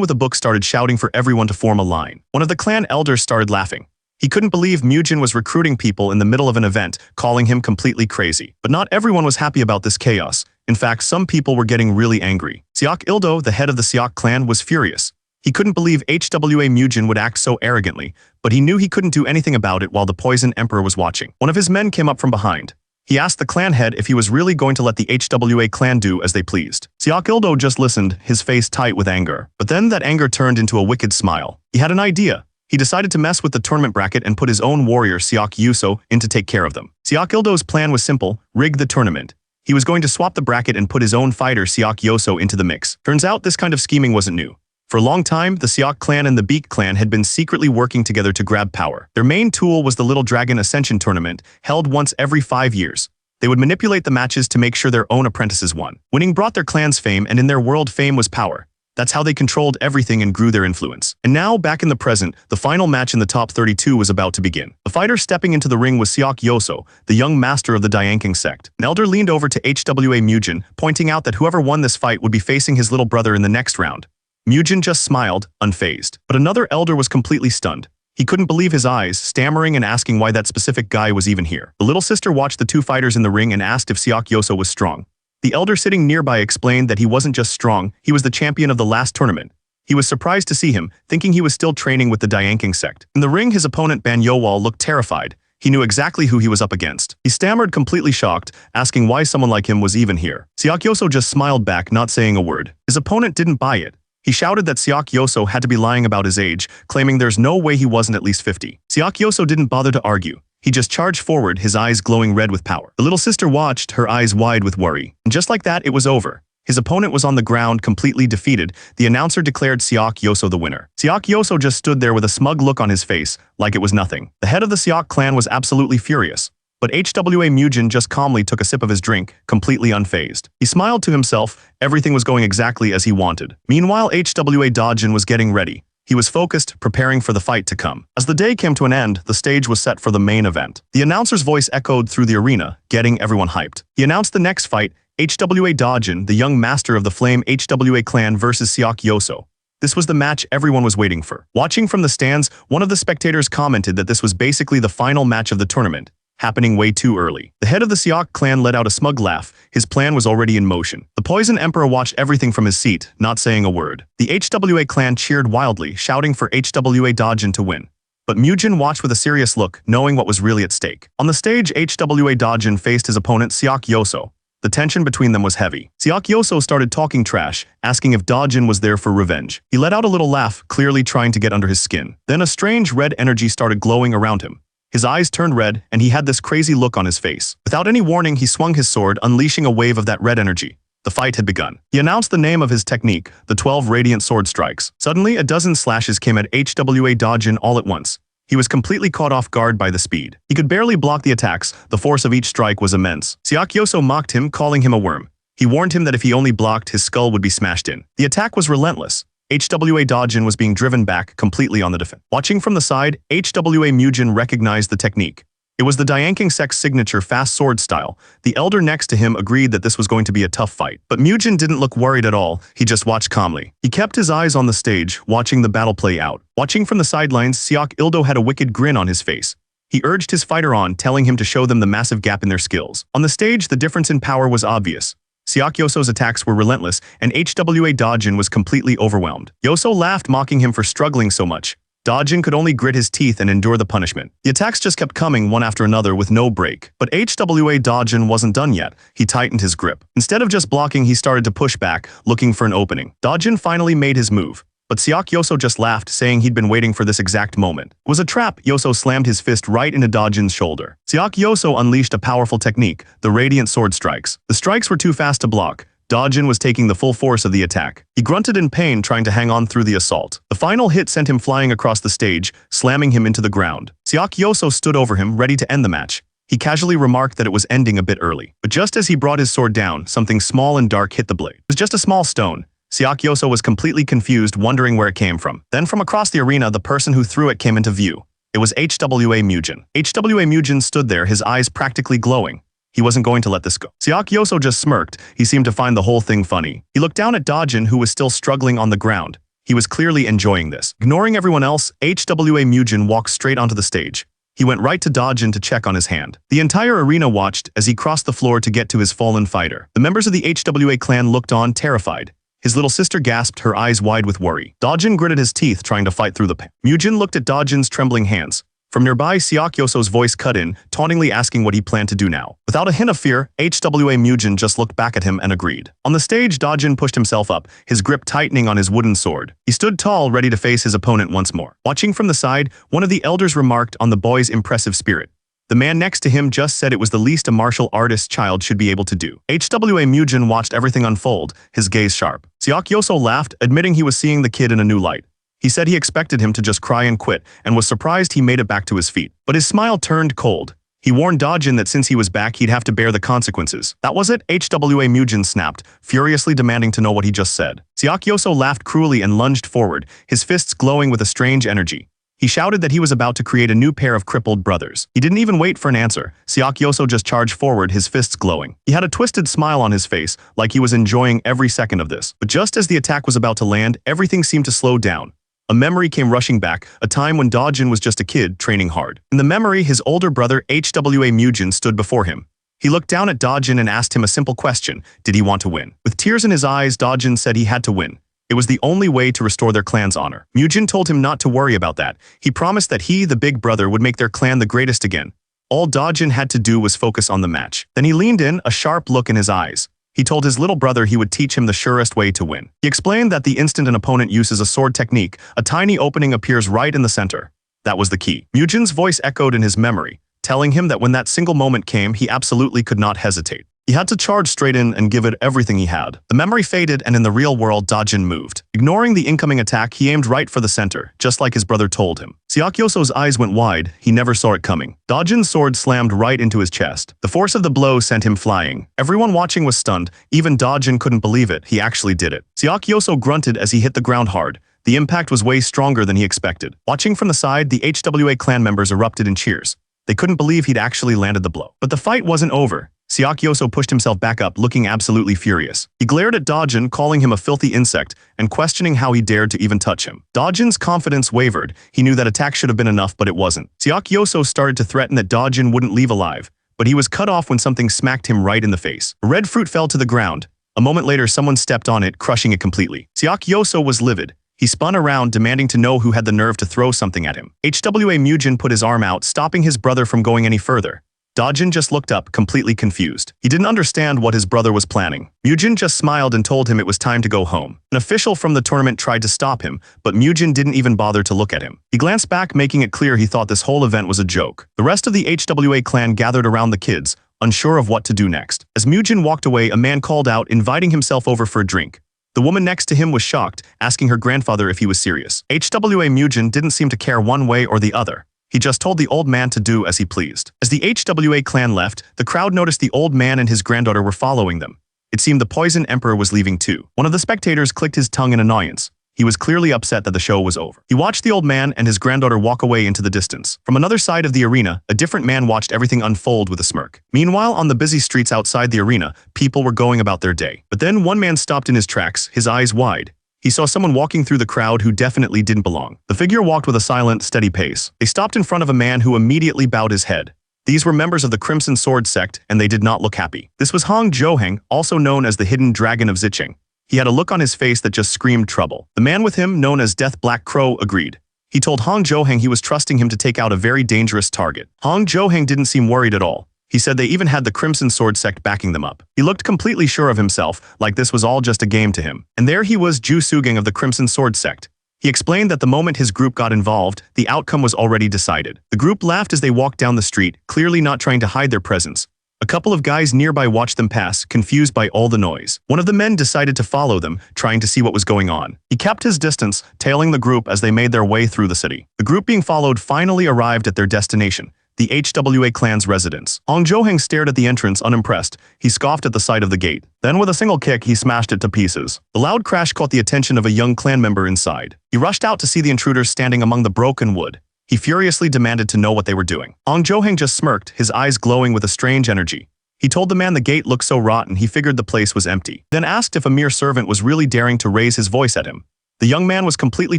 with a book started shouting for everyone to form a line. One of the clan elders started laughing. He couldn't believe Mujin was recruiting people in the middle of an event, calling him completely crazy. But not everyone was happy about this chaos. In fact, some people were getting really angry. Seok Ildo, the head of the Seok clan, was furious. He couldn't believe HWA Mujin would act so arrogantly, but he knew he couldn't do anything about it while the Poison Emperor was watching. One of his men came up from behind. He asked the clan head if he was really going to let the HWA clan do as they pleased. Seok Ildo just listened, his face tight with anger. But then that anger turned into a wicked smile. He had an idea. He decided to mess with the tournament bracket and put his own warrior, Seok Yuso, in to take care of them. Seok Ildo's plan was simple: rig the tournament. He was going to swap the bracket and put his own fighter, Seok Yoso, into the mix. Turns out this kind of scheming wasn't new. For a long time, the Seok clan and the Beak clan had been secretly working together to grab power. Their main tool was the Little Dragon Ascension tournament, held once every 5 years. They would manipulate the matches to make sure their own apprentices won. Winning brought their clans fame, and in their world, fame was power. That's how they controlled everything and grew their influence. And now, back in the present, the final match in the top 32 was about to begin. The fighter stepping into the ring was Seok Yoso, the young master of the Dianking sect. An elder leaned over to HWA Mujin, pointing out that whoever won this fight would be facing his little brother in the next round. Mujin just smiled, unfazed. But another elder was completely stunned. He couldn't believe his eyes, stammering and asking why that specific guy was even here. The little sister watched the two fighters in the ring and asked if Seok Yoso was strong. The elder sitting nearby explained that he wasn't just strong, he was the champion of the last tournament. He was surprised to see him, thinking he was still training with the Dianking sect. In the ring, his opponent Ban Yowal looked terrified. He knew exactly who he was up against. He stammered, completely shocked, asking why someone like him was even here. Seok Yoso just smiled back, not saying a word. His opponent didn't buy it. He shouted that Seok Yoso had to be lying about his age, claiming there's no way he wasn't at least 50. Seok Yoso didn't bother to argue. He just charged forward, his eyes glowing red with power. The little sister watched, her eyes wide with worry. And just like that, it was over. His opponent was on the ground, completely defeated. The announcer declared Seok Yoso the winner. Seok Yoso just stood there with a smug look on his face, like it was nothing. The head of the Seok clan was absolutely furious. But HWA Mujin just calmly took a sip of his drink, completely unfazed. He smiled to himself. Everything was going exactly as he wanted. Meanwhile, HWA Dojin was getting ready. He was focused, preparing for the fight to come. As the day came to an end, the stage was set for the main event. The announcer's voice echoed through the arena, getting everyone hyped. He announced the next fight: HWA Dojin, the young master of the Flame HWA clan versus Seok Yoso. This was the match everyone was waiting for. Watching from the stands, one of the spectators commented that this was basically the final match of the tournament. happening way too early. The head of the Siak clan let out a smug laugh. His plan was already in motion. The Poison Emperor watched everything from his seat, not saying a word. The HWA clan cheered wildly, shouting for HWA Dojin to win. But Mujin watched with a serious look, knowing what was really at stake. On the stage, HWA Dojin faced his opponent Siak Yoso. The tension between them was heavy. Siak Yoso started talking trash, asking if Dojin was there for revenge. He let out a little laugh, clearly trying to get under his skin. Then a strange red energy started glowing around him. His eyes turned red, and he had this crazy look on his face. Without any warning, he swung his sword, unleashing a wave of that red energy. The fight had begun. He announced the name of his technique, the 12 radiant sword strikes. Suddenly, a dozen slashes came at HWA Dojin all at once. He was completely caught off guard by the speed. He could barely block the attacks. The force of each strike was immense. Siak Yoso mocked him, calling him a worm. He warned him that if he only blocked, his skull would be smashed in. The attack was relentless. HWA Dojin was being driven back completely on the defense. Watching from the side, HWA Mujin recognized the technique. It was the Dianking Sect's signature fast sword style. The elder next to him agreed that this was going to be a tough fight. But Mujin didn't look worried at all. He just watched calmly. He kept his eyes on the stage, watching the battle play out. Watching from the sidelines, Siak Ildo had a wicked grin on his face. He urged his fighter on, telling him to show them the massive gap in their skills. On the stage, the difference in power was obvious. Siak Yoso's attacks were relentless, and HWA Dojin was completely overwhelmed. Yoso laughed, mocking him for struggling so much. Dojin could only grit his teeth and endure the punishment. The attacks just kept coming one after another with no break. But HWA Dojin wasn't done yet. He tightened his grip. Instead of just blocking, he started to push back, looking for an opening. Dojin finally made his move. But Siak Yoso just laughed, saying he'd been waiting for this exact moment. It was a trap. Yoso slammed his fist right into Dojin's shoulder. Siak Yoso unleashed a powerful technique, the radiant sword strikes. The strikes were too fast to block. Dojin was taking the full force of the attack. He grunted in pain, trying to hang on through the assault. The final hit sent him flying across the stage, slamming him into the ground. Siak Yoso stood over him, ready to end the match. He casually remarked that it was ending a bit early. But just as he brought his sword down, something small and dark hit the blade. It was just a small stone. Siak Yoso was completely confused, wondering where it came from. Then from across the arena, the person who threw it came into view. It was HWA Mujin. HWA Mujin stood there, his eyes practically glowing. He wasn't going to let this go. Siak Yoso just smirked. He seemed to find the whole thing funny. He looked down at Dojin, who was still struggling on the ground. He was clearly enjoying this. Ignoring everyone else, HWA Mujin walked straight onto the stage. He went right to Dojin to check on his hand. The entire arena watched as he crossed the floor to get to his fallen fighter. The members of the HWA clan looked on, terrified. His little sister gasped, her eyes wide with worry. Dojin gritted his teeth, trying to fight through the pain. Mujin looked at Dojin's trembling hands. From nearby, Siak Yoso's voice cut in, tauntingly asking what he planned to do now. Without a hint of fear, HWA Mujin just looked back at him and agreed. On the stage, Dojin pushed himself up, his grip tightening on his wooden sword. He stood tall, ready to face his opponent once more. Watching from the side, one of the elders remarked on the boy's impressive spirit. The man next to him just said it was the least a martial artist's child should be able to do. HWA Mujin watched everything unfold, his gaze sharp. Siak Yoso laughed, admitting he was seeing the kid in a new light. He said he expected him to just cry and quit, and was surprised he made it back to his feet. But his smile turned cold. He warned Dojin that since he was back, he'd have to bear the consequences. That was it, HWA Mujin snapped, furiously demanding to know what he just said. Siak Yoso laughed cruelly and lunged forward, his fists glowing with a strange energy. He shouted that he was about to create a new pair of crippled brothers. He didn't even wait for an answer. Siak Yoso just charged forward, his fists glowing. He had a twisted smile on his face, like he was enjoying every second of this. But just as the attack was about to land, everything seemed to slow down. A memory came rushing back, a time when Dojin was just a kid, training hard. In the memory, his older brother, HWA Mujin, stood before him. He looked down at Dojin and asked him a simple question: did he want to win? With tears in his eyes, Dojin said he had to win. It was the only way to restore their clan's honor. Mujin told him not to worry about that. He promised that he, the big brother, would make their clan the greatest again. All Dojin had to do was focus on the match. Then he leaned in, a sharp look in his eyes. He told his little brother he would teach him the surest way to win. He explained that the instant an opponent uses a sword technique, a tiny opening appears right in the center. That was the key. Mujin's voice echoed in his memory, telling him that when that single moment came, he absolutely could not hesitate. He had to charge straight in and give it everything he had. The memory faded, and in the real world, Dojin moved. Ignoring the incoming attack, he aimed right for the center, just like his brother told him. Siak Yoso's eyes went wide. He never saw it coming. Dojin's sword slammed right into his chest. The force of the blow sent him flying. Everyone watching was stunned. Even Dojin couldn't believe it. He actually did it. Siak Yoso grunted as he hit the ground hard. The impact was way stronger than he expected. Watching from the side, the HWA clan members erupted in cheers. They couldn't believe he'd actually landed the blow. But the fight wasn't over. Siak Yoso pushed himself back up, looking absolutely furious. He glared at Dojin, calling him a filthy insect, and questioning how he dared to even touch him. Dojin's confidence wavered. He knew that attack should have been enough, but it wasn't. Siak Yoso started to threaten that Dojin wouldn't leave alive, but he was cut off when something smacked him right in the face. A red fruit fell to the ground. A moment later, someone stepped on it, crushing it completely. Siak Yoso was livid. He spun around, demanding to know who had the nerve to throw something at him. HWA Mujin put his arm out, stopping his brother from going any further. Dojin just looked up, completely confused. He didn't understand what his brother was planning. Mujin just smiled and told him it was time to go home. An official from the tournament tried to stop him, but Mujin didn't even bother to look at him. He glanced back, making it clear he thought this whole event was a joke. The rest of the HWA clan gathered around the kids, unsure of what to do next. As Mujin walked away, a man called out, inviting himself over for a drink. The woman next to him was shocked, asking her grandfather if he was serious. HWA Mujin didn't seem to care one way or the other. He just told the old man to do as he pleased. As the HWA clan left, the crowd noticed the old man and his granddaughter were following them. It seemed the Poison Emperor was leaving too. One of the spectators clicked his tongue in annoyance. He was clearly upset that the show was over. He watched the old man and his granddaughter walk away into the distance. From another side of the arena, a different man watched everything unfold with a smirk. Meanwhile, on the busy streets outside the arena, people were going about their day. But then one man stopped in his tracks, his eyes wide. He saw someone walking through the crowd who definitely didn't belong. The figure walked with a silent, steady pace. They stopped in front of a man who immediately bowed his head. These were members of the Crimson Sword sect, and they did not look happy. This was Hong Joheng, also known as the Hidden Dragon of Zicheng. He had a look on his face that just screamed trouble. The man with him, known as Death Black Crow, agreed. He told Hong Joheng he was trusting him to take out a very dangerous target. Hong Joheng didn't seem worried at all. He said they even had the Crimson Sword sect backing them up. He looked completely sure of himself, like this was all just a game to him. And there he was, Ju Sugang of the Crimson Sword sect. He explained that the moment his group got involved, the outcome was already decided. The group laughed as they walked down the street, clearly not trying to hide their presence. A couple of guys nearby watched them pass, confused by all the noise. One of the men decided to follow them, trying to see what was going on. He kept his distance, tailing the group as they made their way through the city. The group being followed finally arrived at their destination, the HWA clan's residence. Hong Joheng stared at the entrance, unimpressed. He scoffed at the sight of the gate. Then with a single kick, he smashed it to pieces. The loud crash caught the attention of a young clan member inside. He rushed out to see the intruders standing among the broken wood. He furiously demanded to know what they were doing. Hong Joheng just smirked, his eyes glowing with a strange energy. He told the man the gate looked so rotten he figured the place was empty. Then asked if a mere servant was really daring to raise his voice at him. The young man was completely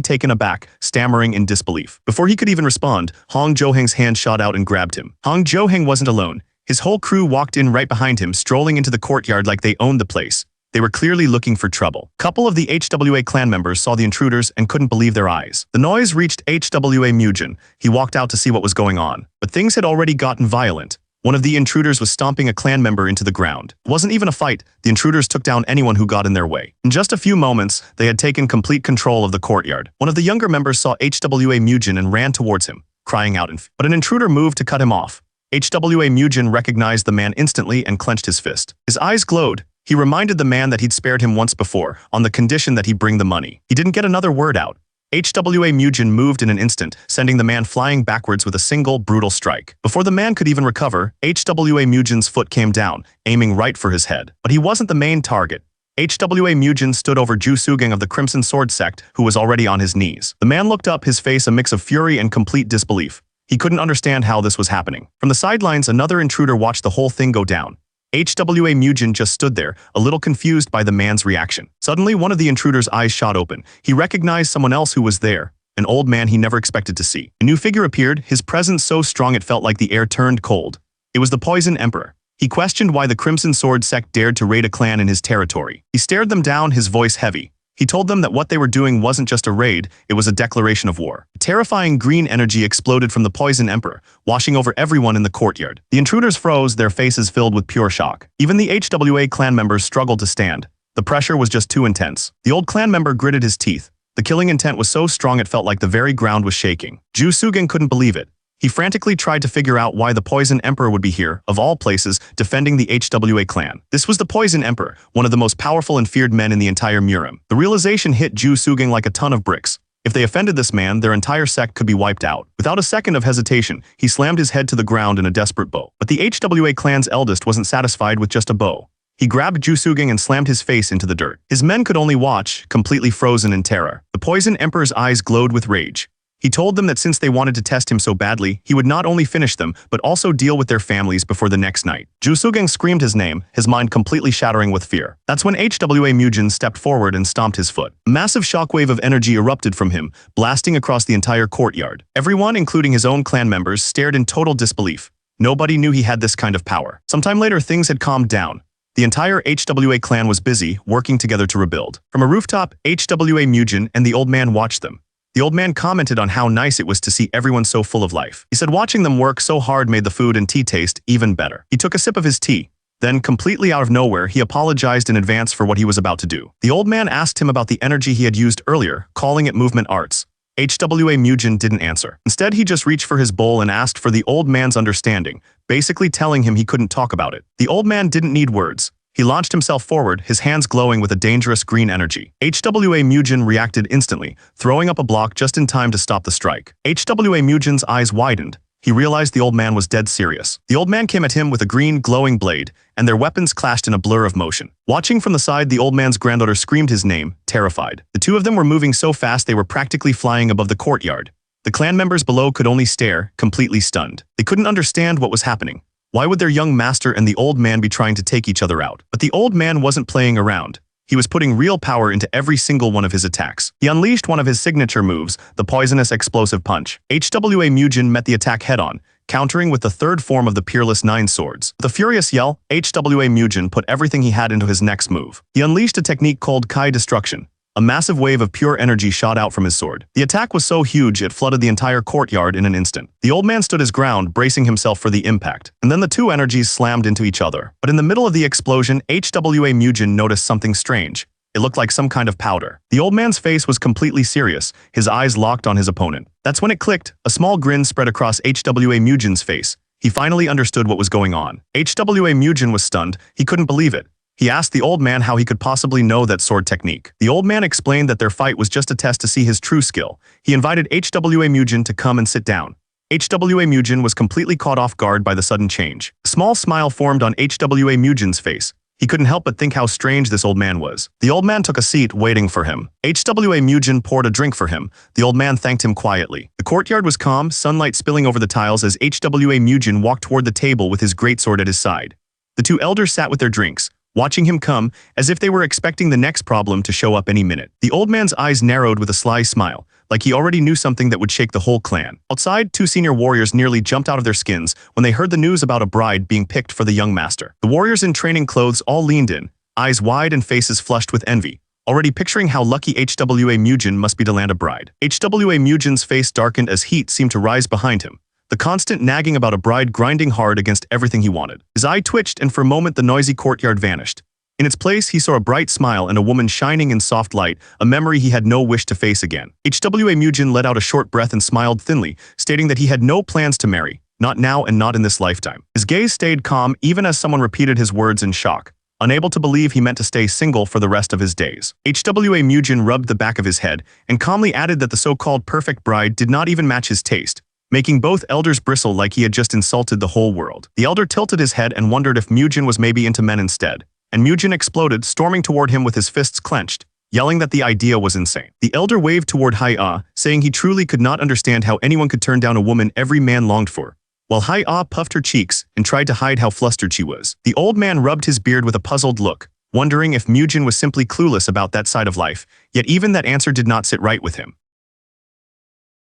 taken aback, stammering in disbelief. Before he could even respond, Hong Joheng's hand shot out and grabbed him. Hong Joheng wasn't alone. His whole crew walked in right behind him, strolling into the courtyard like they owned the place. They were clearly looking for trouble. A couple of the HWA clan members saw the intruders and couldn't believe their eyes. The noise reached HWA Mujin. He walked out to see what was going on. But things had already gotten violent. One of the intruders was stomping a clan member into the ground. It wasn't even a fight. The intruders took down anyone who got in their way. In just a few moments, they had taken complete control of the courtyard. One of the younger members saw HWA Mujin and ran towards him, crying out in fear. But an intruder moved to cut him off. HWA Mujin recognized the man instantly and clenched his fist. His eyes glowed. He reminded the man that he'd spared him once before, on the condition that he bring the money. He didn't get another word out. HWA Mujin moved in an instant, sending the man flying backwards with a single, brutal strike. Before the man could even recover, HWA Mujin's foot came down, aiming right for his head. But he wasn't the main target. HWA Mujin stood over Ju Sugang of the Crimson Sword sect, who was already on his knees. The man looked up, his face a mix of fury and complete disbelief. He couldn't understand how this was happening. From the sidelines, another intruder watched the whole thing go down. HWA Mujin just stood there, a little confused by the man's reaction. Suddenly, one of the intruder's eyes shot open. He recognized someone else who was there, an old man he never expected to see. A new figure appeared, his presence so strong it felt like the air turned cold. It was the Poison Emperor. He questioned why the Crimson Sword sect dared to raid a clan in his territory. He stared them down, his voice heavy. He told them that what they were doing wasn't just a raid, it was a declaration of war. A terrifying green energy exploded from the Poison Emperor, washing over everyone in the courtyard. The intruders froze, their faces filled with pure shock. Even the HWA clan members struggled to stand. The pressure was just too intense. The old clan member gritted his teeth. The killing intent was so strong it felt like the very ground was shaking. Ju Sugang couldn't believe it. He frantically tried to figure out why the Poison Emperor would be here, of all places, defending the HWA clan. This was the Poison Emperor, one of the most powerful and feared men in the entire Murim. The realization hit Ju Sugang like a ton of bricks. If they offended this man, their entire sect could be wiped out. Without a second of hesitation, he slammed his head to the ground in a desperate bow. But the HWA clan's eldest wasn't satisfied with just a bow. He grabbed Ju Sugang and slammed his face into the dirt. His men could only watch, completely frozen in terror. The Poison Emperor's eyes glowed with rage. He told them that since they wanted to test him so badly, he would not only finish them, but also deal with their families before the next night. Ju Sugang screamed his name, his mind completely shattering with fear. That's when HWA Mujin stepped forward and stomped his foot. A massive shockwave of energy erupted from him, blasting across the entire courtyard. Everyone, including his own clan members, stared in total disbelief. Nobody knew he had this kind of power. Sometime later, things had calmed down. The entire HWA clan was busy, working together to rebuild. From a rooftop, HWA Mujin and the old man watched them. The old man commented on how nice it was to see everyone so full of life. He said watching them work so hard made the food and tea taste even better. He took a sip of his tea. Then, completely out of nowhere, he apologized in advance for what he was about to do. The old man asked him about the energy he had used earlier, calling it movement arts. HWA Mujin didn't answer. Instead, he just reached for his bowl and asked for the old man's understanding, basically telling him he couldn't talk about it. The old man didn't need words. He launched himself forward, his hands glowing with a dangerous green energy. HWA Mujin reacted instantly, throwing up a block just in time to stop the strike. HWA Mujin's eyes widened. He realized the old man was dead serious. The old man came at him with a green, glowing blade, and their weapons clashed in a blur of motion. Watching from the side, the old man's granddaughter screamed his name, terrified. The two of them were moving so fast they were practically flying above the courtyard. The clan members below could only stare, completely stunned. They couldn't understand what was happening. Why would their young master and the old man be trying to take each other out? But the old man wasn't playing around. He was putting real power into every single one of his attacks. He unleashed one of his signature moves, the poisonous explosive punch. HWA Mujin met the attack head-on, countering with the third form of the Peerless Nine Swords. With a furious yell, HWA Mujin put everything he had into his next move. He unleashed a technique called Kai Destruction. A massive wave of pure energy shot out from his sword. The attack was so huge it flooded the entire courtyard in an instant. The old man stood his ground, bracing himself for the impact, and then the two energies slammed into each other. But in the middle of the explosion, HWA Mujin noticed something strange. It looked like some kind of powder. The old man's face was completely serious, his eyes locked on his opponent. That's when it clicked. A small grin spread across HWA Mujin's face. He finally understood what was going on. HWA Mujin was stunned. He couldn't believe it. He asked the old man how he could possibly know that sword technique. The old man explained that their fight was just a test to see his true skill. He invited HWA Mujin to come and sit down. HWA Mujin was completely caught off guard by the sudden change. A small smile formed on HWA Mujin's face. He couldn't help but think how strange this old man was. The old man took a seat, waiting for him. HWA Mujin poured a drink for him. The old man thanked him quietly. The courtyard was calm, sunlight spilling over the tiles as HWA Mujin walked toward the table with his greatsword at his side. The two elders sat with their drinks, watching him come, as if they were expecting the next problem to show up any minute. The old man's eyes narrowed with a sly smile, like he already knew something that would shake the whole clan. Outside, two senior warriors nearly jumped out of their skins when they heard the news about a bride being picked for the young master. The warriors in training clothes all leaned in, eyes wide and faces flushed with envy, already picturing how lucky HWA Mujin must be to land a bride. HWA Mujin's face darkened as heat seemed to rise behind him. The constant nagging about a bride grinding hard against everything he wanted. His eye twitched and for a moment the noisy courtyard vanished. In its place, he saw a bright smile and a woman shining in soft light, a memory he had no wish to face again. HWA Mujin let out a short breath and smiled thinly, stating that he had no plans to marry, not now and not in this lifetime. His gaze stayed calm even as someone repeated his words in shock, unable to believe he meant to stay single for the rest of his days. HWA Mujin rubbed the back of his head and calmly added that the so-called perfect bride did not even match his taste, making both elders bristle like he had just insulted the whole world. The elder tilted his head and wondered if Mujin was maybe into men instead, and Mujin exploded, storming toward him with his fists clenched, yelling that the idea was insane. The elder waved toward Hai-Ah, saying he truly could not understand how anyone could turn down a woman every man longed for, while Hai-Ah puffed her cheeks and tried to hide how flustered she was. The old man rubbed his beard with a puzzled look, wondering if Mujin was simply clueless about that side of life, yet even that answer did not sit right with him.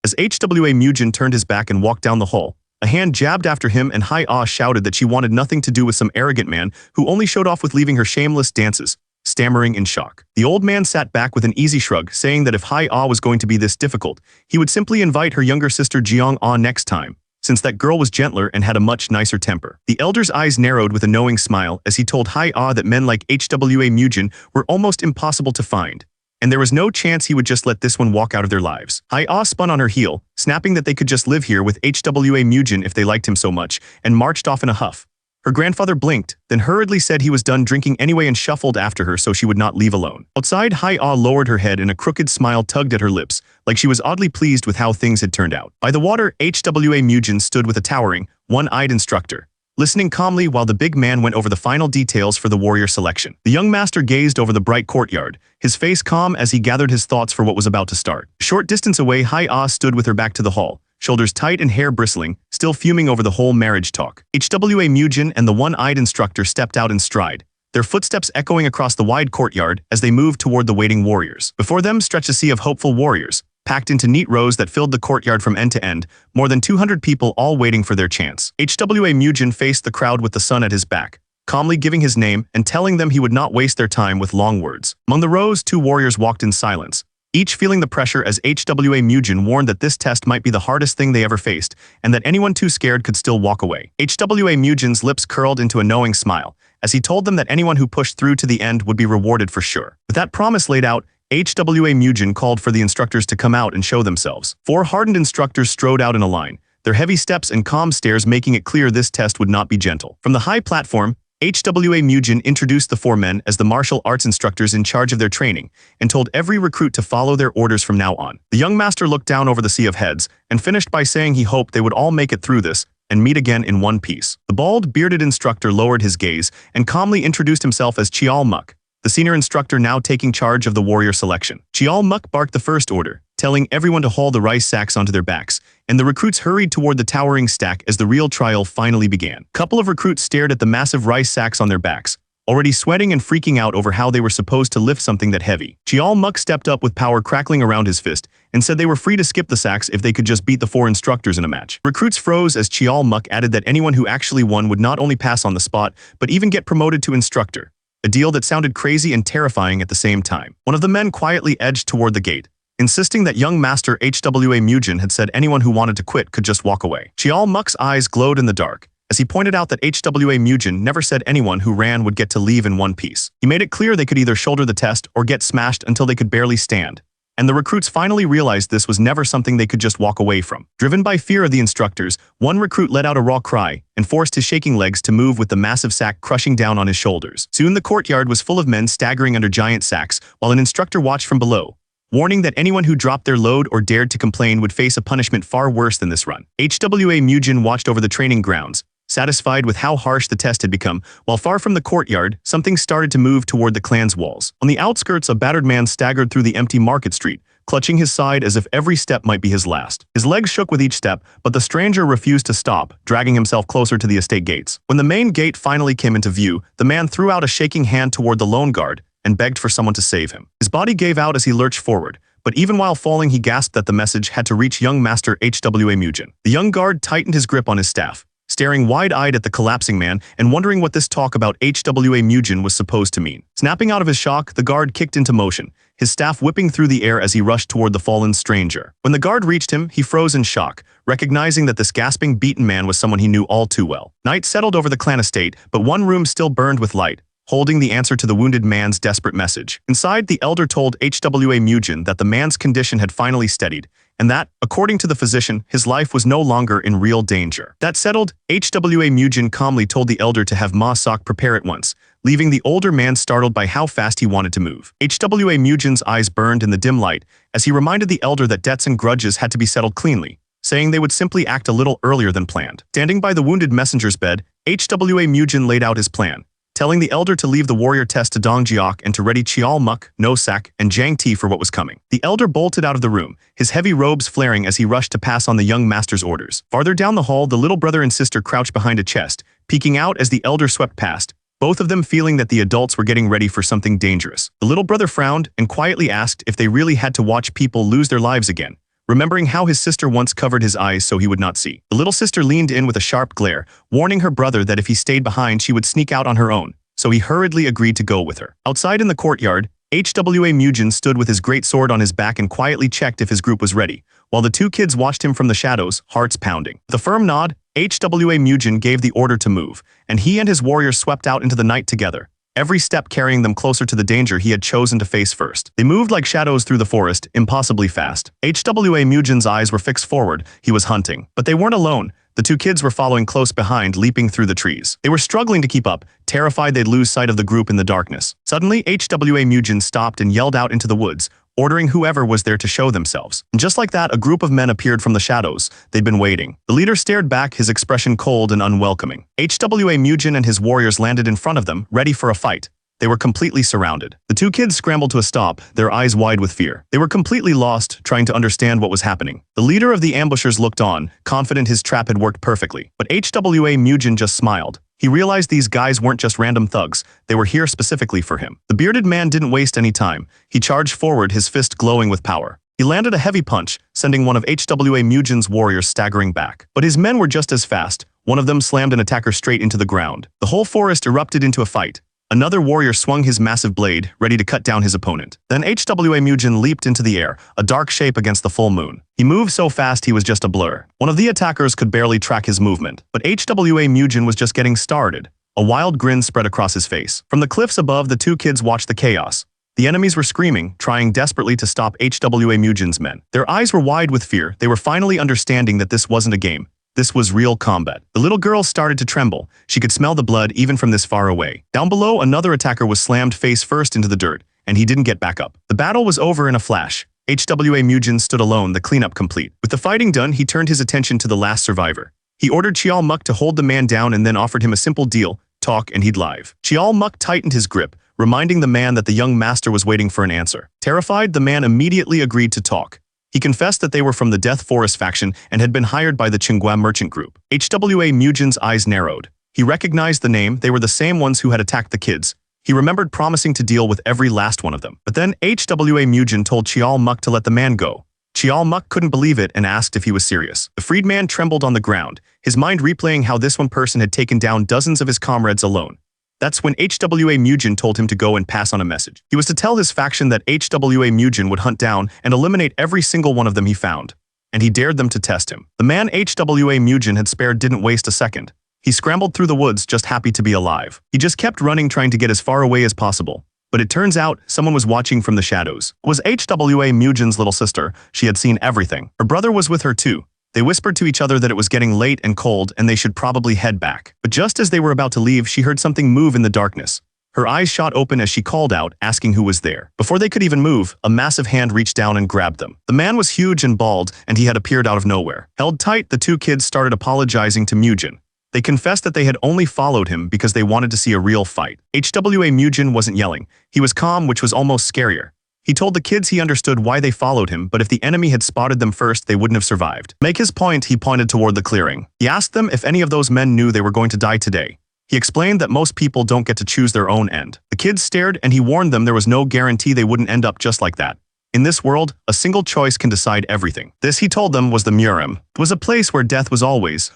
As HWA Mujin turned his back and walked down the hall, a hand jabbed after him and Hai-Ah shouted that she wanted nothing to do with some arrogant man who only showed off with leaving her shameless dances, stammering in shock. The old man sat back with an easy shrug, saying that if Hai-Ah was going to be this difficult, he would simply invite her younger sister Jeong-Ah next time, since that girl was gentler and had a much nicer temper. The elder's eyes narrowed with a knowing smile as he told Hai-Ah that men like HWA Mujin were almost impossible to find, and there was no chance he would just let this one walk out of their lives. Hai-Ah spun on her heel, snapping that they could just live here with HWA Mujin if they liked him so much, and marched off in a huff. Her grandfather blinked, then hurriedly said he was done drinking anyway and shuffled after her so she would not leave alone. Outside, Hai-Ah lowered her head and a crooked smile tugged at her lips, like she was oddly pleased with how things had turned out. By the water, HWA Mujin stood with a towering, one-eyed instructor. listening calmly while the big man went over the final details for the warrior selection. The young master gazed over the bright courtyard, his face calm as he gathered his thoughts for what was about to start. A short distance away, Hai-Ah stood with her back to the hall, shoulders tight and hair bristling, still fuming over the whole marriage talk. HWA Mujin and the one-eyed instructor stepped out in stride, their footsteps echoing across the wide courtyard as they moved toward the waiting warriors. Before them stretched a sea of hopeful warriors, packed into neat rows that filled the courtyard from end to end, more than 200 people all waiting for their chance. HWA Mujin faced the crowd with the sun at his back, calmly giving his name and telling them he would not waste their time with long words. Among the rows, 2 warriors walked in silence, each feeling the pressure as HWA Mujin warned that this test might be the hardest thing they ever faced, and that anyone too scared could still walk away. HWA Mujin's lips curled into a knowing smile, as he told them that anyone who pushed through to the end would be rewarded for sure. With that promise laid out, HWA Mujin called for the instructors to come out and show themselves. 4 hardened instructors strode out in a line, their heavy steps and calm stares making it clear this test would not be gentle. From the high platform, HWA Mujin introduced the 4 men as the martial arts instructors in charge of their training and told every recruit to follow their orders from now on. The young master looked down over the sea of heads and finished by saying he hoped they would all make it through this and meet again in one piece. The bald, bearded instructor lowered his gaze and calmly introduced himself as Chial Muk, the senior instructor now taking charge of the warrior selection. Chial Muk barked the first order, telling everyone to haul the rice sacks onto their backs, and the recruits hurried toward the towering stack as the real trial finally began. A couple of recruits stared at the massive rice sacks on their backs, already sweating and freaking out over how they were supposed to lift something that heavy. Chial Muk stepped up with power crackling around his fist and said they were free to skip the sacks if they could just beat the 4 instructors in a match. Recruits froze as Chial Muk added that anyone who actually won would not only pass on the spot, but even get promoted to instructor, a deal that sounded crazy and terrifying at the same time. One of the men quietly edged toward the gate, insisting that young master HWA Mujin had said anyone who wanted to quit could just walk away. Chial Muk's eyes glowed in the dark, as he pointed out that HWA Mujin never said anyone who ran would get to leave in one piece. He made it clear they could either shoulder the test or get smashed until they could barely stand, and the recruits finally realized this was never something they could just walk away from. Driven by fear of the instructors, one recruit let out a raw cry and forced his shaking legs to move with the massive sack crushing down on his shoulders. Soon the courtyard was full of men staggering under giant sacks, while an instructor watched from below, warning that anyone who dropped their load or dared to complain would face a punishment far worse than this run. HWA Mujin watched over the training grounds, satisfied with how harsh the test had become, while far from the courtyard, something started to move toward the clan's walls. On the outskirts, a battered man staggered through the empty market street, clutching his side as if every step might be his last. His legs shook with each step, but the stranger refused to stop, dragging himself closer to the estate gates. When the main gate finally came into view, the man threw out a shaking hand toward the lone guard and begged for someone to save him. His body gave out as he lurched forward, but even while falling he gasped that the message had to reach young master HWA Mujin. The young guard tightened his grip on his staff, staring wide-eyed at the collapsing man and wondering what this talk about HWA Mujin was supposed to mean. Snapping out of his shock, the guard kicked into motion, his staff whipping through the air as he rushed toward the fallen stranger. When the guard reached him, he froze in shock, recognizing that this gasping, beaten man was someone he knew all too well. Night settled over the clan estate, but one room still burned with light, holding the answer to the wounded man's desperate message. Inside, the elder told HWA Mujin that the man's condition had finally steadied, and that, according to the physician, his life was no longer in real danger. That settled, HWA Mujin calmly told the elder to have Ma Sok prepare at once, leaving the older man startled by how fast he wanted to move. HWA Mujin's eyes burned in the dim light as he reminded the elder that debts and grudges had to be settled cleanly, saying they would simply act a little earlier than planned. Standing by the wounded messenger's bed, HWA Mujin laid out his plan, telling the elder to leave the warrior test to Dong Jiok and to ready Chial Muk, No Sak, and Jiang Ti for what was coming. The elder bolted out of the room, his heavy robes flaring as he rushed to pass on the young master's orders. Farther down the hall, the little brother and sister crouched behind a chest, peeking out as the elder swept past, both of them feeling that the adults were getting ready for something dangerous. The little brother frowned and quietly asked if they really had to watch people lose their lives again, remembering how his sister once covered his eyes so he would not see. The little sister leaned in with a sharp glare, warning her brother that if he stayed behind she would sneak out on her own, so he hurriedly agreed to go with her. Outside in the courtyard, HWA Mujin stood with his great sword on his back and quietly checked if his group was ready, while the 2 kids watched him from the shadows, hearts pounding. With a firm nod, HWA Mujin gave the order to move, and he and his warriors swept out into the night together, every step carrying them closer to the danger he had chosen to face first. They moved like shadows through the forest, impossibly fast. HWA Mujin's eyes were fixed forward. He was hunting. But they weren't alone. The 2 kids were following close behind, leaping through the trees. They were struggling to keep up, terrified they'd lose sight of the group in the darkness. Suddenly, HWA Mujin stopped and yelled out into the woods, ordering whoever was there to show themselves. And just like that, a group of men appeared from the shadows. They'd been waiting. The leader stared back, his expression cold and unwelcoming. HWA Mujin and his warriors landed in front of them, ready for a fight. They were completely surrounded. The two kids scrambled to a stop, their eyes wide with fear. They were completely lost, trying to understand what was happening. The leader of the ambushers looked on, confident his trap had worked perfectly. But HWA Mujin just smiled. He realized these guys weren't just random thugs. They were here specifically for him. The bearded man didn't waste any time. He charged forward, his fist glowing with power. He landed a heavy punch, sending one of HWA Mujin's warriors staggering back. But his men were just as fast. One of them slammed an attacker straight into the ground. The whole forest erupted into a fight. Another warrior swung his massive blade, ready to cut down his opponent. Then HWA Mujin leaped into the air, a dark shape against the full moon. He moved so fast he was just a blur. One of the attackers could barely track his movement, but HWA Mujin was just getting started. A wild grin spread across his face. From the cliffs above, the two kids watched the chaos. The enemies were screaming, trying desperately to stop HWA Mujin's men. Their eyes were wide with fear. They were finally understanding that this wasn't a game. This was real combat. The little girl started to tremble. She could smell the blood even from this far away. Down below, another attacker was slammed face first into the dirt, and he didn't get back up. The battle was over in a flash. HWA Mujin stood alone, the cleanup complete. With the fighting done, he turned his attention to the last survivor. He ordered Chial Muk to hold the man down and then offered him a simple deal: talk and he'd live. Chial Muk tightened his grip, reminding the man that the young master was waiting for an answer. Terrified, the man immediately agreed to talk. He confessed that they were from the Death Forest faction and had been hired by the Tsinghua merchant group. HWA Mujin's eyes narrowed. He recognized the name. They were the same ones who had attacked the kids. He remembered promising to deal with every last one of them. But then HWA Mujin told Chial Muk to let the man go. Chial Muk couldn't believe it and asked if he was serious. The freedman trembled on the ground, his mind replaying how this one person had taken down dozens of his comrades alone. That's when HWA Mujin told him to go and pass on a message. He was to tell his faction that HWA Mujin would hunt down and eliminate every single one of them he found. And he dared them to test him. The man HWA Mujin had spared didn't waste a second. He scrambled through the woods, just happy to be alive. He just kept running, trying to get as far away as possible. But it turns out, someone was watching from the shadows. It was HWA Mujin's little sister. She had seen everything. Her brother was with her too. They whispered to each other that it was getting late and cold and they should probably head back. But just as they were about to leave, she heard something move in the darkness. Her eyes shot open as she called out, asking who was there. Before they could even move, a massive hand reached down and grabbed them. The man was huge and bald, and he had appeared out of nowhere. Held tight, the two kids started apologizing to Mujin. They confessed that they had only followed him because they wanted to see a real fight. HWA Mujin wasn't yelling. He was calm, which was almost scarier. He told the kids he understood why they followed him, but if the enemy had spotted them first, they wouldn't have survived. To make his point, he pointed toward the clearing. He asked them if any of those men knew they were going to die today. He explained that most people don't get to choose their own end. The kids stared, and he warned them there was no guarantee they wouldn't end up just like that. In this world, a single choice can decide everything. This, he told them, was the Murem. It was a place where death was always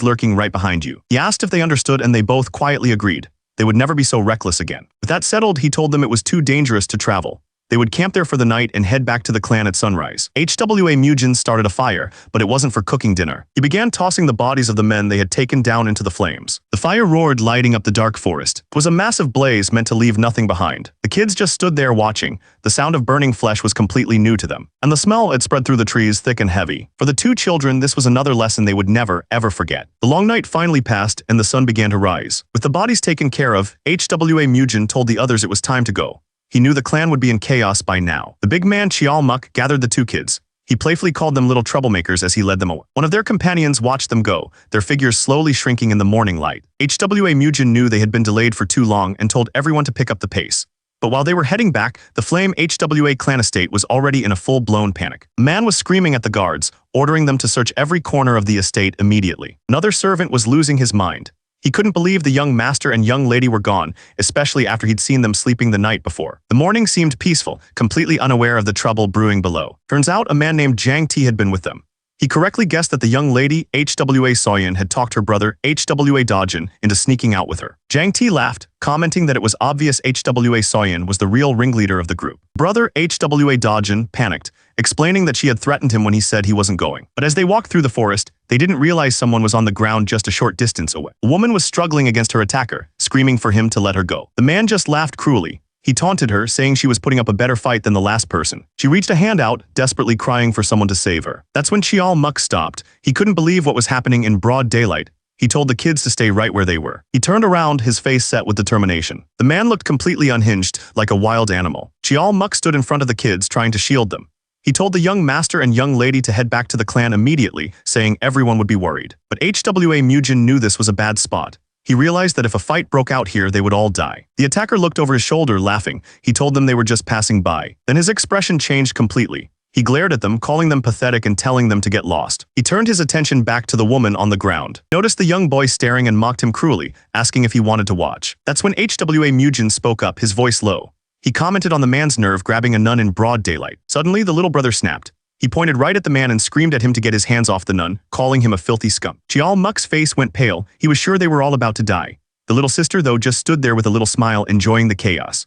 lurking right behind you. He asked if they understood, and they both quietly agreed. They would never be so reckless again. With that settled, he told them it was too dangerous to travel. They would camp there for the night and head back to the clan at sunrise. HWA Mujin started a fire, but it wasn't for cooking dinner. He began tossing the bodies of the men they had taken down into the flames. The fire roared, lighting up the dark forest. It was a massive blaze meant to leave nothing behind. The kids just stood there watching. The sound of burning flesh was completely new to them, and the smell had spread through the trees, thick and heavy. For the two children, this was another lesson they would never, ever forget. The long night finally passed, and the sun began to rise. With the bodies taken care of, HWA Mujin told the others it was time to go. He knew the clan would be in chaos by now. The big man Chial Muk gathered the two kids. He playfully called them little troublemakers as he led them away. One of their companions watched them go, their figures slowly shrinking in the morning light. HWA Mujin knew they had been delayed for too long and told everyone to pick up the pace. But while they were heading back, the Flame HWA clan estate was already in a full-blown panic. A man was screaming at the guards, ordering them to search every corner of the estate immediately. Another servant was losing his mind. He couldn't believe the young master and young lady were gone, especially after he'd seen them sleeping the night before. The morning seemed peaceful, completely unaware of the trouble brewing below. Turns out a man named Jiang Ti had been with them. He correctly guessed that the young lady, HWA Soyan, had talked her brother, HWA Dajin, into sneaking out with her. Jiang Ti laughed, commenting that it was obvious HWA Soyan was the real ringleader of the group. Brother HWA Dajin panicked, explaining that she had threatened him when he said he wasn't going. But as they walked through the forest, they didn't realize someone was on the ground just a short distance away. A woman was struggling against her attacker, screaming for him to let her go. The man just laughed cruelly. He taunted her, saying she was putting up a better fight than the last person. She reached a hand out, desperately crying for someone to save her. That's when Chial Muk stopped. He couldn't believe what was happening in broad daylight. He told the kids to stay right where they were. He turned around, his face set with determination. The man looked completely unhinged, like a wild animal. Chial Muk stood in front of the kids, trying to shield them. He told the young master and young lady to head back to the clan immediately, saying everyone would be worried. But HWA Mujin knew this was a bad spot. He realized that if a fight broke out here, they would all die. The attacker looked over his shoulder, laughing. He told them they were just passing by. Then his expression changed completely. He glared at them, calling them pathetic and telling them to get lost. He turned his attention back to the woman on the ground. Noticed the young boy staring and mocked him cruelly, asking if he wanted to watch. That's when HWA Mujin spoke up, his voice low. He commented on the man's nerve grabbing a nun in broad daylight. Suddenly, the little brother snapped. He pointed right at the man and screamed at him to get his hands off the nun, calling him a filthy scum. Chial Muk's face went pale. He was sure they were all about to die. The little sister, though, just stood there with a little smile, enjoying the chaos.